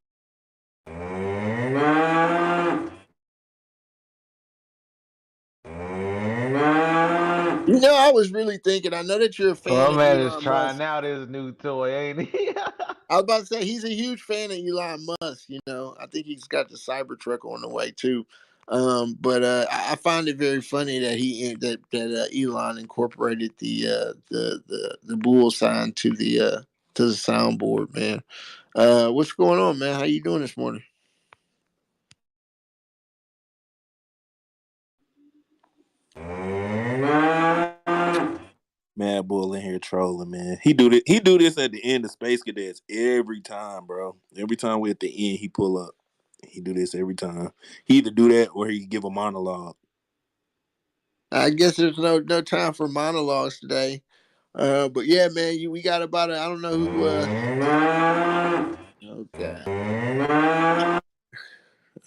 You know, I was really thinking. I know that you're a fan
My
of
man is
Elon
trying
Musk.
out his new toy, ain't he?
I was about to say he's a huge fan of Elon Musk. You know, I think he's got the Cybertruck on the way too. But I find it very funny that Elon incorporated the bull sign to the soundboard, man. What's going on, man? How you doing this morning?
Mad Bull in here trolling, man. He do this at the end of Space Cadets every time, bro. Every time we're at the end, he pull up. He do this every time. He either do that or he give a monologue.
I guess there's no time for monologues today. But yeah, man, we got about I don't know who. Okay.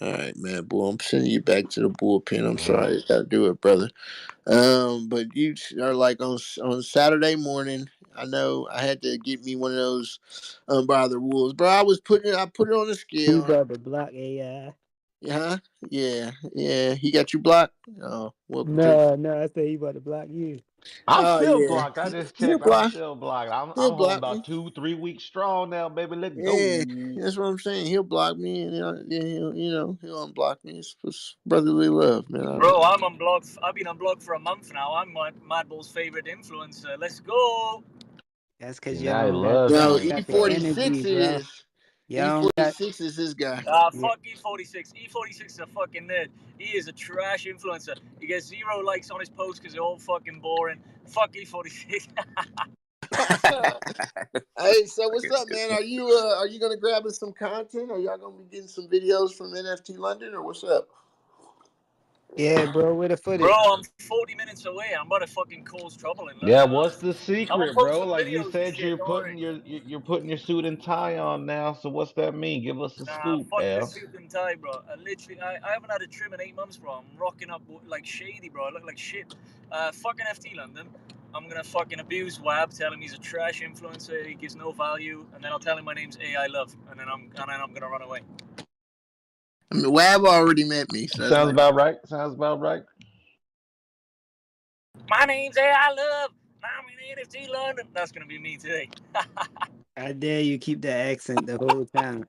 All right, man, bull. I'm sending you back to the bullpen. I'm sorry, I gotta do it, brother. But you are like on Saturday morning. I know I had to get me one of those unbothered wolves, bro. I put it on the
He
scale.
about to block AI.
Huh? Yeah. He got you blocked. Oh, welcome to.
No, I said he about to block you.
I'm
Oh
still
yeah,
blocked. I just
he'll
checked. I'm
block.
still blocked. I'm
He'll
holding
block
about
me.
2-3 weeks strong now, baby. Let's
Yeah,
go.
that's what I'm saying. He'll block me, and he'll unblock me. It's brotherly love, man.
Bro, I'm unblocked. I've been unblocked for a month now. I'm Mad Bull's favorite influencer. Let's go.
That's because
See, now he loves
No,
showing his
got the
stuff.
E46
energy, bro.
is
Y'all don't got
E46 is this guy.
yeah.
Fuck E46. E46 is a fucking nerd. He is a trash influencer. He gets 0 likes on his posts because they're all fucking boring. Fuck E46.
Hey, so what's up, man? Are you gonna grab us some content? Are y'all gonna be getting some videos from NFT London, or what's up?
Yeah, bro, where the
Bro,
footage?
I'm 40 minutes away. I'm about to fucking cause trouble in
Yeah,
London.
what's the
I'm gonna
secret,
post
bro?
some
Like you
videos and
said,
shit. Don't worry.
you're putting your suit and tie on now. So what's that mean? Give us a
Nah,
scoop,
fuck the
Al.
suit and tie, bro. I haven't had a trim in 8 months, bro. I'm rocking up like shady, bro. I look like shit. Fucking FT London. I'm gonna fucking abuse Wab, tell him he's a trash influencer, he gives no value, and then I'll tell him my name's AI Love, and then I'm gonna run away.
I mean, Wab already met me, so that's
Sounds
like,
about right. Sounds about right.
My name's AI Love. I'm in NFT London. That's gonna be me today.
I dare you keep that accent the whole time.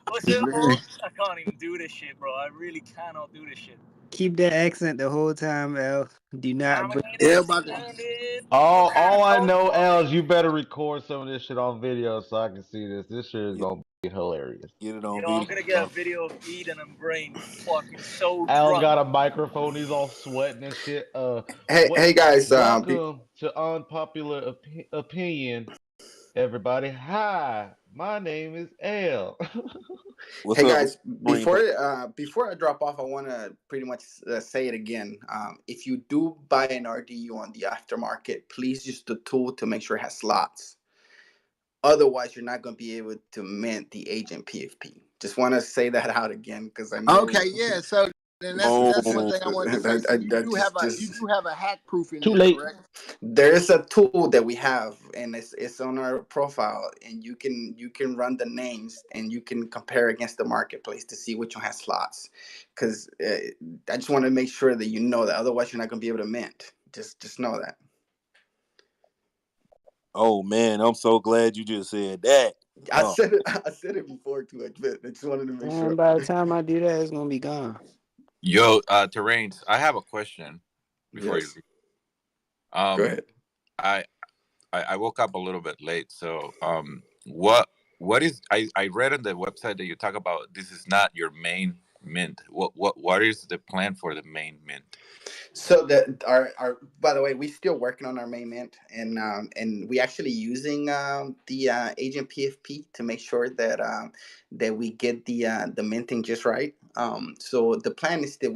What's up, Holmes? I can't even do this shit, bro. I really cannot do this shit.
Keep that accent the whole time, Al. Do not
I'm in
break.
yeah,
NFT
about to,
London. What kind of
All I
calls you
know,
want,
Al, is
mate?
you better record some of this shit on video so I can see this. This shit is
Yeah,
gonna be hilarious.
get it on
Yo, I'm
video.
gonna get a video of Eden and Brain fucking so
Al's
drunk.
got a microphone. He's all sweating and shit.
Hey
What?
guys,
Welcome to Unpopular Opinion, everybody. Hi, my name is Al.
What's
hey
up,
guys,
Green?
before I drop off, I want to pretty much say it again. If you do buy an RDU on the aftermarket, please use the tool to make sure it has slots. Otherwise, you're not going to be able to mint the agent PFP. Just want to say that out again because I know
okay, yeah. So then that's one
Oh,
thing I wanted to say. So
I
you
just
do have a hack proof in
Too
there,
late.
correct?
there is a tool that we have and it's on our profile and you can run the names and you can compare against the marketplace to see which one has slots because I just want to make sure that you know that otherwise you're not going to be able to mint. Just know that.
oh man, I'm so glad you just said that. Oh,
I said it before too. I just wanted to make
Man,
sure.
by the time I do that, it's gonna be gone.
Yo, Terrains, I have a question before you
Yes,
leave.
go
Um,
ahead.
I, I woke up a little bit late, so what is I read on the website that you talk about this is not your main mint. What is the plan for the main mint?
So that our by the way, we still working on our main mint, and we actually using the agent PFP to make sure that we get the minting just right. So the plan is that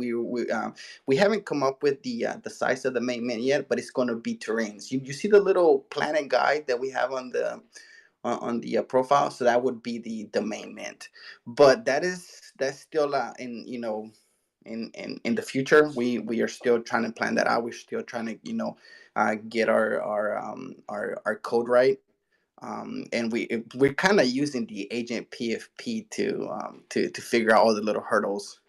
we haven't come up with the size of the main mint yet, but it's going to be terrains. You see the little planet guide that we have on the profile, so that would be the main mint. But that's still in in the future. We are still trying to plan that out. We're still trying to get our code right. And we're kind of using the agent PFP to figure out all the little hurdles.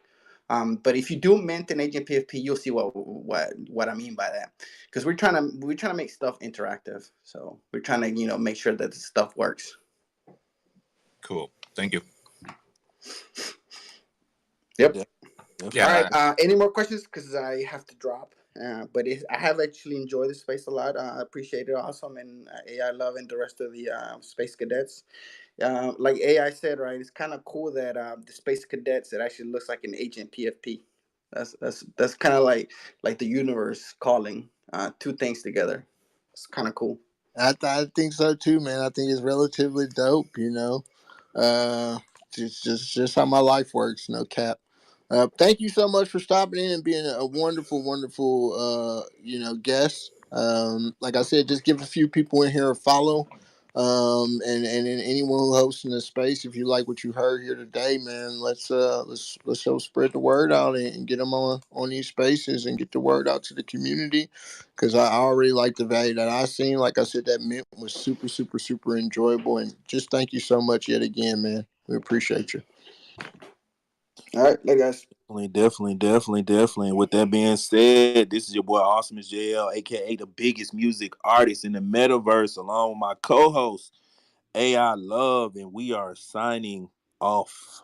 But if you do mint an agent PFP, you'll see what I mean by that. Because we're trying to make stuff interactive. So we're trying to make sure that the stuff works.
Cool, thank you.
Yep.
yeah,
All
definitely.
right.
Yeah,
Any more questions? Because I have to drop. I have actually enjoyed the space a lot. I appreciate it, awesome, and AI love and the rest of the space cadets. Like AI said, right? It's kind of cool that the space cadets it actually looks like an agent PFP. That's kind of like the universe calling two things together. It's kind of cool.
I think so too, man. I think it's relatively dope. Uh, just how my life works. No cap. Thank you so much for stopping in and being a wonderful, wonderful, guest. Like I said, just give a few people in here a follow. And then anyone who hosts in the space, if you like what you heard here today, man, let's help spread the word out and get them on these spaces and get the word out to the community. Because I already like the value that I seen. Like I said, that mint was super, super, super enjoyable. And just thank you so much yet again, man. We appreciate you.
All right, later, guys.
Definitely. And with that being said, this is your boy Awesomeisjayell, aka the biggest music artist in the metaverse, along with my co-host AI Love, and we are signing off.